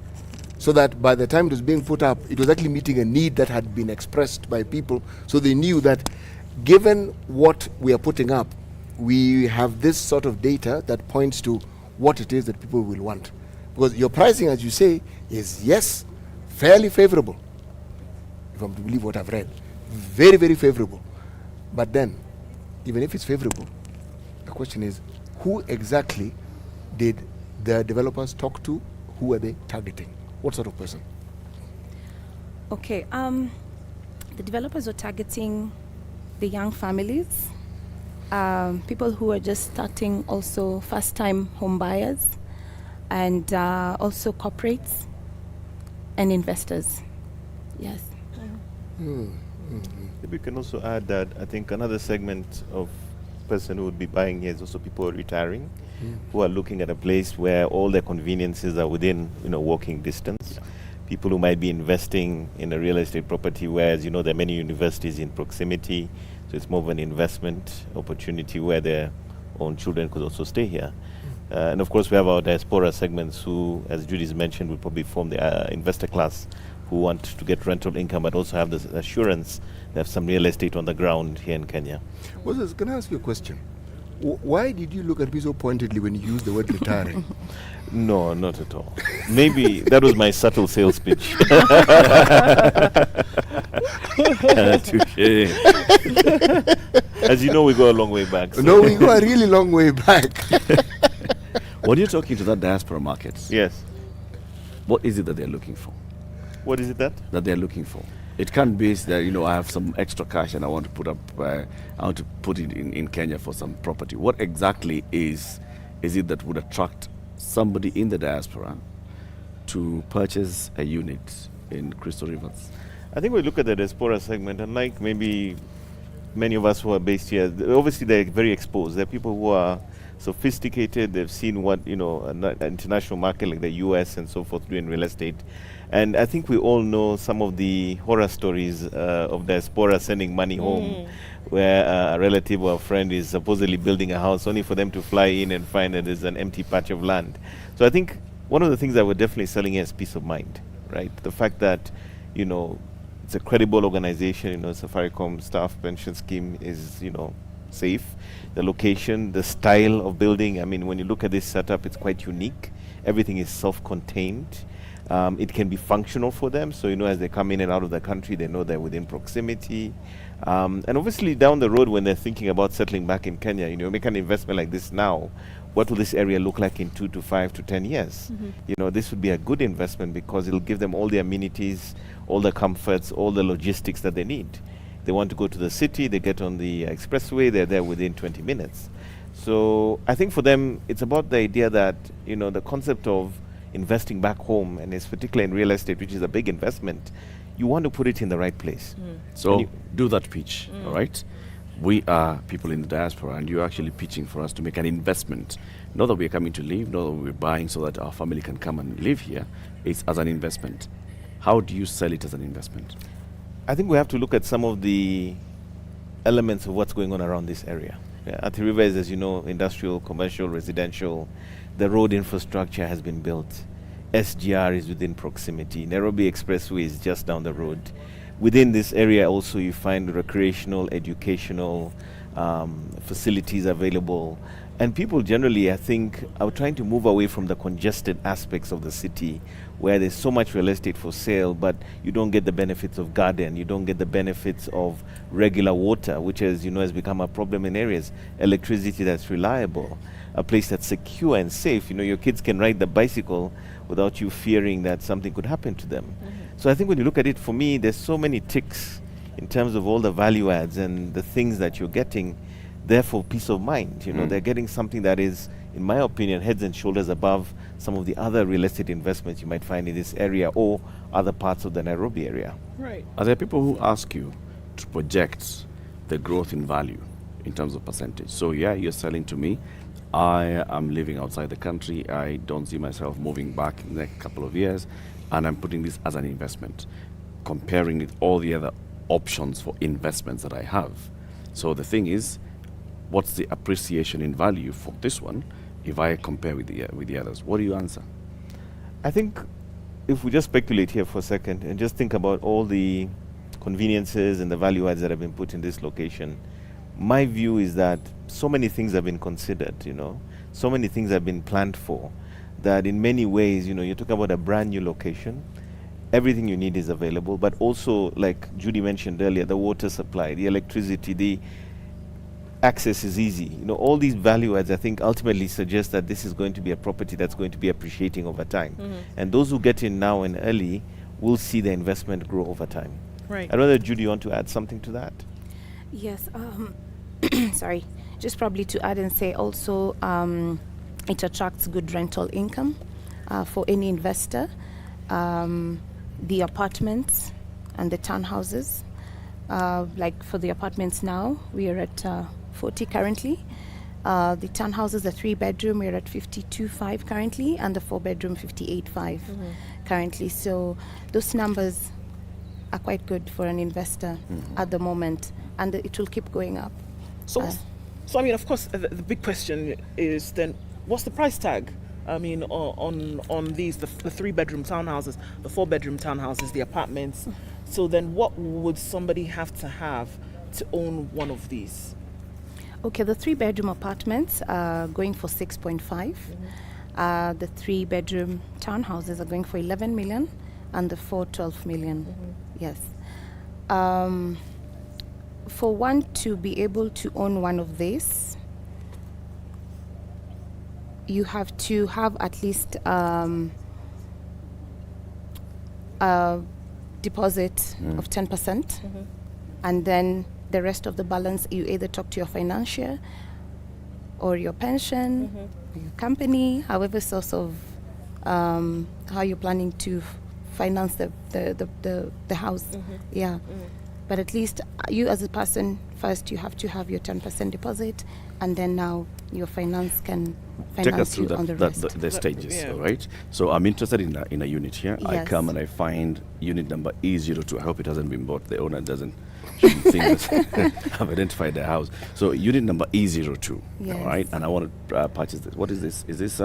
So that by the time it was being put up, it was actually meeting a need that had been expressed by people. So they knew that given what we are putting up, we have this sort of data that points to what it is that people will want. Because your pricing, as you say, is, yes, fairly favorable, if I'm to believe what I've read. Very, very favorable. But then, even if it's favorable, the question is, who exactly did the developers talk to? Who are they targeting? What sort of person? Okay, the developers are targeting the young families, people who are just starting, also first-time home buyers, and also corporates and investors. Yes. We can also add that I think another segment of person who would be buying here is also people who are retiring, who are looking at a place where all their conveniences are within walking distance. People who might be investing in a real estate property, whereas there are many universities in proximity, so it's more of an investment opportunity where their own children could also stay here. And of course we have our diaspora segments who, as Judy's mentioned, will probably form the investor class who want to get rental income but also have the assurance they have some real estate on the ground here in Kenya. Moses, can I ask you a question? Why did you look at me so pointedly when you used the word retiring? No, not at all. Maybe that was my subtle sales pitch. As you know, we go a long way back. So. No, we go a really long way back. When you're talking to that diaspora market, yes, what is it that they're looking for? What is it that they're looking for? It can't be that I have some extra cash and I want to put up, I want to put it in Kenya for some property. What exactly is it that would attract somebody in the diaspora to purchase a unit in Crystal Rivers? I think we look at the diaspora segment, and like maybe many of us who are based here, obviously they're very exposed. They're people who are sophisticated. They've seen what an international market like the US and so forth do in real estate. And I think we all know some of the horror stories of diaspora sending money home, where a relative or a friend is supposedly building a house only for them to fly in and find that there's an empty patch of land. So I think one of the things that we're definitely selling here is peace of mind, right? The fact that, it's a credible organization, Safaricom staff pension scheme is, safe. The location, the style of building, I mean, when you look at this setup, it's quite unique. Everything is self-contained. It can be functional for them, so as they come in and out of the country, they know they're within proximity. And obviously down the road, when they're thinking about settling back in Kenya, make an investment like this now, what will this area look like in 2 to 5 to 10 years? This would be a good investment because it'll give them all the amenities, all the comforts, all the logistics that they need. They want to go to the city, they get on the expressway, they're there within 20 minutes. So I think for them, it's about the idea that, the concept of investing back home, and it's particularly in real estate, which is a big investment, you want to put it in the right place. So do that pitch, all right? We are people in the diaspora, and you're actually pitching for us to make an investment. Not that we're coming to live, not that we're buying so that our family can come and live here. It's as an investment. How do you sell it as an investment? I think we have to look at some of the elements of what's going on around this area. Athi River is, as you know, industrial, commercial, residential. The road infrastructure has been built. SGR is within proximity. Nairobi Expressway is just down the road. Within this area also you find recreational, educational facilities available. And people generally, I think, are trying to move away from the congested aspects of the city where there's so much real estate for sale, but you don't get the benefits of garden, you don't get the benefits of regular water, which, as you know, has become a problem in areas. Electricity that's reliable, a place that's secure and safe. You know, your kids can ride the bicycle without you fearing that something could happen to them. So I think when you look at it, for me, there's so many ticks in terms of all the value adds and the things that you're getting. Therefore, peace of mind. You know, they're getting something that is, in my opinion, heads and shoulders above some of the other real estate investments you might find in this area or other parts of the Nairobi area. Right. Are there people who ask you to project the growth in value in terms of percentage? So yeah, you're selling to me. I am living outside the country. I don't see myself moving back in the next couple of years, and I'm putting this as an investment, comparing with all the other options for investments that I have. So the thing is, what's the appreciation in value for this one if I compare with the others? What do you answer? I think if we just speculate here for a second and just think about all the conveniences and the value adds that have been put in this location, my view is that so many things have been considered, you know, so many things have been planned for, that in many ways, you know, you're talking about a brand new location, everything you need is available, but also, like Judy mentioned earlier, the water supply, the electricity, the access is easy. You know, all these value adds, I think, ultimately suggest that this is going to be a property that's going to be appreciating over time. And those who get in now and early will see the investment grow over time. Right. I don't know, Judy, you want to add something to that? Yes. Sorry. Just probably to add and say also it attracts good rental income for any investor. The apartments and the townhouses. Like for the apartments now, we are at 40 currently. The townhouses, the 3-bedroom, we're at 52.5 currently, and the 4-bedroom 58.5 currently. So those numbers are quite good for an investor at the moment, and it will keep going up. So I mean, of course, the big question is then, what's the price tag? I mean, on these, the 3-bedroom townhouses, the 4-bedroom townhouses, the apartments. So then what would somebody have to own one of these? Okay, the 3-bedroom apartments are going for 6.5. The 3-bedroom townhouses are going for 11 million, and the 4, 12 million. Yes. For one to be able to own one of these, you have to have at least a deposit of 10%, and then the rest of the balance you either talk to your financier or your pension, your company, however source of how you're planning to finance the house. But at least you as a person, first you have to have your 10% deposit, and then now your finance can take us through on the rest. the stages, all right? So I'm interested in a unit here. Yes. I come and I find unit number E02. I hope it hasn't been bought. The owner shouldn't think that I've identified the house. So unit number E02, Yes. all right? And I want to purchase this. What is this? Is this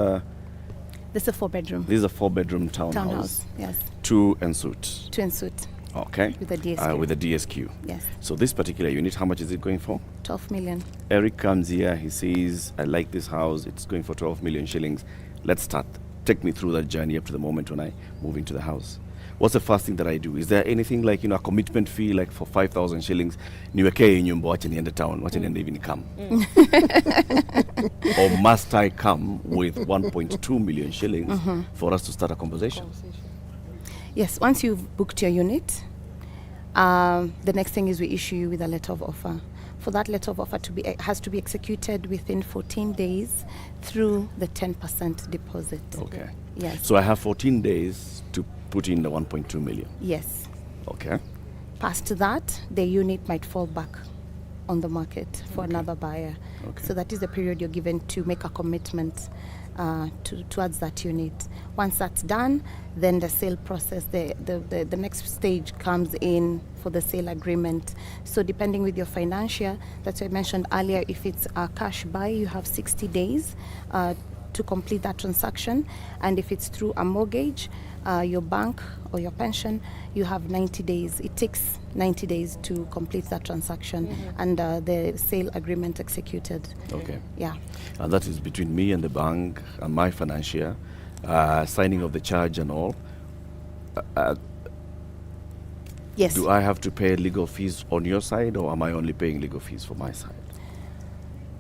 This is a 4-bedroom. This is a 4-bedroom townhouse. Yes. 2 en suite. 2 en suite. Okay. With the DSQ. With the DSQ. Yes. So this particular unit, how much is it going for? 12 million. Eric comes here, he says, I like this house, it's going for 12 million shillings. Let's start. Take me through that journey up to the moment when I move into the house. What's the first thing that I do? Is there anything like, a commitment fee, like for 5,000 shillings? Niwekee nyumba wacha niende town, wacha niende even come. Or must I come with 1.2 million shillings for us to start a conversation? Yes, once you've booked your unit, the next thing is we issue you with a letter of offer. For that letter of offer has to be executed within 14 days through the 10% deposit. Okay. Yes. So I have 14 days to put in the 1.2 million. Yes. Okay. Past that, the unit might fall back on the market for another buyer. So that is the period you're given to make a commitment towards that unit. Once that's done, then the sale process, the next stage comes in for the sale agreement. So depending with your financier, that's what I mentioned earlier, if it's a cash buy, you have 60 days to complete that transaction. And if it's through a mortgage, your bank or your pension, you have 90 days. It takes 90 days to complete that transaction and the sale agreement executed. Okay. Yeah. And that is between me and the bank and my financier, signing of the charge and all. Yes. Do I have to pay legal fees on your side, or am I only paying legal fees for my side?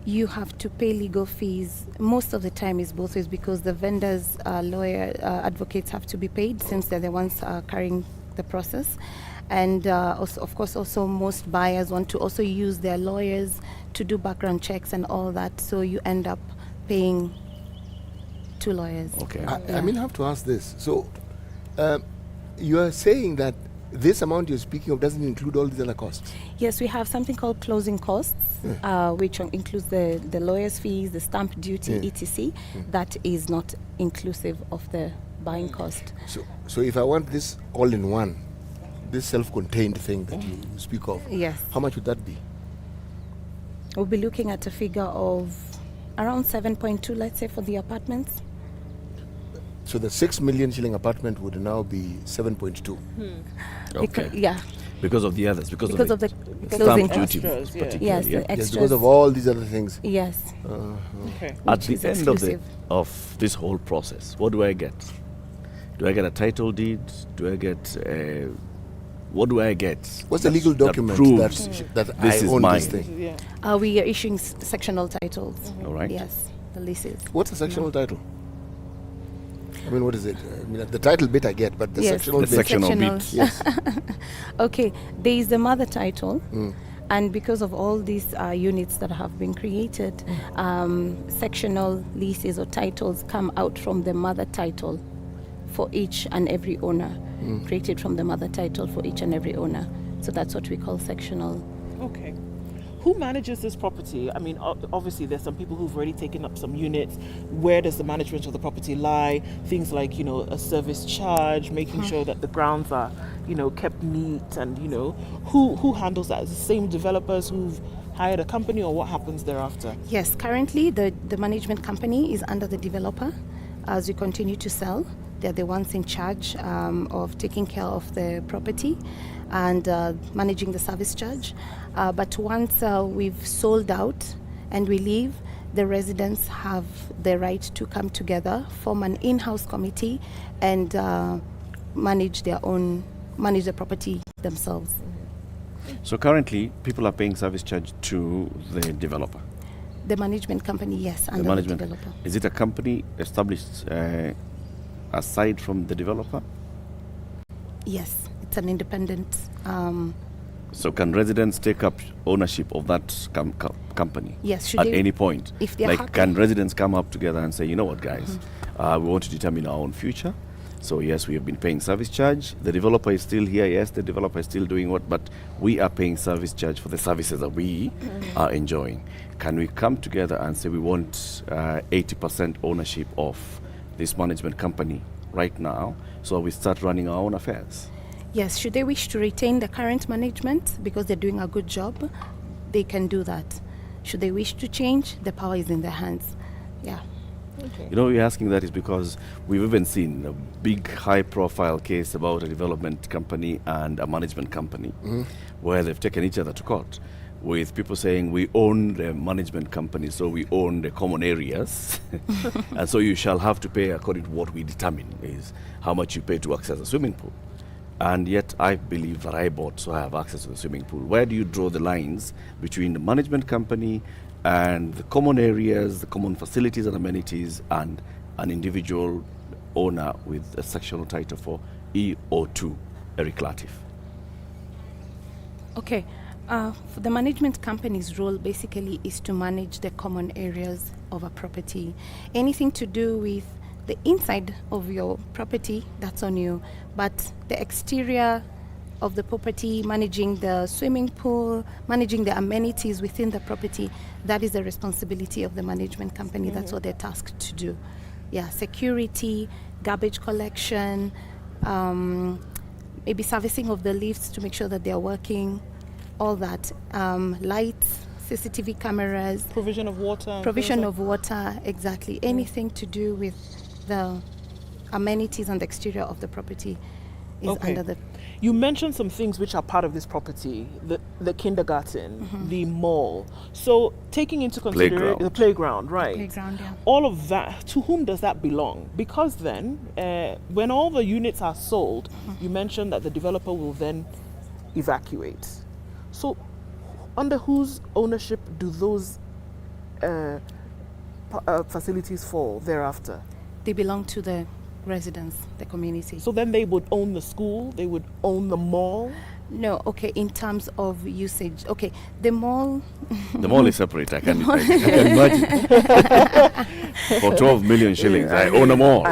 You have to pay legal fees. Most of the time is both ways, because the vendors, lawyer, advocates have to be paid, since they're the ones carrying the process. And also, of course, also most buyers want to also use their lawyers to do background checks and all that. So you end up paying 2 lawyers. Okay. I mean, I have to ask this. So you are saying that this amount you're speaking of doesn't include all these other costs? Yes, we have something called closing costs, which includes the lawyer's fees, the stamp duty, etc. That is not inclusive of the buying cost. So if I want this all in one, this self-contained thing that you speak of, yes, how much would that be? We'll be looking at a figure of around 7.2, let's say, for the apartments. So the 6 million shilling apartment would now be 7.2. Okay. Yeah. Because of the others, because of the stamp duty, extras, particularly. Yes, the extras. Yes, because of all these other things. Yes. Okay. At the end of this whole process, what do I get? Do I get a title deed? Do I get what do I get? What's the legal document that I own this thing? Yeah. We are issuing sectional titles. All right. Yes, the leases. What's a sectional title? I mean, what is it? I mean, the title bit I get, but the sectional bit. Sectional bit. Yes. Okay, there is the mother title. And because of all these units that have been created, sectional leases or titles come out from the mother title for each and every owner, created from the mother title for each and every owner. So that's what we call sectional. Okay. Who manages this property? I mean, obviously there's some people who've already taken up some units. Where does the management of the property lie? Things like, a service charge, making sure that the grounds are, kept neat, and, who handles that? Is it the same developers who've hired a company, or what happens thereafter? Yes, currently the management company is under the developer. As we continue to sell, they're the ones in charge of taking care of the property and managing the service charge. But once we've sold out and we leave, the residents have the right to come together, form an in-house committee, and manage the property themselves. So currently, people are paying service charge to the developer. The management company, yes, under the developer. Is it a company established aside from the developer? Yes, it's an independent. So can residents take up ownership of that company? Yes, at any point? If they're happy. Can residents come up together and say, you know what, guys, we want to determine our own future. So yes, we have been paying service charge. The developer is still here. Yes, the developer is still doing what, but we are paying service charge for the services that we are enjoying. Can we come together and say we want 80% ownership of this management company right now, so we start running our own affairs? Yes, should they wish to retain the current management because they're doing a good job, they can do that. Should they wish to change, the power is in their hands. Yeah. Okay. We're asking that is because we've even seen a big high-profile case about a development company and a management company where they've taken each other to court, with people saying we own the management company, so we own the common areas, and so you shall have to pay according to what we determine is how much you pay to access a swimming pool. And yet I believe that I bought, so I have access to the swimming pool. Where do you draw the lines between the management company and the common areas, the common facilities and amenities, and an individual owner with a sectional title for EO2, Eric Latif? Okay. The management company's role basically is to manage the common areas of a property. Anything to do with the inside of your property, that's on you. But the exterior of the property, managing the swimming pool, managing the amenities within the property. That is the responsibility of the management company. That's what they're tasked to do. Yeah, security, garbage collection, maybe servicing of the lifts to make sure that they're working, all that. Lights, CCTV cameras. Provision of water. Provision of water, exactly. Anything to do with the amenities and the exterior of the property is under the... You mentioned some things which are part of this property, the kindergarten, the mall. So taking into consideration the playground, right? The playground, yeah. All of that, to whom does that belong? Because then, when all the units are sold, you mentioned that the developer will then evacuate. So under whose ownership do those facilities fall thereafter? They belong to the residents, the community. So then they would own the school, they would own the mall? No, okay, in terms of usage. Okay, the mall... The mall is separate, I can imagine. For 12 million shillings, I own a mall.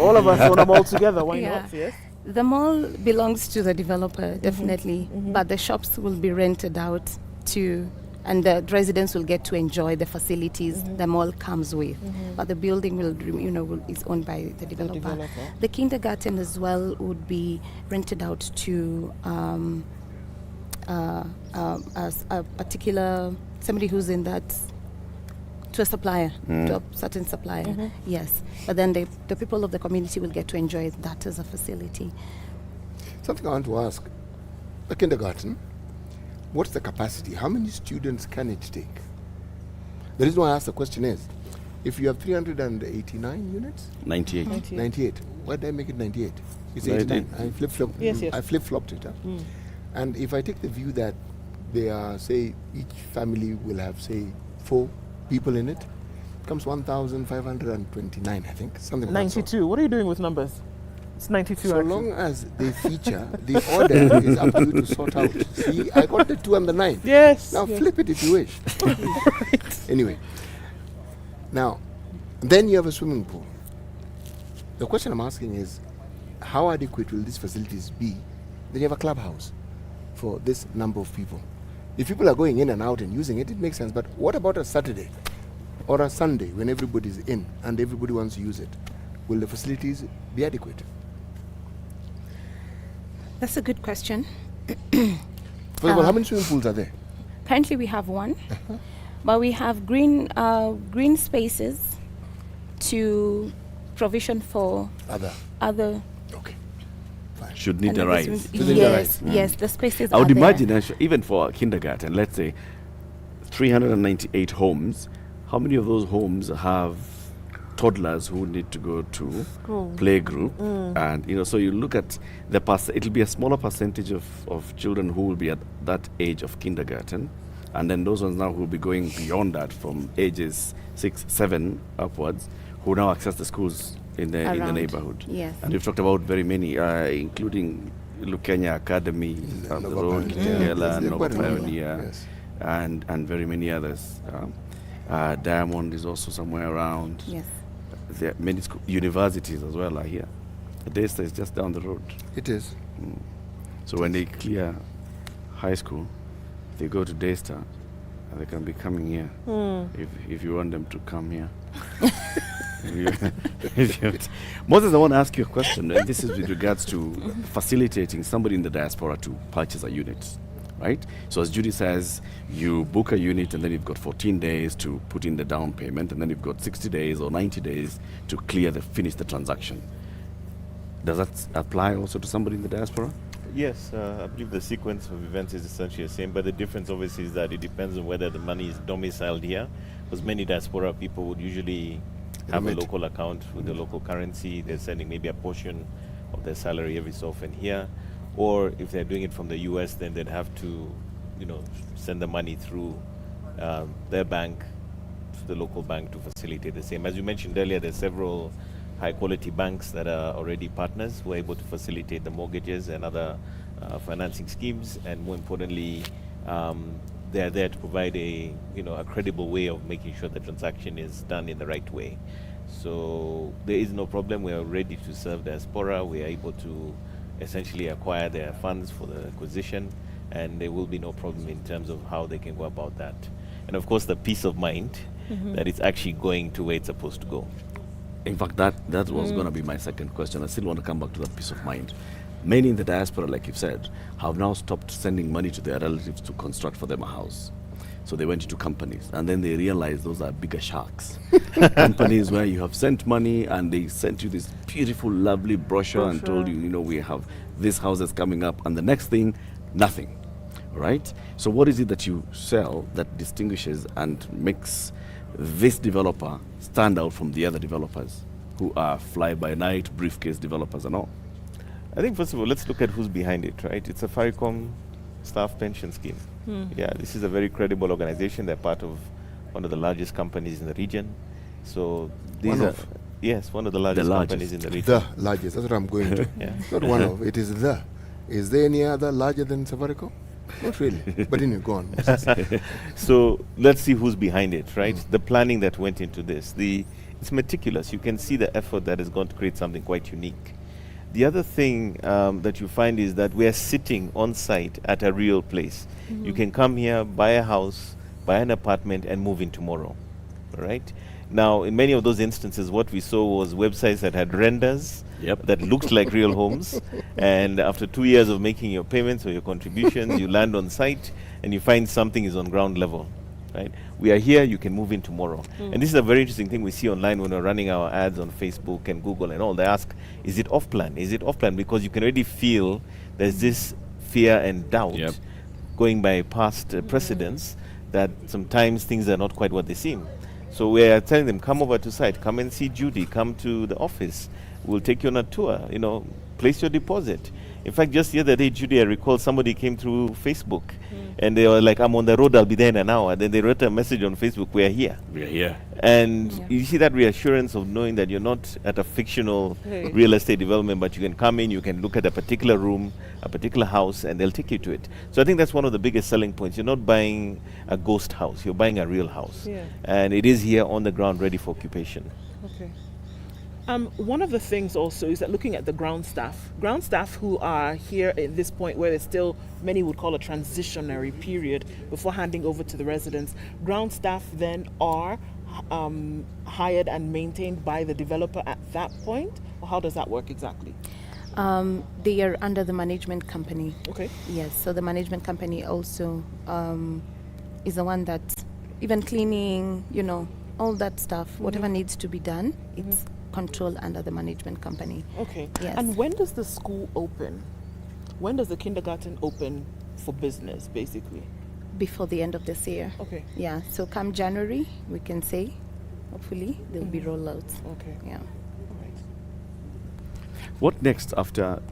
All of us own a mall together, why not? Yes. The mall belongs to the developer, definitely, but the shops will be rented out to... and the residents will get to enjoy the facilities the mall comes with. But the building is owned by the developer. The kindergarten as well would be rented out to a particular, somebody who's in that, to a supplier, to a certain supplier, yes. But then the people of the community will get to enjoy that as a facility. Something I want to ask, the kindergarten, what's the capacity? How many students can it take? The reason why I ask the question is, if you have 389 units? 98. Why did I make it 98? It's 89. I flip-flopped. Yes. I flip-flopped it. And if I take the view that they are, say, each family will have, say, 4 people in it, it comes 1,529, I think. Something like 92. What are you doing with numbers? It's 92. So long as they feature, the order is up to you to sort out. See, I got the 2 and the 9. Yes. Now flip it if you wish. Anyway, now, then you have a swimming pool. The question I'm asking is, how adequate will these facilities be? Then you have a clubhouse for this number of people. If people are going in and out and using it, it makes sense. But what about a Saturday or a Sunday when everybody's in and everybody wants to use it? Will the facilities be adequate? That's a good question. First of all, how many swimming pools are there? Currently we have one, but we have green spaces to provision for other. Okay, fine. Should need a rise. Yes, the spaces I would are imagine, there. even for a kindergarten, let's say 398 homes, how many of those homes have toddlers who need to go to playgroup? And so you look at it'll be a smaller percentage of children who will be at that age of kindergarten, and then those ones now who will be going beyond that from ages 6, 7 upwards, who now access the schools in the neighborhood. Yes. And we've talked about very many, including Lukenya Academy, the road, Kitengela, Nova Pioneer, and very many others. Diamond is also somewhere around. Yes. There are many universities as well are here. The Daystar is just down the road. It is. So when they clear high school, they go to Daystar, and they can be coming here if you want them to come here. Moses, I want to ask you a question, and this is with regards to facilitating somebody in the diaspora to purchase a unit. Right? So as Judy says, you book a unit and then you've got 14 days to put in the down payment, and then you've got 60 days or 90 days to finish the transaction. Does that apply also to somebody in the diaspora? Yes, I believe the sequence of events is essentially the same, but the difference obviously is that it depends on whether the money is domiciled here, because many diaspora people would usually have a local account with the local currency. They're sending maybe a portion of their salary every so often here. Or if they're doing it from the US, then they'd have to, send the money through their bank to the local bank to facilitate the same. As you mentioned earlier, there's several high-quality banks that are already partners who are able to facilitate the mortgages and other financing schemes. And more importantly, they're there to provide a credible way of making sure the transaction is done in the right way. So there is no problem. We are ready to serve diaspora. We are able to essentially acquire their funds for the acquisition, and there will be no problem in terms of how they can go about that. And of course, the peace of mind that it's actually going to where it's supposed to go. In fact, that was going to be my second question. I still want to come back to that peace of mind. Many in the diaspora, like you've said, have now stopped sending money to their relatives to construct for them a house. So they went into companies, and then they realized those are bigger sharks. Companies where you have sent money and they sent you this beautiful, lovely brochure and told you, we have these houses coming up, and the next thing, nothing. Right? So what is it that you sell that distinguishes and makes this developer stand out from the other developers who are fly-by-night, briefcase developers and all? I think, first of all, let's look at who's behind it, right? It's a Safaricom staff pension scheme. Yeah, this is a very credible organization. They're part of one of the largest companies in the region. So these one of the largest companies in the region. The largest, that's what I'm going to. Not one of, it is the. Is there any other larger than Safaricom? Not really. But anyway, go on. So let's see who's behind it, right? The planning that went into this. It's meticulous. You can see the effort that is going to create something quite unique. The other thing that you find is that we are sitting on site at a real place. You can come here, buy a house, buy an apartment, and move in tomorrow, right? Now, in many of those instances, what we saw was websites that had renders that looked like real homes. And after 2 years of making your payments or your contributions, you land on site and you find something is on ground level, right? We are here, you can move in tomorrow. And this is a very interesting thing we see online when we're running our ads on Facebook and Google and all. They ask, is it off plan? Is it off plan? Because you can already feel there's this fear and doubt going by past precedents that sometimes things are not quite what they seem. So we are telling them, come over to site, come and see Judy, come to the office. We'll take you on a tour, place your deposit. In fact, just the other day, Judy, I recall somebody came through Facebook and they were like, I'm on the road, I'll be there in an hour. Then they wrote a message on Facebook, we're here. We're here. And you see that reassurance of knowing that you're not at a fictional real estate development, but you can come in, you can look at a particular room, a particular house, and they'll take you to it. So I think that's one of the biggest selling points. You're not buying a ghost house, you're buying a real house. And it is here on the ground, ready for occupation. Okay. One of the things also is that looking at the ground staff who are here at this point where there's still, many would call a transitionary period before handing over to the residents, ground staff then are hired and maintained by the developer at that point? Or how does that work exactly? They are under the management company. Okay. Yes, so the management company also is the one that, even cleaning, all that stuff, whatever needs to be done, it's controlled under the management company. Okay. Yes. And when does the school open? When does the kindergarten open for business, basically? Before the end of this year. Okay. Yeah, so come January, we can say, hopefully, there'll be rollouts. Okay. Yeah. All right. What next after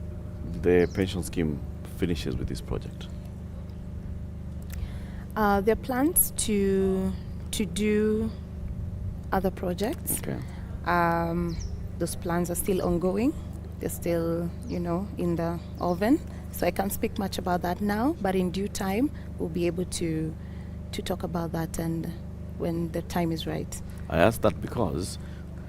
the pension scheme finishes with this project? There are plans to do other projects. Okay. Those plans are still ongoing. They're still, in the oven. So I can't speak much about that now, but in due time, we'll be able to talk about that and when the time is right. I ask that because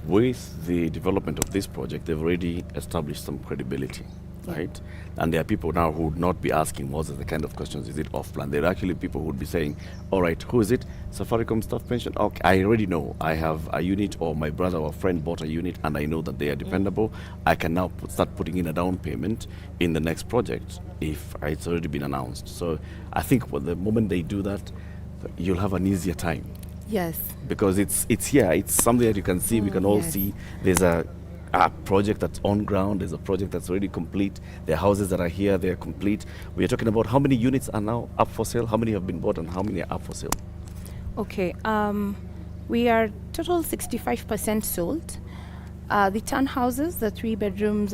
with the development of this project, they've already established some credibility, right? And there are people now who would not be asking what's the kind of questions, is it off plan? There are actually people who would be saying, all right, who is it? Safaricom staff pension? Okay, I already know. I have a unit, or my brother or friend bought a unit and I know that they are dependable. I can now start putting in a down payment in the next project if it's already been announced. So I think the moment they do that, you'll have an easier time. Yes. Because it's here. It's something that you can see. We can all see. There's a project that's on ground. There's a project that's already complete. There are houses that are here. They are complete. We are talking about how many units are now up for sale, how many have been bought, and how many are up for sale. Okay. We are total 65% sold. The townhouses, the 3 bedrooms,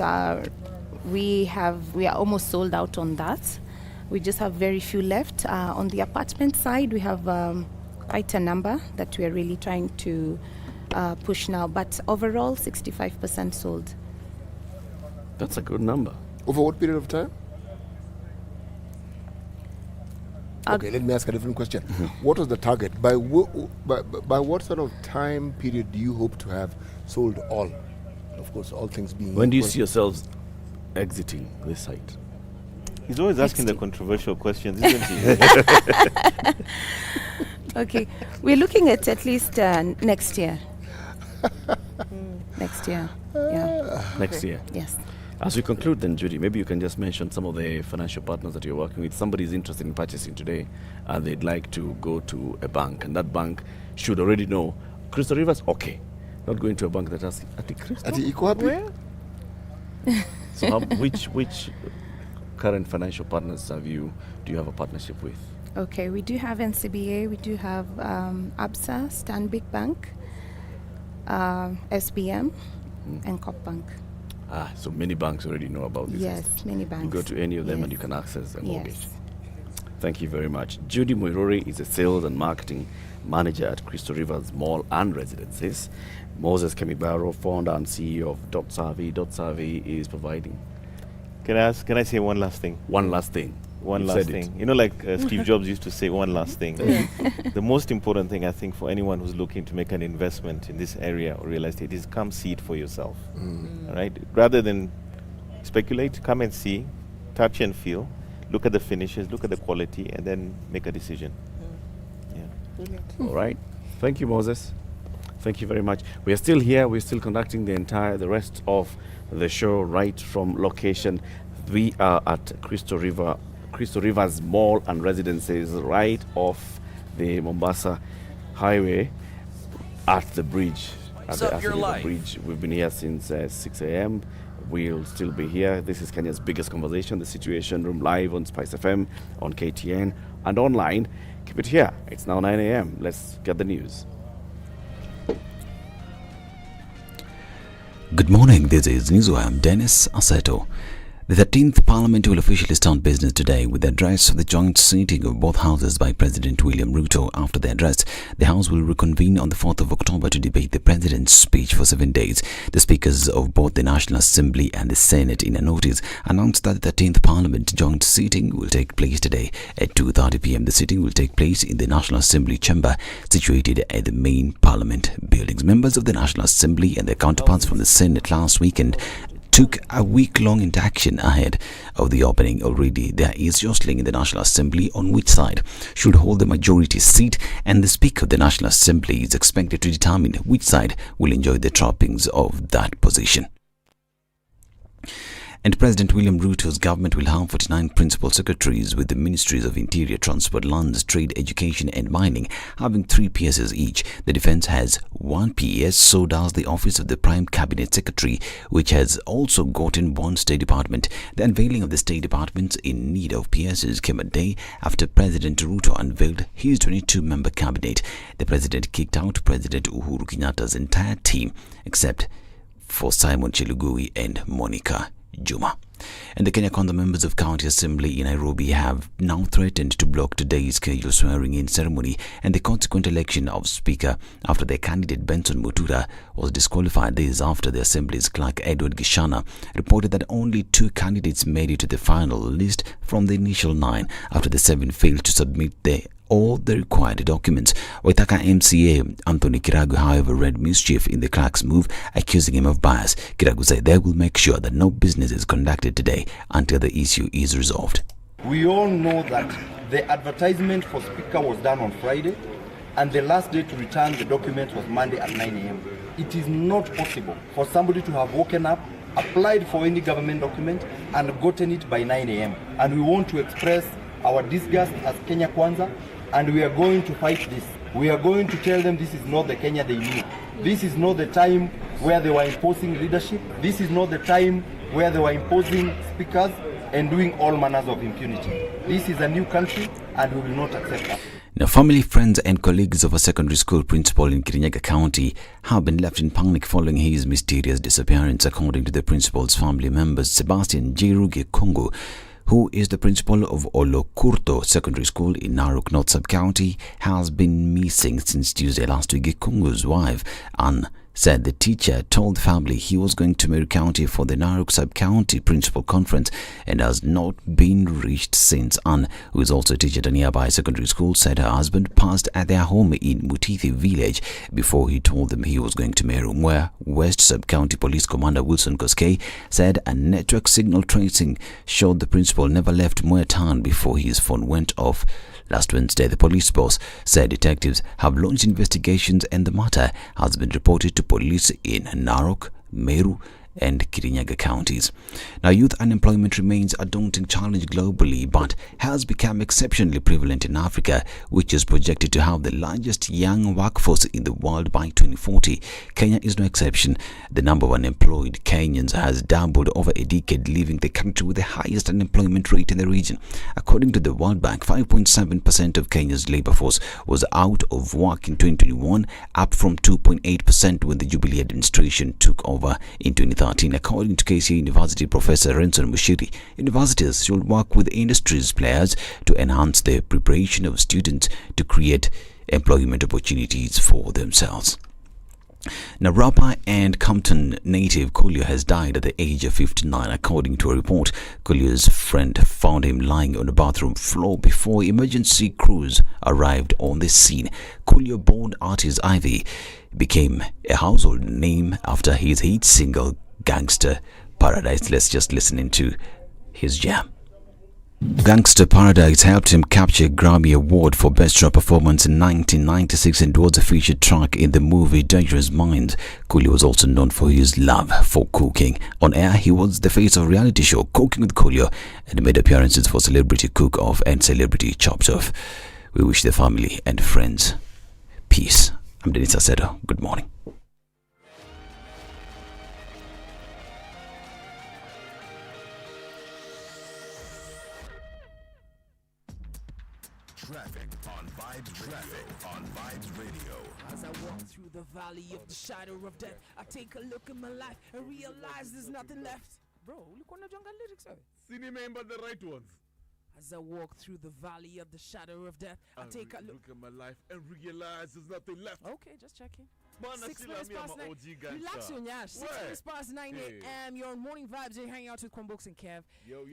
we are almost sold out on that. We just have very few left. On the apartment side, we have quite a number that we are really trying to push now, but overall 65% sold. That's a good number. Over what period of time? Okay, let me ask a different question. What was the target? By what sort of time period do you hope to have sold all? Of course, all things being When do you equal. see yourselves exiting this site? He's always asking the controversial questions, isn't he? Okay, we're looking at least next year. Next year, yeah. Next year? Yes. As we conclude then, Judy, maybe you can just mention some of the financial partners that you're working with. Somebody is interested in purchasing today and they'd like to go to a bank, and that bank should already know Crystal Rivers, okay. Not going to a bank that has Where? So which current financial partners do you have a partnership with? Okay, we do have NCBA, we do have ABSA, Stanbic Bank, SBM, and Coop Bank. So many banks already know about this. Yes, many banks. You go to any of them and you can access a mortgage. Thank you very much. Judy Muiruri is a sales and marketing manager at Crystal Rivers Mall and Residences. Moses Kemibaro, founder and CEO of .Savvy. .Savvy is providing. Can I say one last thing? One last thing. One last thing. You know, like Steve Jobs used to say, one last thing. The most important thing, I think, for anyone who's looking to make an investment in this area or real estate is come see it for yourself. All right? Rather than speculate, come and see, touch and feel, look at the finishes, look at the quality, and then make a decision. All right. Thank you, Moses. Thank you very much. We are still here. We're still conducting the rest of the show right from location. We are at Crystal Rivers Mall and Residences, right off the Mombasa Highway at the bridge. At the River Bridge. We've been here since 6 a.m. We'll still be here. This is Kenya's biggest conversation, the Situation Room, live on SpiceFM, on KTN, and online. Keep it here. It's now 9 a.m. Let's get the news. Good morning, this is Newswire. I'm Dennis Aseto. The 13th Parliament will officially start business today with the address of the joint sitting of both houses by President William Ruto. After the address, the House will reconvene on the 4th of October to debate the President's speech for 7 days. The speakers of both the National Assembly and the Senate, in a notice, announced that the 13th Parliament joint sitting will take place today at 2:30 p.m. The sitting will take place in the National Assembly chamber situated at the main Parliament buildings. Members of the National Assembly and their counterparts from the Senate last weekend took a week-long induction ahead of the opening. Already there is jostling in the National Assembly on which side should hold the majority seat, and the Speaker of the National Assembly is expected to determine which side will enjoy the trappings of that position. And President William Ruto's government will have 49 principal secretaries, with the Ministries of Interior, Transport, Lands, Trade, Education and Mining having 3 PSs each. The Defence has 1 PS, so does the Office of the Prime Cabinet Secretary, which has also gotten 1 State Department. The unveiling of the State Departments in need of PSs came a day after President Ruto unveiled his 22-member cabinet. The President kicked out President Uhuru Kenyatta's entire team, except for Simon Chelugui and Monica Juma. And the Kenya Kwanza members of County Assembly in Nairobi have now threatened to block today's scheduled swearing-in ceremony and the consequent election of Speaker after their candidate Benson Mutura was disqualified. This after the Assembly's clerk Edward Gishana reported that only 2 candidates made it to the final list from the initial 9 after the 7 failed to submit all the required documents. Waitaka MCA Anthony Kiragu, however, read mischief in the clerk's move, accusing him of bias. Kiragu said they will make sure that no business is conducted today until the issue is resolved. We all know that the advertisement for Speaker was done on Friday, and the last day to return the document was Monday at 9 a.m. It is not possible for somebody to have woken up, applied for any government document, and gotten it by 9 a.m. And we want to express our disgust as Kenya Kwanza, and we are going to fight this. We are going to tell them this is not the Kenya they knew. This is not the time where they were imposing leadership. This is not the time where they were imposing speakers and doing all manners of impunity. This is a new country, and we will not accept that. Now, family, friends and colleagues of a secondary school principal in Kirinyaga County have been left in panic following his mysterious disappearance. According to the principal's family members, Sebastian Jeruge Kongo, who is the principal of Olokurto Secondary School in Narok North Sub-County, has been missing since Tuesday last week. Kongo's wife, Anne, said the teacher told the family he was going to Meru County for the Narok Sub-County Principal Conference and has not been reached since. Anne, who is also a teacher at a nearby secondary school, said her husband passed at their home in Mutithi village before he told them he was going to Meru, where West Sub-County Police Commander Wilson Koskei said a network signal tracing showed the principal never left Mwea town before his phone went off. Last Wednesday, the police boss said detectives have launched investigations and the matter has been reported to police in Narok, Meru, and Kirinyaga counties. Now, youth unemployment remains a daunting challenge globally, but has become exceptionally prevalent in Africa, which is projected to have the largest young workforce in the world by 2040. Kenya is no exception. The number of unemployed Kenyans has doubled over a decade, leaving the country with the highest unemployment rate in the region. According to the World Bank, 5.7% of Kenya's labor force was out of work in 2021, up from 2.8% when the Jubilee administration took over in 2013. According to KCA University Professor Renson Mushiri, universities should work with industries players to enhance the preparation of students to create employment opportunities for themselves. Now, rapper and Compton native Coolio has died at the age of 59. According to a report, Coolio's friend found him lying on a bathroom floor before emergency crews arrived on the scene. Coolio-born artist Ivy became a household name after his hit single Gangster Paradise. Let's just listen into his jam. Gangster Paradise helped him capture a Grammy Award for Best Rap Performance in 1996 and was a featured track in the movie Dangerous Minds. Coolio was also known for his love for cooking. On air, he was the face of reality show Cooking with Coolio and made appearances for Celebrity Cook Off and Celebrity Chopped Off. We wish the family and friends peace. I'm Dennis Aceto. Good morning. Traffic on Vibes Radio. As I walk through the valley of the shadow of death, I take a look at my life and realize there's nothing left. Bro, look on the jungle lyrics. Remember the right ones. As I walk through the valley of the shadow of death, I take a look at my life and realize there's nothing left. Okay, just checking. Man, 6 minutes past 9. Relax your nyash. 6 minutes past 9 a.m. You're on Morning Vibes. You're hanging out with Kwambooks and Kev. Yo.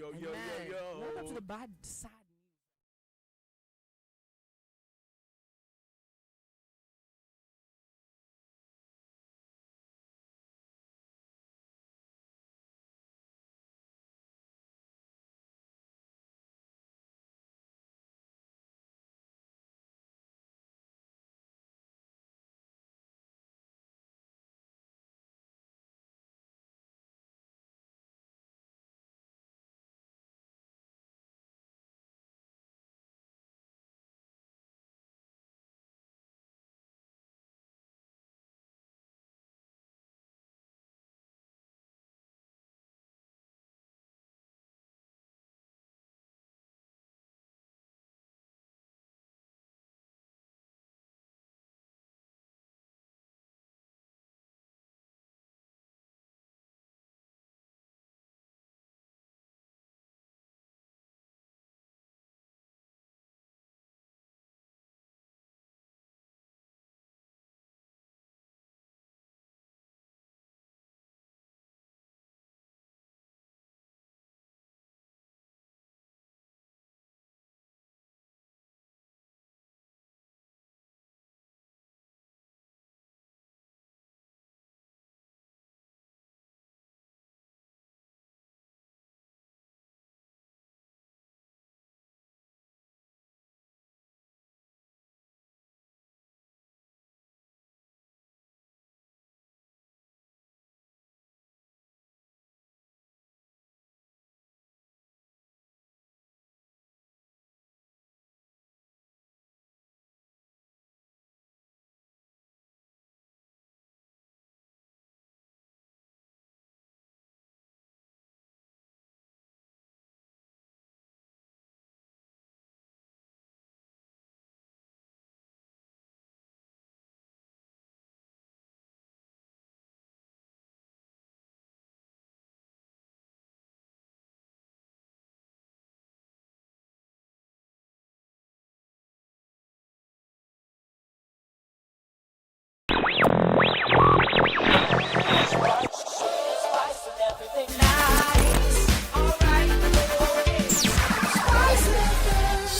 Welcome to the bad side.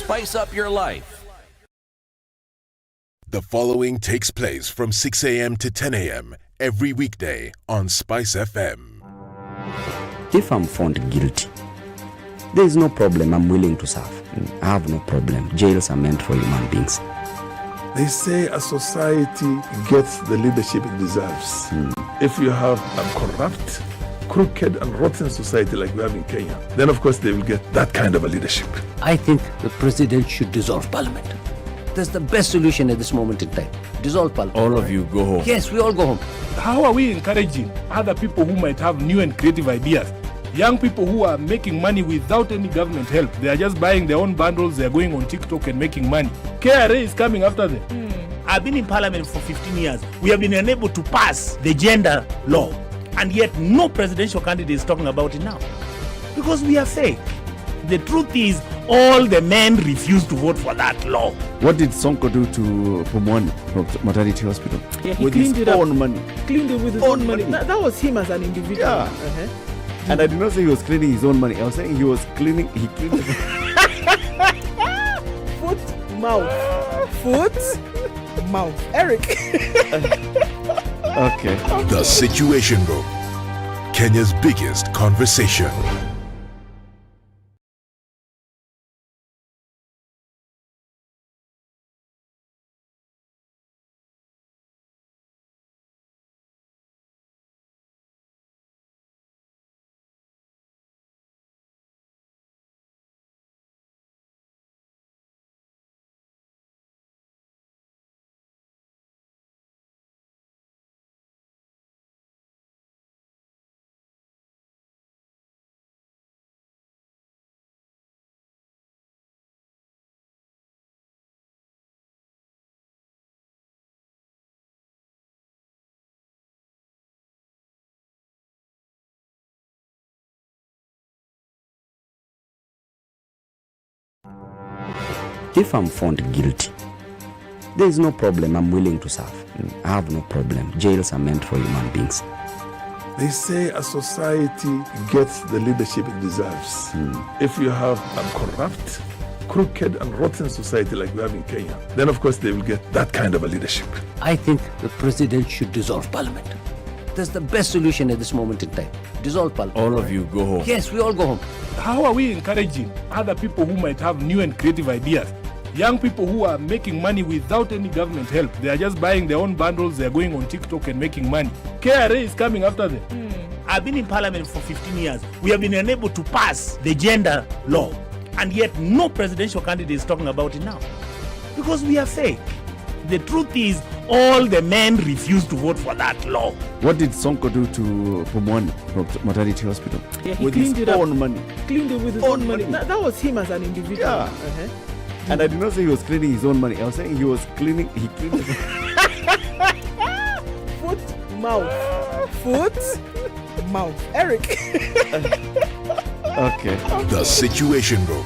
spice up your life. The following takes place from 6 a.m. to 10 a.m. every weekday on SpiceFM. If I'm found guilty, there is no problem. I'm willing to serve. I have no problem. Jails are meant for human beings. They say a society gets the leadership it deserves. If you have a corrupt, crooked and rotten society like we have in Kenya, then of course they will get that kind of a leadership. I think the president should dissolve parliament. That's the best solution at this moment in time. Dissolve parliament. All of you go home. Yes, we all go home. How are we encouraging other people who might have new and creative ideas? Young people who are making money without any government help. They are just buying their own bundles, they are going on TikTok and making money. KRA is coming after them. I've been in parliament for 15 years. We have been unable to pass the gender law. And yet no presidential candidate is talking about it now. Because we are fake. The truth is, all the men refuse to vote for that law. What did Sonko do to Pumwani maternity hospital? Yeah, he with cleaned his it up. own money. Cleaned it with his own money. That was him as an individual. Yeah. And I did not say he was cleaning his own money. I was saying he was cleaning. He cleaned it. Foot, mouth. Foot, mouth. Eric. Okay. The Situation Room, Kenya's biggest conversation. If I'm found guilty, there is no problem. I'm willing to serve. I have no problem. Jails are meant for human beings. They say a society gets the leadership it deserves. If you have a corrupt, crooked and rotten society like we have in Kenya, then of course they will get that kind of a leadership. I think the president should dissolve parliament. That's the best solution at this moment in time. Dissolve parliament. All of you go home. Yes, we all go home. How are we encouraging other people who might have new and creative ideas? Young people who are making money without any government help. They are just buying their own bundles, they are going on TikTok and making money. KRA is coming after them. I've been in parliament for 15 years. We have been unable to pass the gender law. And yet no presidential candidate is talking about it now. Because we are fake. The truth is, all the men refuse to vote for that law. What did Sonko do to Pumwani maternity hospital? Yeah, he with cleaned his it up. own money. Cleaned it with his own money. That was him as an individual. Yeah. And I did not say he was cleaning his own money. I was saying he was cleaning. He cleaned it. Foot, mouth. Foot, mouth. Eric. Okay. The Situation Room,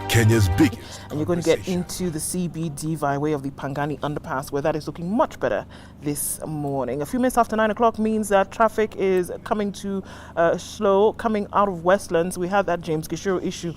Kenya's biggest. And you're going to get into the CBD via way of the Pangani underpass, where that is looking much better this morning. A few minutes after 9 o'clock means that traffic is coming to slow, coming out of Westlands. We had that James Gisheru issue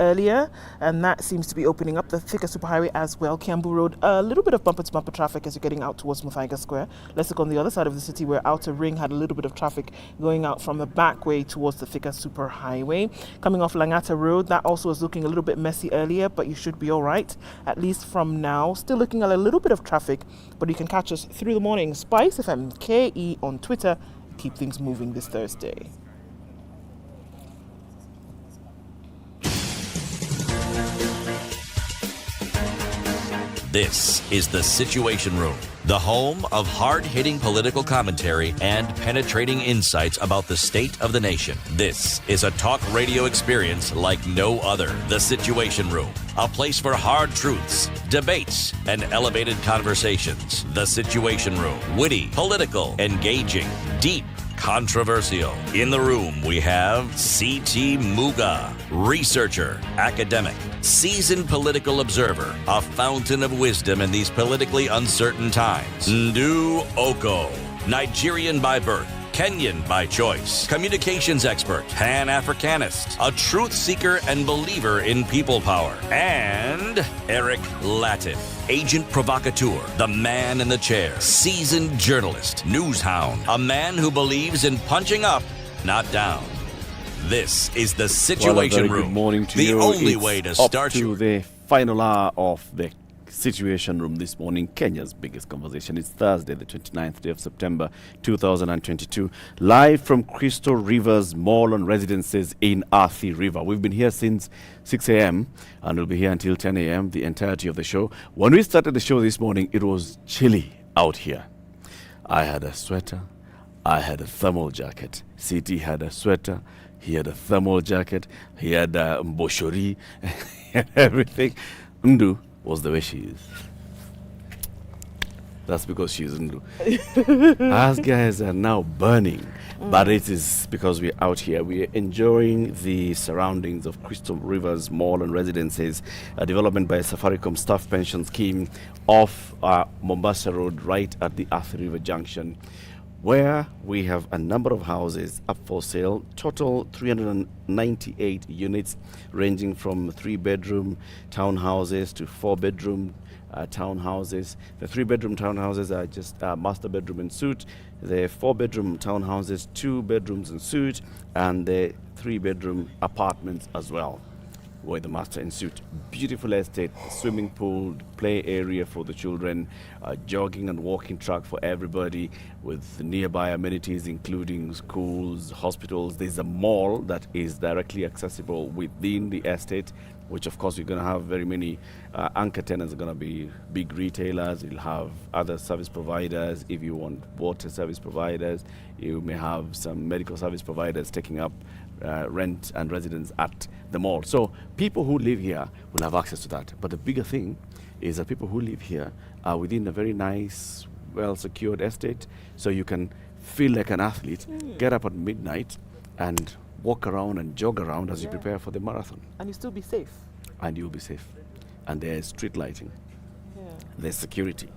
earlier, and that seems to be opening up the thicker superhighway as well. Kiambu Road, a little bit of bumper-to-bumper traffic as you're getting out towards Muthaiga Square. Let's look on the other side of the city, where Outer Ring had a little bit of traffic going out from the back way towards the thicker superhighway. Coming off Langata Road, that also was looking a little bit messy earlier, but you should be all right, at least from now. Still looking at a little bit of traffic, but you can catch us through the morning. SpiceFM KE on Twitter. Keep things moving this Thursday. This is The Situation Room, the home of hard-hitting political commentary and penetrating insights about the state of the nation. This is a talk radio experience like no other. The Situation Room, a place for hard truths, debates, and elevated conversations. The Situation Room, witty, political, engaging, deep, controversial. In the room, we have C.T. Muga, researcher, academic, seasoned political observer, a fountain of wisdom in these politically uncertain times. Ndu Oko, Nigerian by birth, Kenyan by choice, communications expert, Pan-Africanist, a truth seeker and believer in people power, and Eric Latif, agent provocateur, the man in the chair, seasoned journalist, news hound, a man who believes in punching up, not down. This is the Situation Room. Good morning to the you. only It's way to up start to the final hour of the Situation Room this morning, Kenya's biggest conversation. It's Thursday, the 29th day of September 2022, live from Crystal River's Mall and Residences in Athi River. We've been here since 6 a.m. and we'll be here until 10 a.m., the entirety of the show. When we started the show this morning, it was chilly out here. I had a sweater, I had a thermal jacket. CT had a sweater, he had a thermal jacket, he had a mboshori, everything. Ndu was the way she is. That's because she's Ndu. Us guys are now burning, but it is because we're out here. We're enjoying the surroundings of Crystal River's Mall and Residences, a development by a Safaricom staff pension scheme off Mombasa Road, right at the Athi River Junction, where we have a number of houses up for sale, total 398 units, ranging from 3-bedroom townhouses to 4-bedroom townhouses. The 3-bedroom townhouses are just master bedroom and suite. The 4-bedroom townhouses, 2 bedrooms and suite, and the 3-bedroom apartments as well, with the master and suite. Beautiful estate, swimming pool, play area for the children, jogging and walking track for everybody, with nearby amenities including schools, hospitals. There's a mall that is directly accessible within the estate, which of course you're going to have very many anchor tenants are going to be big retailers. You'll have other service providers. If you want water service providers, you may have some medical service providers taking up rent and residence at the mall. So people who live here will have access to that. But the bigger thing is that people who live here are within a very nice, well-secured estate, so you can feel like an athlete, get up at midnight and walk around and jog around as you prepare for the marathon. And you still be safe. And you'll be safe. And there's street lighting. There's security,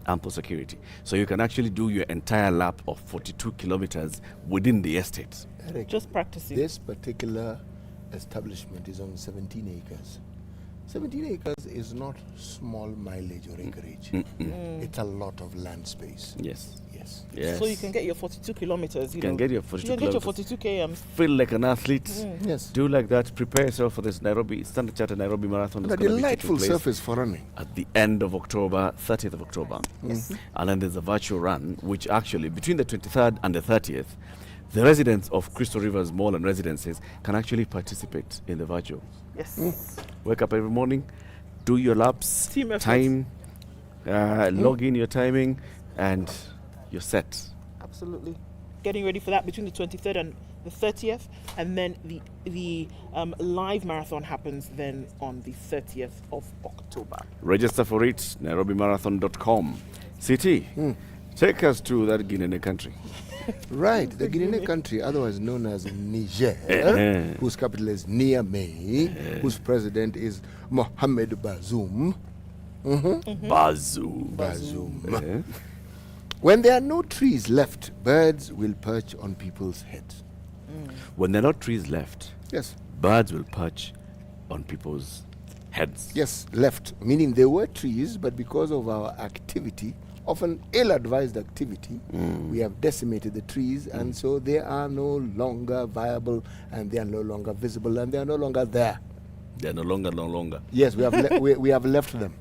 ample security. So you can actually do your entire lap of 42 kilometers within the estate. Eric, just practicing. This particular establishment is on 17 acres. 17 acres is not small mileage or acreage. It's a lot of land space. Yes. So you can get your 42 kilometers. You can get your 42 kilometers. Get your 42 km. Feel like an athlete. Yes. Do like that. Prepare yourself for this Standard Chartered Nairobi Marathon. A delightful surface for running. At the end of October, 30th of October. Yes. And then there's a virtual run, which actually, between the 23rd and the 30th, the residents of Crystal River's Mall and Residences can actually participate in the virtual. Yes. Wake up every morning, do your laps, Team effort. time, log in your timing, and you're set. Absolutely. Getting ready for that between the 23rd and the 30th, and then the live marathon happens then on the 30th of October. Register for it, nairobimarathon.com. CT, take us to that Guinea country. Right, the Guinea country, otherwise known as Niger, whose capital is Niamey, whose president is Mohamed Bazoum. Bazoum. When there are no trees left, birds will perch on people's heads. When there are no trees left, yes, birds will perch on people's heads. Yes, left, meaning there were trees, but because of our activity, often ill-advised activity, we have decimated the trees, and so they are no longer viable, and they are no longer visible, and they are no longer there. They are no longer. Yes, we have we have left them.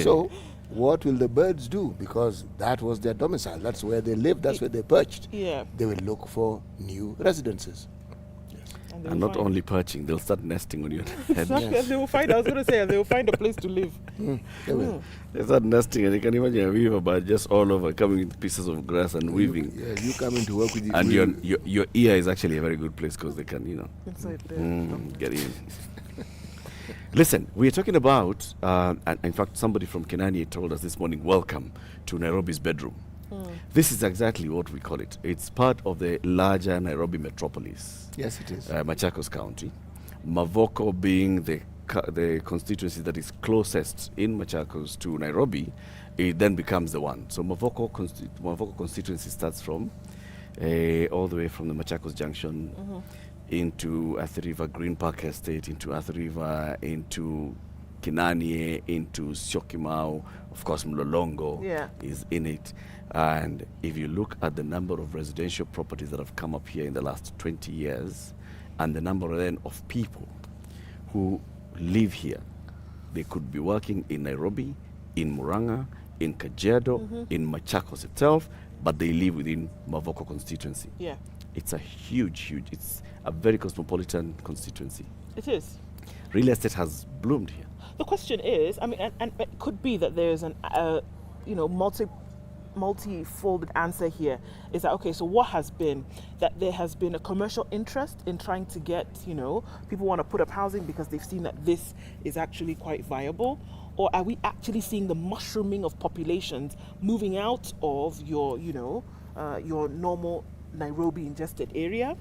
So what will the birds do? Because that was their domicile. That's where they lived. That's where they perched. Yeah. They will look for new residences. And not only perching, they'll start nesting on your head. Exactly. Yes. They will find, I was going to say, they will find a place to live. They will. They start nesting, and you can imagine a weaver bird just all over, coming with pieces of grass and weaving. You come in to work with the and your ear is actually a very good place, because they can, inside there. Get in. Listen, we are talking about, and in fact, somebody from Kenani told us this morning, welcome to Nairobi's bedroom. This is exactly what we call it. It's part of the larger Nairobi metropolis. Yes, it is. Machakos County. Mavoko being the constituency that is closest in Machakos to Nairobi, it then becomes the one. So Mavoko constituency starts from all the way from the Machakos Junction into Athi River Green Park Estate, into Athi River, into Kinanie, into Syokimau, of course Mlolongo is in it. And if you look at the number of residential properties that have come up here in the last 20 years, and the number then of people who live here, they could be working in Nairobi, in Murang'a, in Kajiado, in Machakos itself, but they live within Mavoko constituency. Yeah. It's a huge, it's a very cosmopolitan constituency. It is. Real estate has bloomed here. The question is, I mean, and it could be that there's an, multi-folded answer here. Is that, okay, so what has been that there has been a commercial interest in trying to get, people want to put up housing because they've seen that this is actually quite viable? Or are we actually seeing the mushrooming of populations moving out of your normal Nairobi ingested area?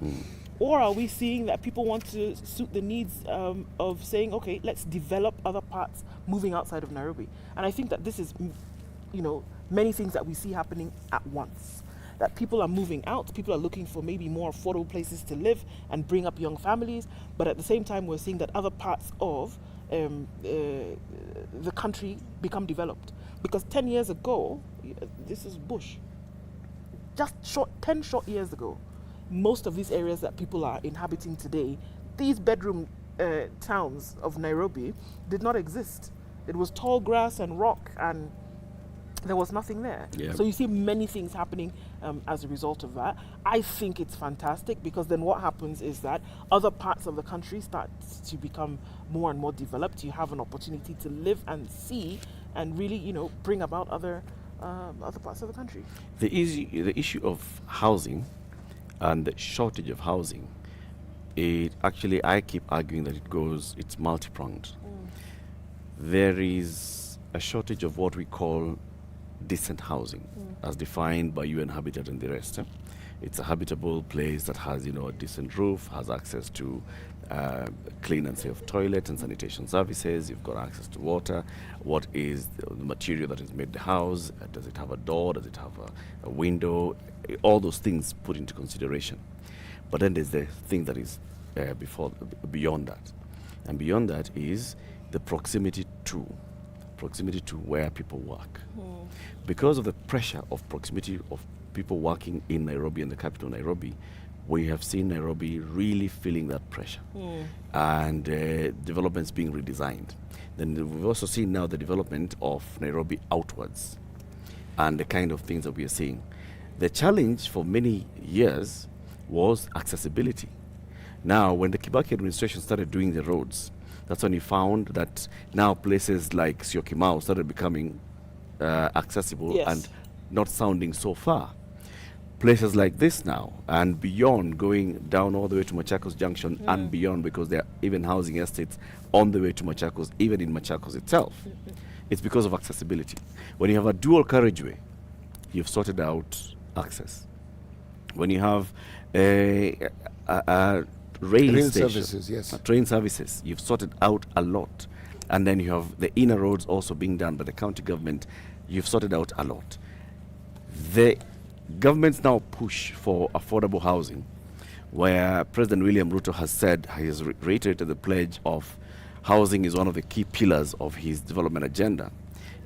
Or are we seeing that people want to suit the needs of saying, okay, let's develop other parts moving outside of Nairobi? And I think that this is, many things that we see happening at once. That people are moving out, people are looking for maybe more affordable places to live and bring up young families, but at the same time we're seeing that other parts of the country become developed. Because 10 years ago, this is bush. Just 10 short years ago, most of these areas that people are inhabiting today, these bedroom towns of Nairobi did not exist. It was tall grass and rock, and there was nothing there. Yeah. So you see many things happening as a result of that. I think it's fantastic, because then what happens is that other parts of the country start to become more and more developed. You have an opportunity to live and see and really, bring about other parts of the country. The issue of housing and the shortage of housing, I keep arguing that it's multi-pronged. There is a shortage of what we call decent housing, as defined by UN Habitat and the rest. It's a habitable place that has, a decent roof, has access to clean and safe toilet and sanitation services. You've got access to water. What is the material that has made the house? Does it have a door? Does it have a window? All those things put into consideration. But then there's the thing that is beyond that. And beyond that is the proximity to where people work. Because of the pressure of proximity of people working in Nairobi and the capital Nairobi, we have seen Nairobi really feeling that pressure and developments being redesigned. Then we've also seen now the development of Nairobi outwards and the kind of things that we are seeing. The challenge for many years was accessibility. Now, when the Kibaki administration started doing the roads, that's when he found that now places like Syokimau started becoming accessible and not sounding so far. Places like this now and beyond, going down all the way to Machakos Junction and beyond, because there are even housing estates on the way to Machakos, even in Machakos itself. It's because of accessibility. When you have a dual carriageway, you've sorted out access. When you have rail services, train services, you've sorted out a lot. And then you have the inner roads also being done by the county government. You've sorted out a lot. The government's now push for affordable housing, where President William Ruto has said, he has reiterated the pledge of housing is one of the key pillars of his development agenda,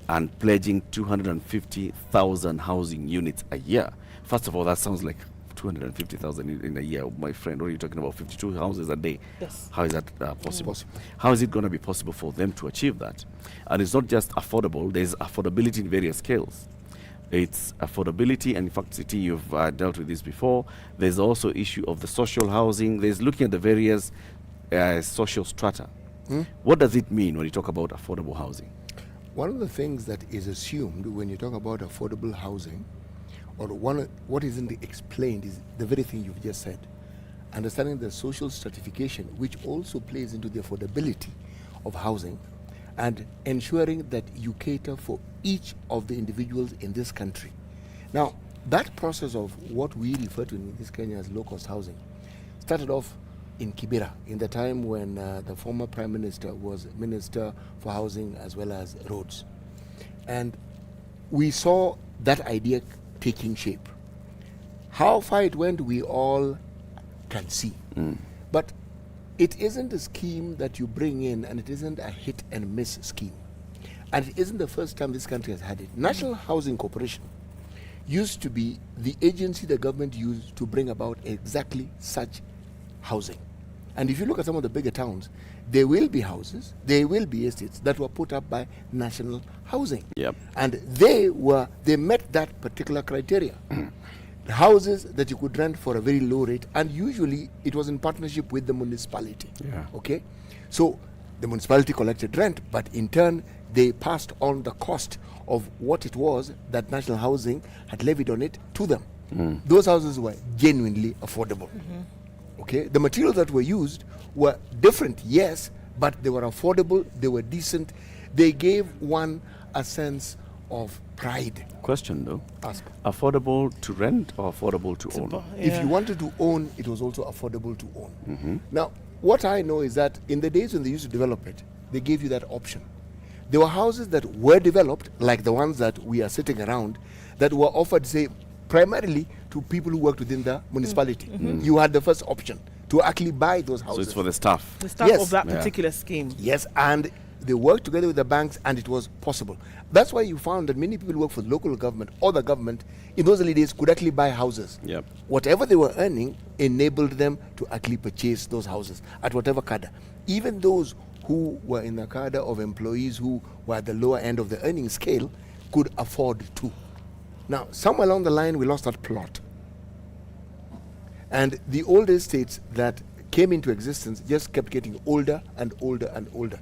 and pledging 250,000 housing units a year. First of all, that sounds like 250,000 in a year, my friend. What are you talking about? 52 houses a day? Yes. How is that possible? How is it going to be possible for them to achieve that? And it's not just affordable, there's affordability in various scales. It's affordability, and in fact, City, you've dealt with this before. There's also issue of the social housing. There's looking at the various social strata. What does it mean when you talk about affordable housing? One of the things that is assumed when you talk about affordable housing, or what isn't explained, is the very thing you've just said. Understanding the social stratification, which also plays into the affordability of housing, and ensuring that you cater for each of the individuals in this country. Now, that process of what we refer to in this Kenya as low-cost housing started off in Kibera, in the time when the former Prime Minister was Minister for Housing as well as Roads. And we saw that idea taking shape. How far it went, we all can see. But it isn't a scheme that you bring in, and it isn't a hit and miss scheme. And it isn't the first time this country has had it. National Housing Corporation used to be the agency the government used to bring about exactly such housing. And if you look at some of the bigger towns, there will be houses, there will be estates that were put up by National Housing. And they met that particular criteria. Houses that you could rent for a very low rate, and usually it was in partnership with the municipality. Okay, so the municipality collected rent, but in turn they passed on the cost of what it was that National Housing had levied on it to them. Those houses were genuinely affordable. Okay, the materials that were used were different, yes, but they were affordable, they were decent, they gave one a sense of pride. Question though. Ask. Affordable to rent or affordable to own? If you wanted to own, it was also affordable to own. Now, what I know is that in the days when they used to develop it, they gave you that option. There were houses that were developed, like the ones that we are sitting around, that were offered, say, primarily to people who worked within the municipality. You had the first option to actually buy those houses. So it's for the staff. The staff of that particular scheme. Yes, and they worked together with the banks, and it was possible. That's why you found that many people who work for the local government or the government in those early days could actually buy houses. Whatever they were earning enabled them to actually purchase those houses at whatever cadre. Even those who were in the cadre of employees who were at the lower end of the earning scale could afford to. Now, somewhere along the line, we lost that plot. And the old estates that came into existence just kept getting older and older and older.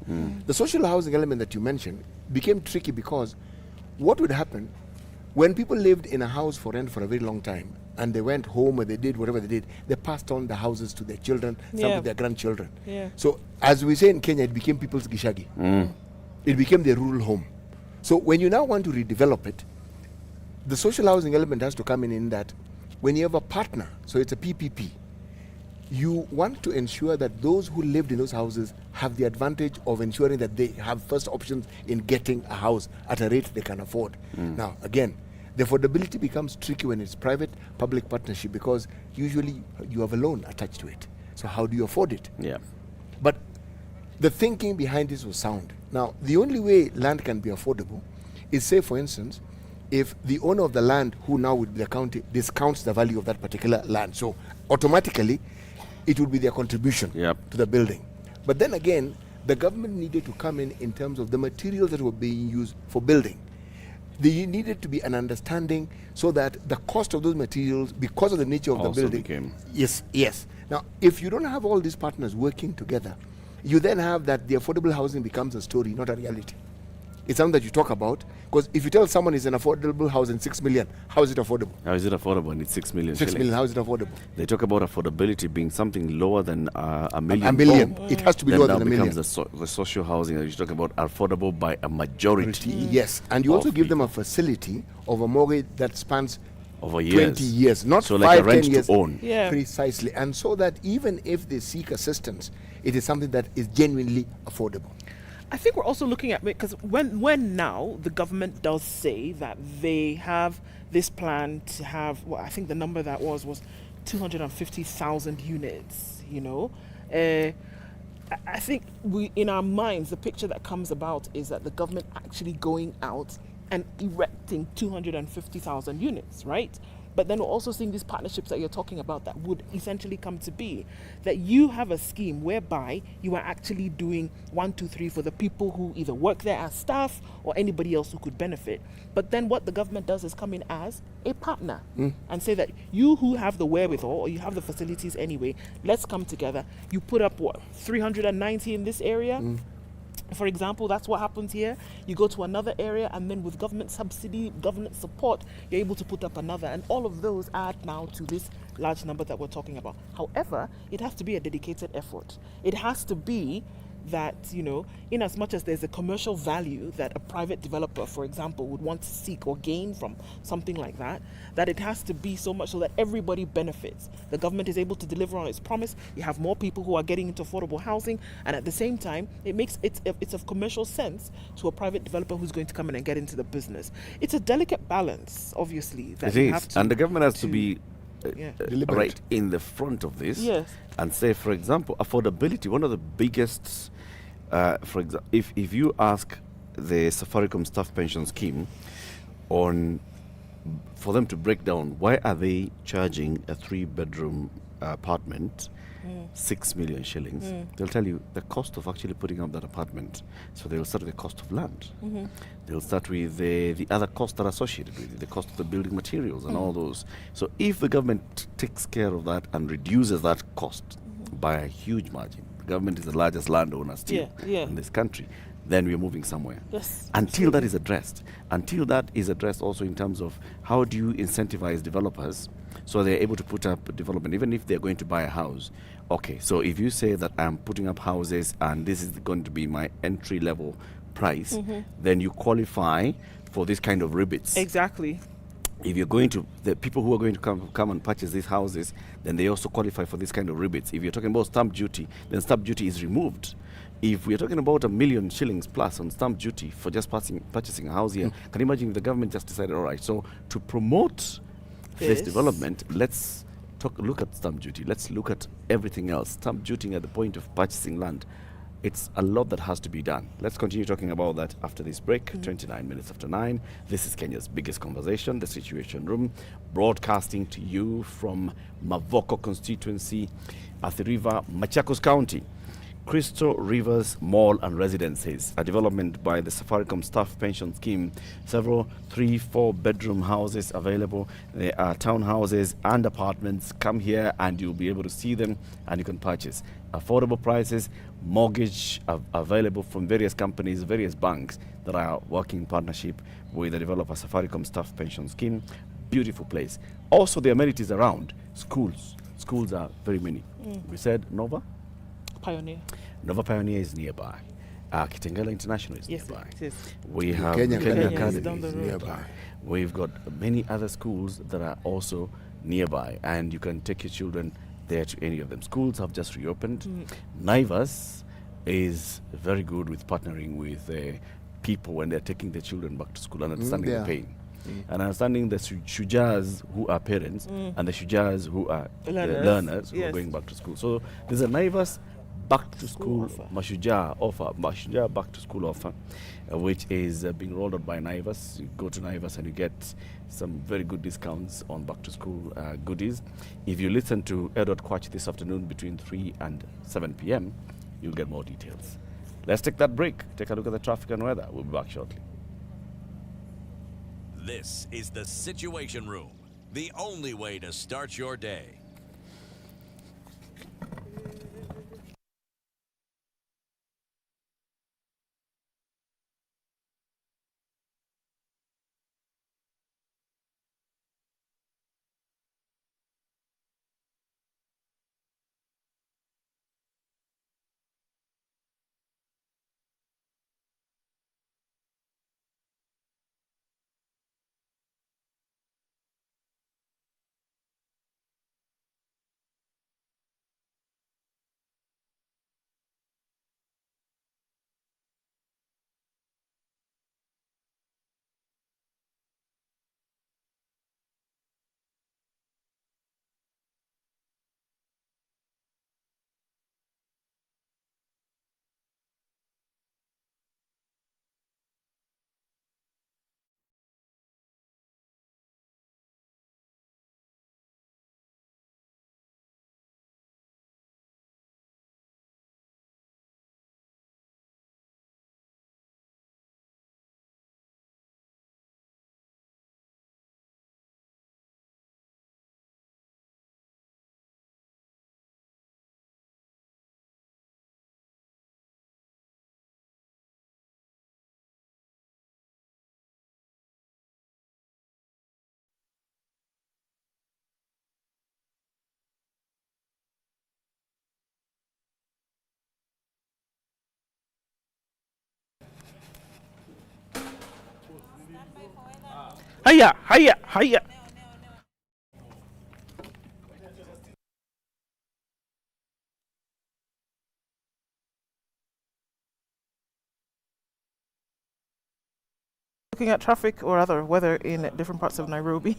The social housing element that you mentioned became tricky because what would happen when people lived in a house for rent for a very long time and they went home or they did whatever they did, they passed on the houses to their children, some to their grandchildren. So as we say in Kenya, it became people's gishagi. It became their rural home. So when you now want to redevelop it, the social housing element has to come in that when you have a partner, so it's a PPP, you want to ensure that those who lived in those houses have the advantage of ensuring that they have first options in getting a house at a rate they can afford. Now, again, the affordability becomes tricky when it's private-public partnership because usually you have a loan attached to it. So how do you afford it? But the thinking behind this was sound. Now, the only way land can be affordable is, say, for instance, if the owner of the land, who now would be the county, discounts the value of that particular land. So automatically, it would be their contribution to the building. But then again, the government needed to come in terms of the materials that were being used for building. There needed to be an understanding so that the cost of those materials, because of the nature of Also the building, became. Yes. Now, if you don't have all these partners working together, you then have that the affordable housing becomes a story, not a reality. It's something that you talk about, because if you tell someone it's an affordable house in 6 million, how is it affordable? How is it affordable when it's 6 million? 6 million, how is it affordable? They talk about affordability being something lower than a million. A million. It has to be lower than a million. Then becomes the social housing that you talk about, affordable by a majority. Yes, and you also give them a facility of a mortgage that spans over years. 20 years, not so 5, like a rent 10 years. To own. Precisely. And so that even if they seek assistance, it is something that is genuinely affordable. I think we're also looking at, because when now the government does say that they have this plan to have, well, I think the number that was 250,000 units, I think we, in our minds, the picture that comes about is that the government actually going out and erecting 250,000 units, right? But then we're also seeing these partnerships that you're talking about that would essentially come to be, that you have a scheme whereby you are actually doing 1, 2, 3 for the people who either work there as staff or anybody else who could benefit. But then what the government does is come in as a partner and say that you who have the wherewithal or you have the facilities anyway, let's come together. You put up 390 in this area. For example, that's what happens here. You go to another area and then with government subsidy, government support, you're able to put up another. And all of those add now to this large number that we're talking about. However, it has to be a dedicated effort. It has to be that, in as much as there's a commercial value that a private developer, for example, would want to seek or gain from something like that, that it has to be so much so that everybody benefits. The government is able to deliver on its promise. You have more people who are getting into affordable housing, and at the same time, it's of commercial sense to a private developer who's going to come in and get into the business. It's a delicate balance, obviously. That it is, and the government has to be right in the front of this and say, for example, affordability. One of the biggest, for example, if you ask the Safaricom staff pension scheme for them to break down why are they charging a 3-bedroom apartment 6 million shillings, they'll tell you the cost of actually putting up that apartment. So they'll start with the cost of land. They'll start with the other costs that are associated with it, the cost of the building materials and all those. So if the government takes care of that and reduces that cost by a huge margin, the government is the largest landowner still in this country, then we're moving somewhere. Until that is addressed. Until that is addressed also in terms of how do you incentivize developers so they're able to put up development, even if they're going to buy a house. Okay, so if you say that I'm putting up houses and this is going to be my entry level price, then you qualify for this kind of rebates. Exactly. If you're going to, the people who are going to come and purchase these houses, then they also qualify for this kind of rebates. If you're talking about stamp duty, then stamp duty is removed. If we're talking about 1 million shillings plus on stamp duty for just purchasing a house here, can you imagine if the government just decided, all right, so to promote this development, let's look at stamp duty. Let's look at everything else. Stamp duty at the point of purchasing land. It's a lot that has to be done. Let's continue talking about that after this break. 29 minutes after 9. This is Kenya's biggest conversation, The Situation Room, broadcasting to you from Mavoko constituency, Athi River, Machakos County. Crystal Rivers Mall and Residences, a development by the Safaricom Staff Pension Scheme. Several 3-4 bedroom houses available. There are townhouses and apartments. Come here and you'll be able to see them and you can purchase. Affordable prices, mortgage available from various companies, various banks that are working in partnership with the developer Safaricom Staff Pension Scheme. Beautiful place. Also the amenities around. Schools are very many. We said Nova Pioneer is nearby. Kitengela International is nearby. We have Kenya Academy is nearby. We've got many other schools that are also nearby, and you can take your children there to any of them. Schools have just reopened. Naivas is very good with partnering with people when they're taking their children back to school and understanding the pain. And understanding the Shujaz who are parents and the Shujaz who are learners who are going back to school. So there's a Naivas back to school Mashujaa back to school offer, which is being rolled out by Naivas. You go to Naivas and you get some very good discounts on back to school goodies. If you listen to Edward Kwach this afternoon between 3 and 7 p.m., you'll get more details. Let's take that break. Take a look at the traffic and weather. We'll be back shortly. This is the Situation Room, the only way to start your day. Hiya. Looking at traffic or other weather in different parts of Nairobi.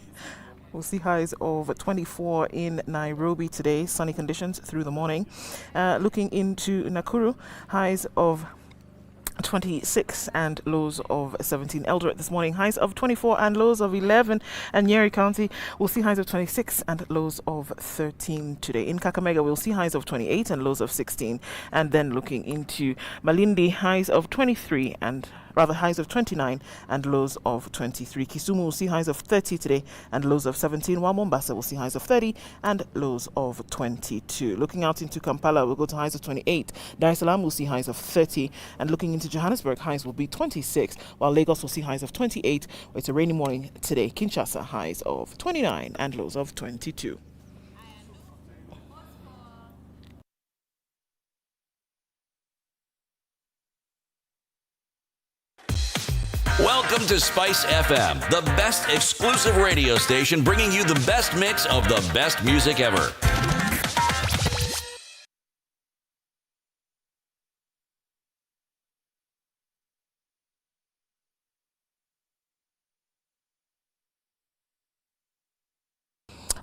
We'll see highs of 24 in Nairobi today. Sunny conditions through the morning. Looking into Nakuru, highs of 26 and lows of 17. Eldoret this morning, highs of 24 and lows of 11. And Nyeri County, we'll see highs of 26 and lows of 13 today. In Kakamega, we'll see highs of 28 and lows of 16. And then looking into Malindi, highs of 23 and highs of 29 and lows of 23. Kisumu will see highs of 30 today and lows of 17, while Mombasa will see highs of 30 and lows of 22. Looking out into Kampala, we'll go to highs of 28. Dar es Salaam will see highs of 30, and looking into Johannesburg, highs will be 26, while Lagos will see highs of 28. It's a rainy morning today. Kinshasa, highs of 29 and lows of 22. Welcome to Spice FM, the best exclusive radio station bringing you the best mix of the best music ever.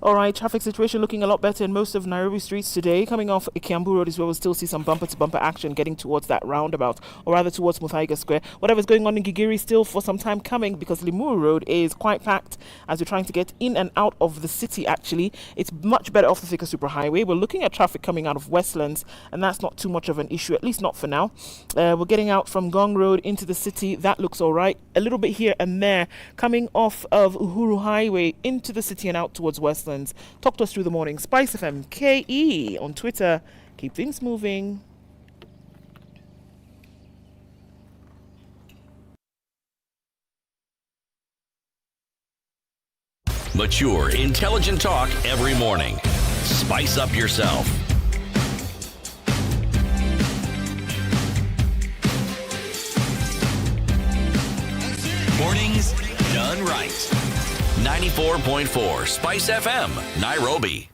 All right, traffic situation looking a lot better in most of Nairobi streets today. Coming off Kiambu Road is where we'll still see some bumper-to-bumper action getting towards that roundabout, or rather towards Muthaiga Square. Whatever's going on in Gigiri still for some time coming, because Limuru Road is quite packed as we're trying to get in and out of the city, actually. It's much better off the Thika Superhighway. We're looking at traffic coming out of Westlands, and that's not too much of an issue, at least not for now. We're getting out from Gong Road into the city. That looks all right. A little bit here and there. Coming off of Uhuru Highway into the city and out towards Westlands. Talk to us through the morning. SpiceFM KE on Twitter. Keep things moving. Mature, intelligent talk every morning. Spice up yourself. Mornings done right. 94.4 Spice FM, Nairobi.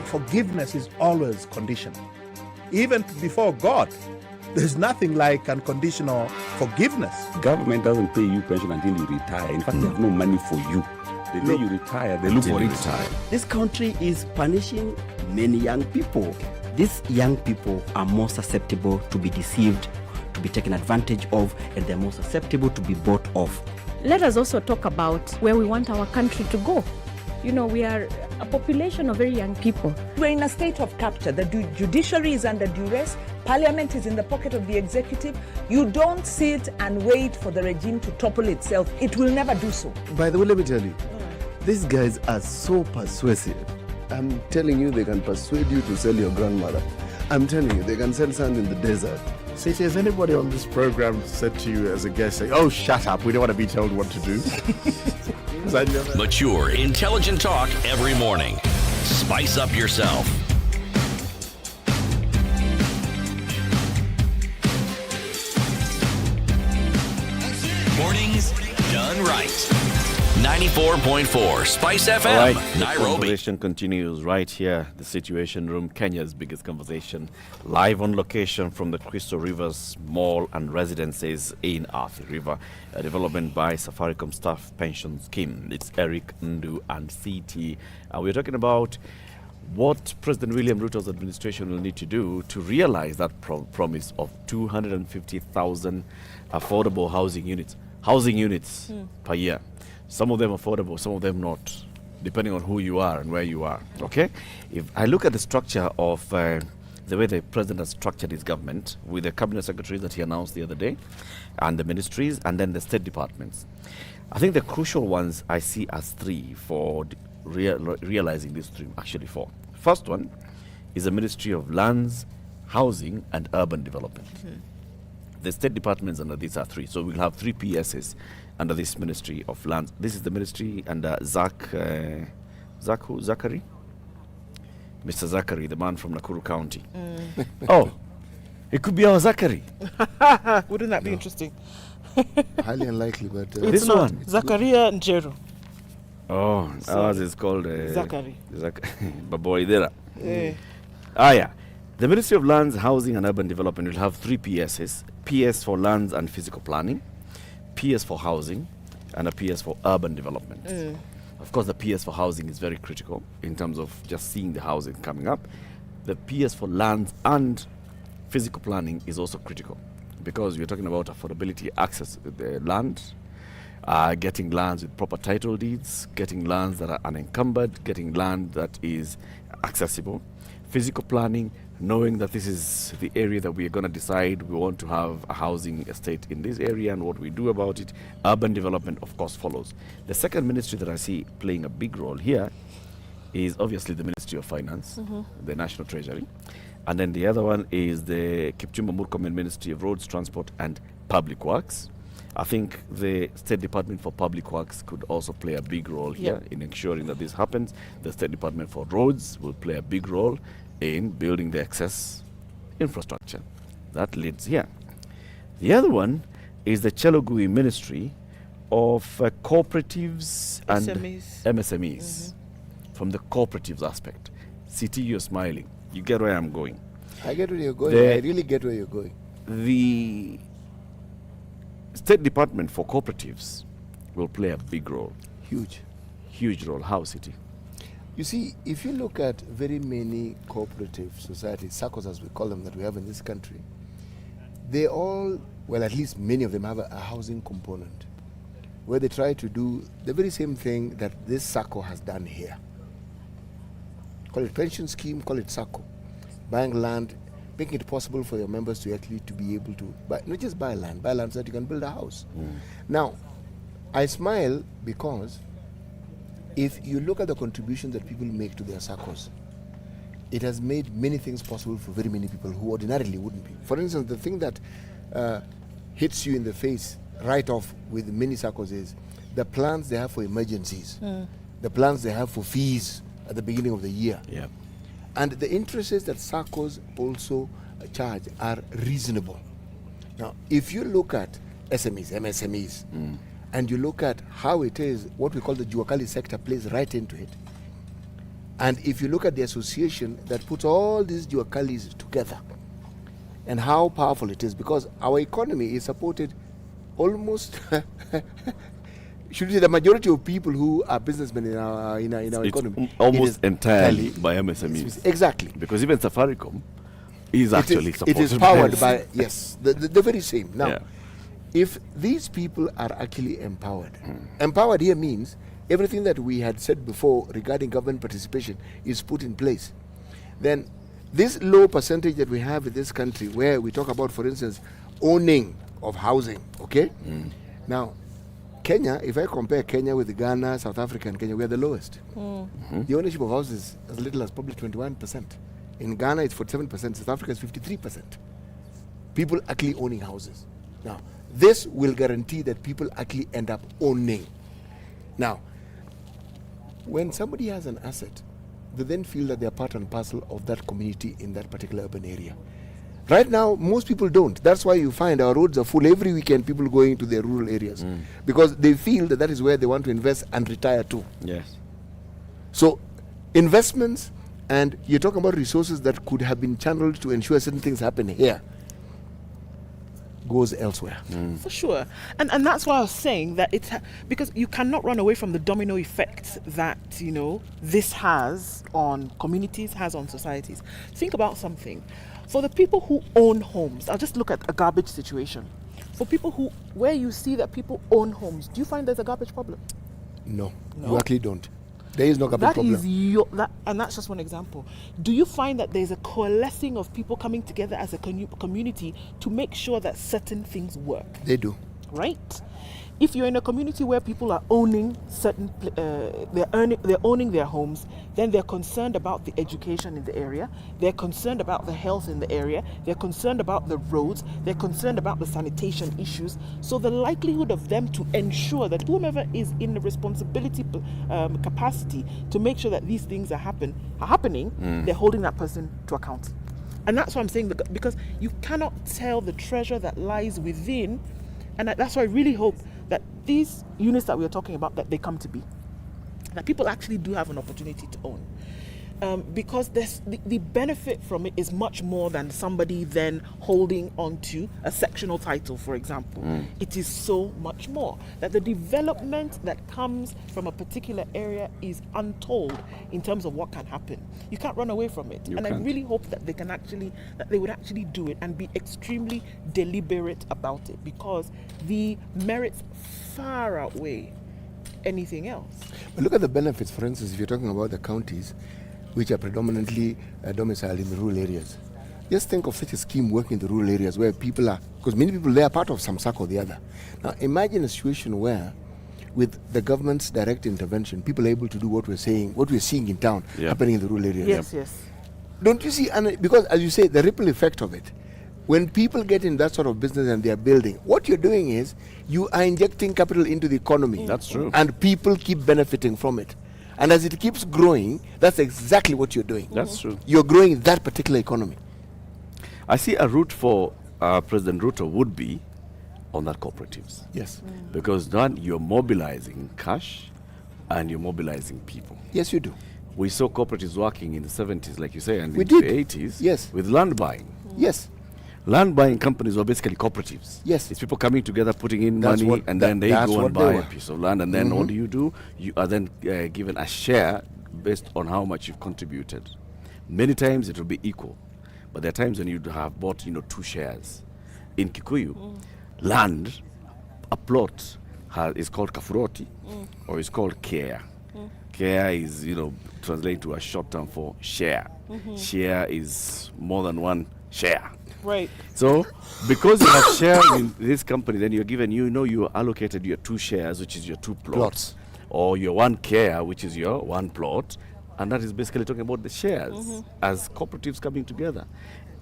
Forgiveness is always conditional. Even before God, there's nothing like unconditional forgiveness. Government doesn't pay you pension until you retire. In fact, they have no money for you. The day you retire, they look for it. This country is punishing many young people. These young people are more susceptible to be deceived, to be taken advantage of, and they're more susceptible to be bought off. Let us also talk about where we want our country to go. You know, we are a population of very young people. We're in a state of capture. The judiciary is under duress. Parliament is in the pocket of the executive. You don't sit and wait for the regime to topple itself. It will never do so. By the way, let me tell you, these guys are so persuasive. I'm telling you, they can persuade you to sell your grandmother. I'm telling you, they can sell sand in the desert. Ceci, has anybody on this program said to you as a guest, say, oh, shut up, we don't want to be told what to do? Mature, intelligent talk every morning. Spice up yourself. Mornings done right. 94.4 Spice FM, All right, Nairobi. The conversation continues right here, the Situation Room, Kenya's biggest conversation, live on location from the Crystal Rivers Mall and Residences in Athi River, a development by Safaricom Staff Pension Scheme. It's Eric, Ndu, and CT. We're talking about what President William Ruto's administration will need to do to realize that promise of 250,000 affordable housing units per year. Some of them affordable, some of them not, depending on who you are and where you are. Okay? If I look at the structure of the way the president has structured his government, with the cabinet secretaries that he announced the other day, and the ministries, and then the state departments, I think the crucial ones I see as three for realizing these three, actually four. First one is the Ministry of Lands, Housing, and Urban Development. The state departments under these are three, so we'll have three PSs under this Ministry of Lands. This is the ministry under Zachary? Mr. Zachary, the man from Nakuru County. Oh, it could be our Zachary. Wouldn't that be interesting? Highly unlikely, but... it's this not. one. Zakaria Njeru. Oh, ours is called Zachary. Baboidera. Eh. Yeah. The Ministry of Lands, Housing and Urban Development will have 3 PSs. PS for Lands and Physical Planning, PS for Housing, and a PS for Urban Development. Of course, the PS for Housing is very critical in terms of just seeing the housing coming up. The PS for Lands and Physical Planning is also critical because we're talking about affordability, access to the land, getting lands with proper title deeds, getting lands that are unencumbered, getting land that is accessible. Physical planning, knowing that this is the area that we are going to decide we want to have a housing estate in this area and what we do about it. Urban development, of course, follows. The second ministry that I see playing a big role here is obviously the Ministry of Finance, the National Treasury. And then the other one is the Kipchumba Murkomen Ministry of Roads, Transport and Public Works. I think the State Department for Public Works could also play a big role here in ensuring that this happens. The State Department for Roads will play a big role in building the excess infrastructure that leads here. The other one is the Chelogui Ministry of Cooperatives and MSMEs. From the cooperatives aspect. CT, you're smiling. You get where I'm going. I get where you're going. I really get where you're going. The State Department for Cooperatives will play a big role. Huge role. How, City? You see, if you look at very many cooperative societies, SACCOs as we call them, that we have in this country, they all, well, at least many of them have a housing component where they try to do the very same thing that this SACCO has done here. Call it pension scheme, call it SACCO. Buying land, making it possible for your members to actually to be able to buy, not just buy land so that you can build a house. Now, I smile because if you look at the contribution that people make to their SACCOs, it has made many things possible for very many people who ordinarily wouldn't be. For instance, the thing that hits you in the face right off with many SACCOs is the plans they have for emergencies, the plans they have for fees at the beginning of the year. And the interest rates that SACCOs also charge are reasonable. Now, if you look at SMEs, MSMEs, and you look at how it is, what we call the Juakali sector plays right into it, and if you look at the association that puts all these Juakalis together, and how powerful it is, because our economy is supported almost should we say the majority of people who are businessmen in our economy almost entirely by MSMEs. Exactly. Because even Safaricom is actually supported. It is powered by the very same. Now, if these people are actually empowered, empowered here means everything that we had said before regarding government participation is put in place. Then this low percentage that we have in this country, where we talk about, for instance, owning of housing, okay? Now, Kenya, if I compare Kenya with Ghana, South Africa and Kenya, we are the lowest. The ownership of houses is as little as probably 21%. In Ghana, it's 47%. South Africa is 53%. People actually owning houses. Now, this will guarantee that people actually end up owning. Now, when somebody has an asset, they then feel that they are part and parcel of that community in that particular urban area. Right now, most people don't. That's why you find our roads are full every weekend, people going to their rural areas. Because they feel that that is where they want to invest and retire to. Yes. So, investments, and you're talking about resources that could have been channeled to ensure certain things happen here, goes elsewhere. For sure. And that's why I was saying that it's because you cannot run away from the domino effect that, this has on communities, has on societies. Think about something. For the people who own homes, I'll just look at a garbage situation. For people where you see that people own homes, do you find there's a garbage problem? No. You actually don't. There is no garbage problem. And that's just one example. Do you find that there's a coalescing of people coming together as a community to make sure that certain things work? They do. Right? If you're in a community where people are owning they're owning their homes, then they're concerned about the education in the area, they're concerned about the health in the area, they're concerned about the roads, they're concerned about the sanitation issues. So the likelihood of them to ensure that whomever is in the responsibility capacity to make sure that these things are happening, they're holding that person to account. And that's what I'm saying, because you cannot tell the treasure that lies within. And that's why I really hope that these units that we are talking about, that they come to be. that people actually do have an opportunity to own. Because the benefit from it is much more than somebody then holding onto a sectional title, for example. It is so much more that the development that comes from a particular area is untold in terms of what can happen. You can't run away from it. I really hope that they would actually do it and be extremely deliberate about it, because the merits far outweigh anything else. But look at the benefits. For instance, if you're talking about the counties which are predominantly domiciled in the rural areas. Just think of such a scheme working in the rural areas where people are, because many people, they are part of some SAC or the other. Now imagine a situation where with the government's direct intervention, people are able to do what we're seeing in town, happening in the rural areas. Yes. Don't you see, because as you say, the ripple effect of it, when people get in that sort of business and they are building, what you're doing is you are injecting capital into the economy. That's true. And people keep benefiting from it. And as it keeps growing, that's exactly what you're doing. That's true. You're growing that particular economy. I see a route for President Ruto would be on that cooperatives. Yes. Because then you're mobilizing cash and you're mobilizing people. Yes, you do. We saw cooperatives working in the 70s, like you say, and We in the did. 80s. Yes. With land buying. Yes. Land buying companies were basically cooperatives. Yes. It's people coming together, putting in That's money, what- and then they that's go and what they buy were. a piece of land. And then what do? You are then given a share based on how much you've contributed. Many times it will be equal. But there are times when you have bought, 2 shares. In Kikuyu, land, a plot is called kafuroti or is called kea. Kea is, translated to a short term for share. Share is more than one share. Right. So, because you have shares in this company, then you're given, you allocated your 2 shares, which is your 2 plots, or your 1 care, which is your 1 plot, and that is basically talking about the shares as cooperatives coming together.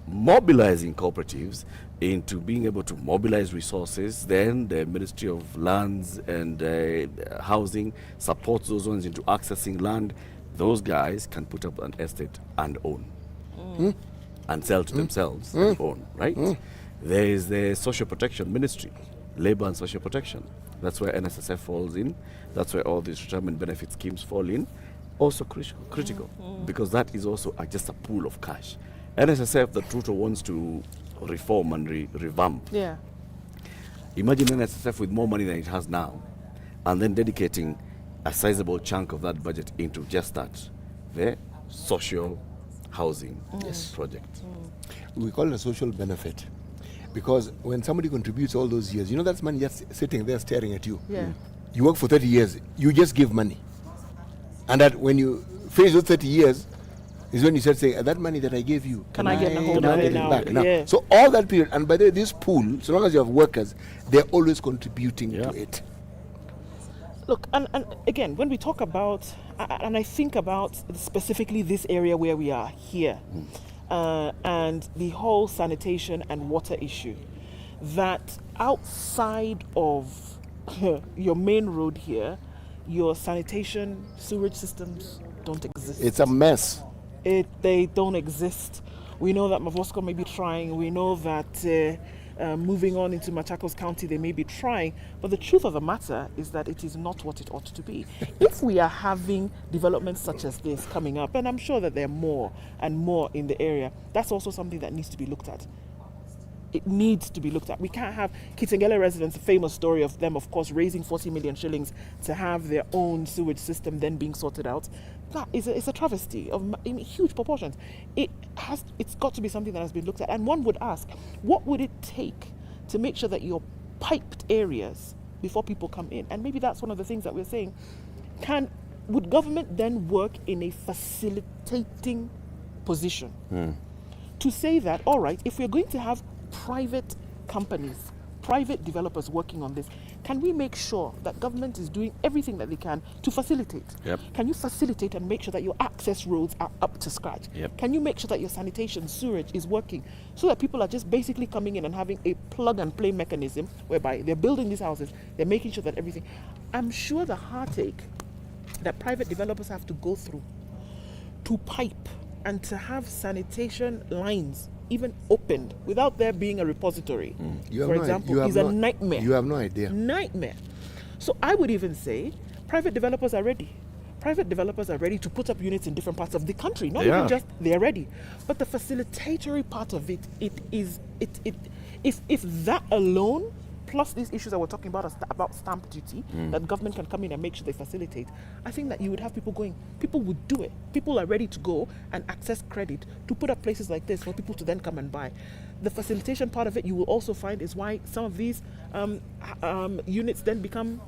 Mobilizing cooperatives into being able to mobilize resources, then the Ministry of Lands and Housing supports those ones into accessing land. Those guys can put up an estate and own. And sell to themselves and own, right? There is the Social Protection Ministry, Labor and Social Protection. That's where NSSF falls in. That's where all these retirement benefit schemes fall in. Also critical, because that is also just a pool of cash. NSSF, that Ruto wants to reform and revamp. Yeah. Imagine NSSF with more money than it has now, and then dedicating a sizable chunk of that budget into just that, the social housing project. We call it a social benefit, because when somebody contributes all those years, that's money just sitting there staring at you. Yeah. You work for 30 years, you just give money. And that when you finish those 30 years, is when you start saying, that money that I gave you, Can I get a hold can I of get it now? back? Yeah. So all that period, and by the way, this pool, so long as you have workers, they're always contributing to it. Look, and again, when we talk about, and I think about specifically this area where we are here, and the whole sanitation and water issue, that outside of your main road here, your sanitation, sewage systems don't exist. It's a mess. They don't exist. We know that Mavosco may be trying. We know that moving on into Machakos County, they may be trying. But the truth of the matter is that it is not what it ought to be. If we are having developments such as this coming up, and I'm sure that there are more and more in the area, that's also something that needs to be looked at. It needs to be looked at. We can't have Kitengele residents, a famous story of them, of course, raising 40 million shillings to have their own sewage system then being sorted out. That is a travesty in huge proportions. It's got to be something that has been looked at. And one would ask, what would it take to make sure that you're piped areas before people come in? And maybe that's one of the things that we're saying. Would government then work in a facilitating position to say that, all right, if we're going to have private companies, private developers working on this, can we make sure that government is doing everything that they can to facilitate? Yep. Can you facilitate and make sure that your access roads are up to scratch? Yep. Can you make sure that your sanitation, sewage is working so that people are just basically coming in and having a plug and play mechanism whereby they're building these houses, they're making sure that everything. I'm sure the heartache that private developers have to go through to pipe and to have sanitation lines even opened without there being a repository, for example, is a nightmare. You have no idea. Nightmare. So I would even say private developers are ready. Private developers are ready to put up units in different parts of the country. Not They even are. just they're ready. But the facilitatory part of it, if that alone, plus these issues that we're talking about about stamp duty, that government can come in and make sure they facilitate, I think that you would have people going, people would do it. People are ready to go and access credit to put up places like this for people to then come and buy. The facilitation part of it, you will also find, is why some of these units then become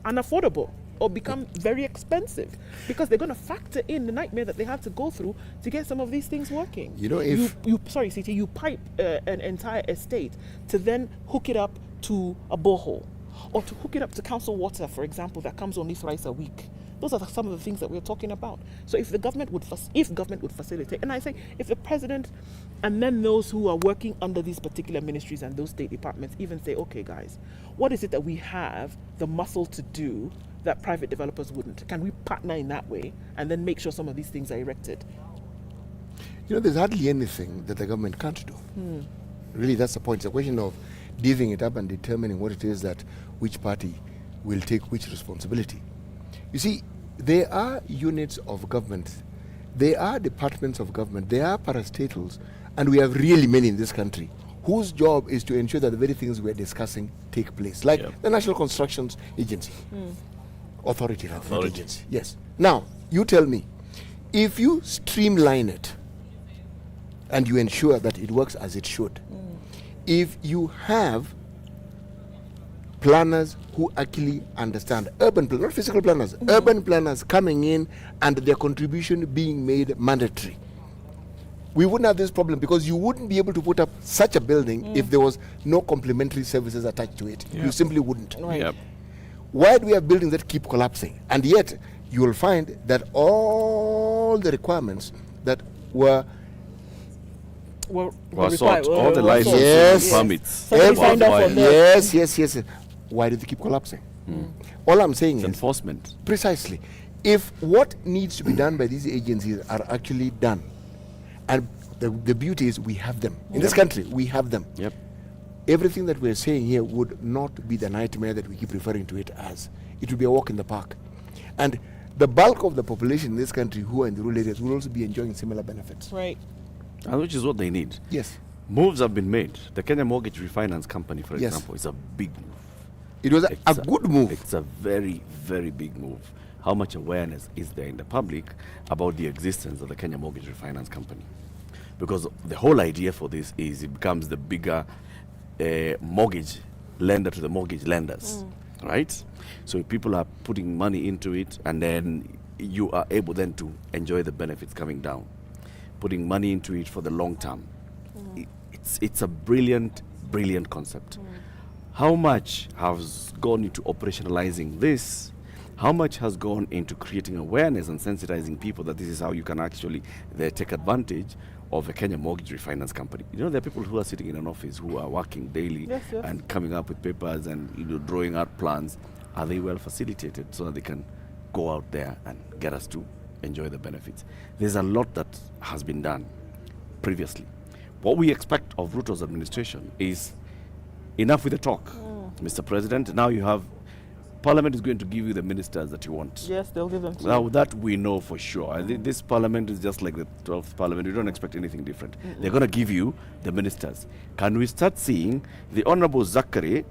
unaffordable or become very expensive, because they're going to factor in the nightmare that they have to go through to get some of these things working. You know, if sorry, CT, you pipe an entire estate to then hook it up to a borehole, or to hook it up to council water, for example, that comes only thrice a week. Those are some of the things that we're talking about. So if the government would, facilitate, and I say if the president and then those who are working under these particular ministries and those state departments even say, okay, guys, what is it that we have the muscle to do that private developers wouldn't? Can we partner in that way and then make sure some of these things are erected? You know, there's hardly anything that the government can't do. Really, that's the point. It's a question of divvying it up and determining what it is that which party will take which responsibility. You see, there are units of government, there are departments of government, there are parastatals, and we have really many in this country whose job is to ensure that the very things we're discussing take place, like the National Constructions Agency, Authority. Agency. Yes. Now, you tell me, if you streamline it and you ensure that it works as it should, if you have planners who actually understand, urban planners, not physical planners, urban planners coming in and their contribution being made mandatory, we wouldn't have this problem, because you wouldn't be able to put up such a building if there was no complementary services attached to it. You simply wouldn't. Why do we have buildings that keep collapsing? And yet you will find that all the requirements that were sought, all the licenses, permits. Yes. Why do they keep collapsing? All I'm saying is enforcement. Precisely. If what needs to be done by these agencies are actually done, and the beauty is we have them in this country, we have them. Everything that we're saying here would not be the nightmare that we keep referring to it as. It would be a walk in the park. And the bulk of the population in this country who are in the rural areas will also be enjoying similar benefits. Right. And which is what they need. Yes. Moves have been made. The Kenya Mortgage Refinance Company, for example, is a big move. It was a good move. It's a very, very big move. How much awareness is there in the public about the existence of the Kenya Mortgage Refinance Company? Because the whole idea for this is it becomes the bigger mortgage lender to the mortgage lenders, right? So people are putting money into it, and then you are able then to enjoy the benefits coming down. Putting money into it for the long term. It's a brilliant concept. How much has gone into operationalizing this? How much has gone into creating awareness and sensitizing people that this is how you can actually take advantage of a Kenya Mortgage Refinance Company? You know, there are people who are sitting in an office who are working daily and coming up with papers and drawing out plans. Are they well facilitated so that they can go out there and get us to enjoy the benefits? There's a lot that has been done previously. What we expect of Ruto's administration is enough with the talk. Mr. President, now you have Parliament is going to give you the ministers that you want. Yes, they'll give them to now you. That we know for sure. I think this Parliament is just like the 12th Parliament. We don't expect anything different. They're going to give you the ministers. Can we start seeing the Honorable Zachary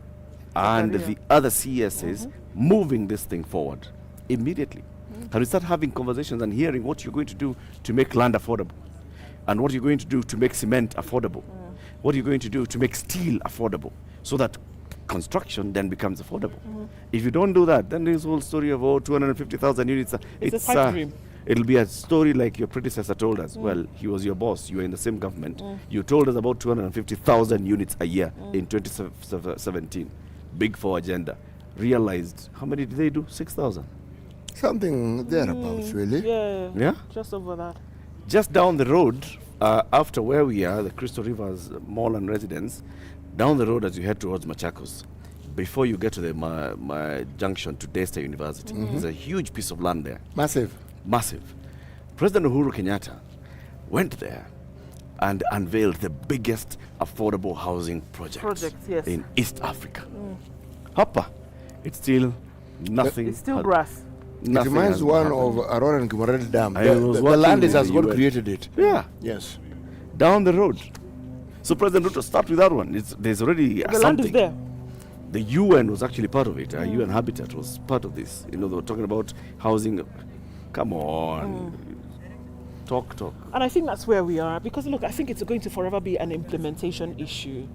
and the other CSs moving this thing forward immediately? Can we start having conversations and hearing what you're going to do to make land affordable? And what you're going to do to make cement affordable? What you're going to do to make steel affordable? So that construction then becomes affordable. If you don't do that, then this whole story of 250,000 units, it's a pipe dream. It'll be a story like your predecessor told us. Well, he was your boss. You were in the same government. You told us about 250,000 units a year in 2017. Big for agenda. Realized, how many did they do? 6,000. Something thereabouts, really. Yeah. Just over that. Just down the road, after where we are, the Crystal Rivers Mall and Residence, down the road as you head towards Machakos, before you get to the junction to Daystar University, there's a huge piece of land there. Massive. President Uhuru Kenyatta went there and unveiled the biggest affordable housing project in East Africa. Hapa, it's still nothing. It's still grass. It reminds one of Aurora and Kimorel Dam. I was The working land is with as the God UN. created it. Yeah. Yes. Down the road. So President Ruto, start with that one. There's already The something. land is there. The UN was actually part of it. UN Habitat was part of this. You know, they were talking about housing. Come on. Talk. And I think that's where we are, because look, I think it's going to forever be an implementation issue.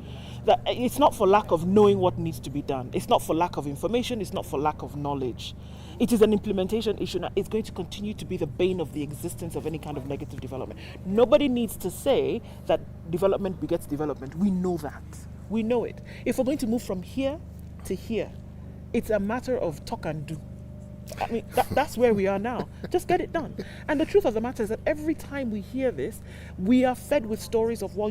That it's not for lack of knowing what needs to be done. It's not for lack of information. It's not for lack of knowledge. It is an implementation issue. Now, it's going to continue to be the bane of the existence of any kind of negative development. Nobody needs to say that development begets development. We know that. We know it. If we're going to move from here to here, it's a matter of talk and do. I mean, that's where we are now. Just get it done. And the truth of the matter is that every time we hear this, we are fed with stories of, well,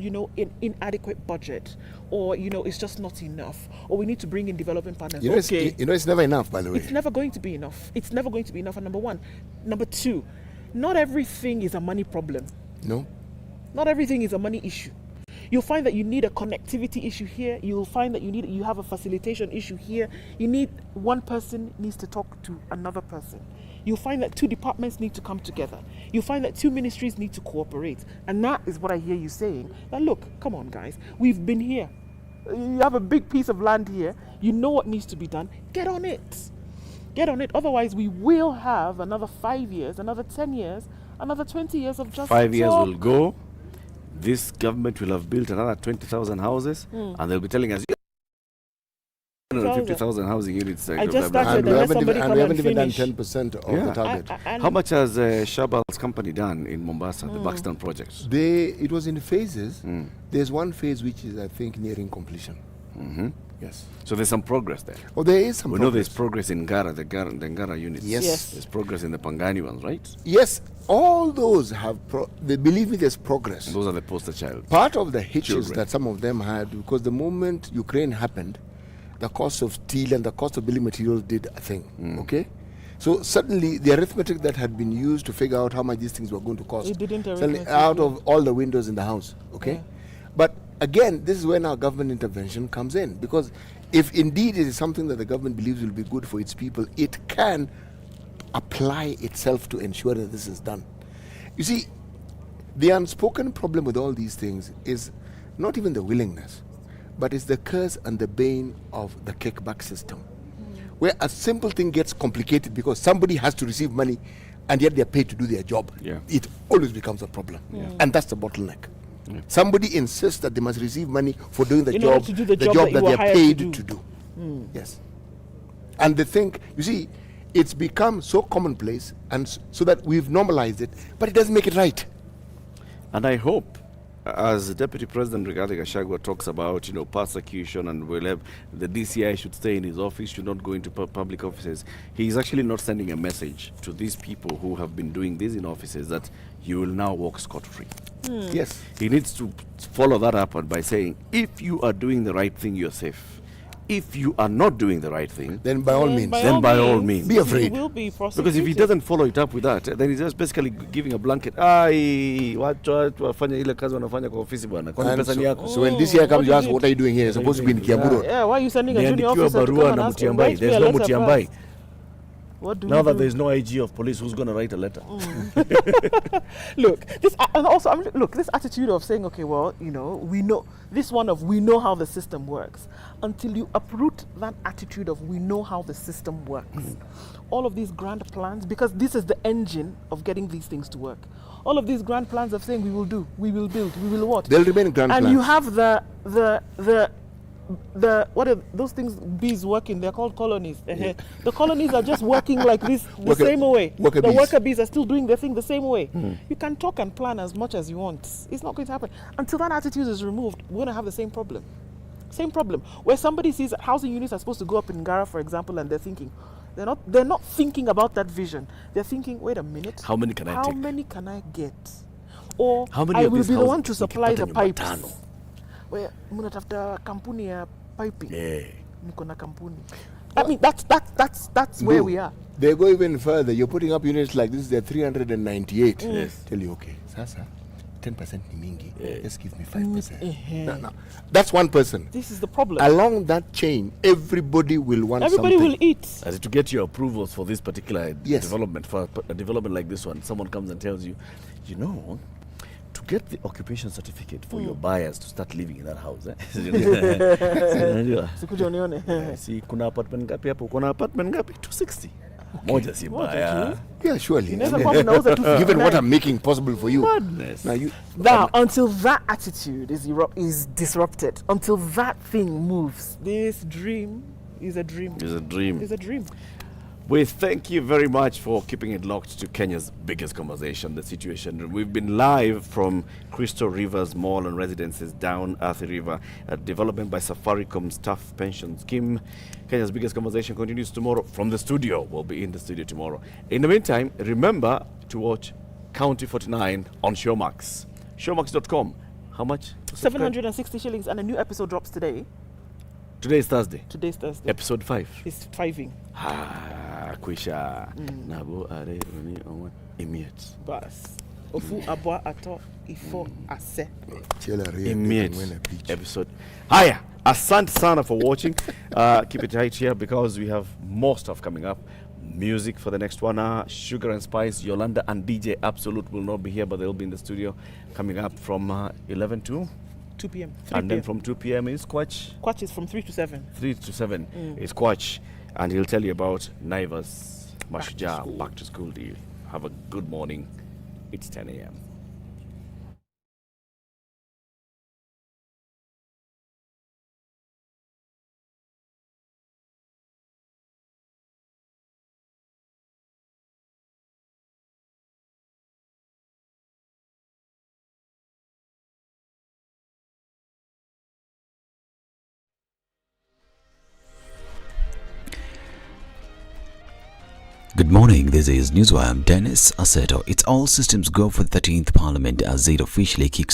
inadequate budget, or, it's just not enough, or we need to bring in development partners. It's never enough, by the way. It's never going to be enough. It's never going to be enough, and number one. Number two, not everything is a money problem. No. Not everything is a money issue. You'll find that you need a connectivity issue here. You'll find that you have a facilitation issue here. One person needs to talk to another person. You'll find that two departments need to come together. You'll find that two ministries need to cooperate. And that is what I hear you saying. That look, come on guys, we've been here. You have a big piece of land here. You know what needs to be done. Get on it. Get on it. Otherwise, we will have another 5 years, another 10 years, another 20 years of just 5 years will go. This government will have built another 20,000 houses, and they'll be telling us 150,000 housing units. I just started, and we haven't even done 10% of the target. How much has Shabal's company done in Mombasa, the Buxton project? It was in phases. There's one phase which is, I think, nearing completion. Yes. So there's some progress there. Oh, there is some progress. We know there's progress in the Ngara units. Yes. There's progress in the Pangani ones, right? Yes. All those have, they believe me, there's progress. And those are the poster child. Part of the hitches that some of them had, because the moment Ukraine happened, the cost of steel and the cost of building materials did a thing. Okay? So suddenly the arithmetic that had been used to figure out how much these things were going to cost, it didn't suddenly out of all the windows in the house. Okay? But again, this is when our government intervention comes in, because if indeed it is something that the government believes will be good for its people, it can apply itself to ensure that this is done. You see, the unspoken problem with all these things is not even the willingness, but it's the curse and the bane of the kickback system, where a simple thing gets complicated because somebody has to receive money and yet they're paid to do their job. It always becomes a problem, and that's the bottleneck. Somebody insists that they must receive money for doing the job that they're paid to do. Yes. And they think, you see, it's become so commonplace, and so that we've normalized it, but it doesn't make it right. And I hope, as Deputy President Rigathi Gachagua talks about, persecution, and we'll have the DCI should stay in his office, should not go into public offices. He's actually not sending a message to these people who have been doing this in offices that you will now walk scot-free. Yes. He needs to follow that up by saying, if you are doing the right thing, you're safe. If you are not doing the right thing, then by all means, be afraid. Will be prosecuted. Because if he doesn't follow it up with that, then he's just basically giving a blanket. So when DCI comes, you ask, what are you doing here? You're supposed to be in Kiamburu. Yeah, why are you sending a junior officer to come and ask him? There's no Mutiambai. Now that there's no IG of police, who's going to write a letter? Look, this attitude of saying, okay, well, we know this one of we know how the system works. Until you uproot that attitude of we know how the system works, all of these grand plans, because this is the engine of getting these things to work. All of these grand plans of saying we will do, we will build, we will what? They'll remain grand plans. And you have the what are those things bees working? They're called colonies. The colonies are just working like this the same way. The worker bees are still doing their thing the same way. You can talk and plan as much as you want. It's not going to happen. Until that attitude is removed, we're going to have the same problem. Same problem. Where somebody sees that housing units are supposed to go up in Ngara, for example, and they're thinking, they're not thinking about that vision. They're thinking, wait a minute. How many can I take? How many can I get? Or how many I will be the one to supply the pipes. Where mnatafuta kampuni ya piping. Niko na kampuni. I mean, that's where we are. They go even further. You're putting up units like this, they're 398. Yes. Tell you, okay, Sasa, 10% ni mingi. Just give me 5%. No. That's one person. This is the problem. Along that chain, everybody will want Everybody something. will eat. As to get your approvals for this particular Yes. development, for a development like this one, someone comes and tells you, you know, to get the occupation certificate for your buyers to start living in that house. Sikuja unione. See, kuna apartment ngapi hapo? Kuna apartment ngapi? 260. Moja si mbaya. Yeah, surely. Inaweza kuwa mnauza 259. Given what I'm making possible for you. Madness. Now, until that attitude is disrupted, until that thing moves, this dream is a dream. It's a dream. It's a dream. We thank you very much for keeping it locked to Kenya's biggest conversation, the Situation Room. We've been live from Crystal River's Mall and Residences down Athi River, a development by Safaricom Staff Pension Scheme. Kenya's biggest conversation continues tomorrow from the studio. We'll be in the studio tomorrow. In the meantime, remember to watch County 49 on Showmax. Showmax.com. How much? 760 shillings, and a new episode drops today. Today is Thursday. Today's Thursday. Episode 5. It's 5ing. Kwisha. Nabo are oni on immediate. Bas. Ofu abwa ato ifo ase. Immediate episode. Hiya. Asante sana for watching. Keep it right here because we have more stuff coming up. Music for the next 1 hour. Sugar and Spice, Yolanda and DJ Absolute will not be here, but they'll be in the studio coming up from 11 to 2 p.m. And then from 2 p.m. is Quatch. Quatch is from 3 to 7. 3 to 7 is Quatch. And he'll tell you about Naivas Mashujaa back to school deal. Have a good morning. It's 10 a.m. Good morning, this is Newswire. I'm Dennis Aseto. It's all systems go for the 13th Parliament as it officially kicks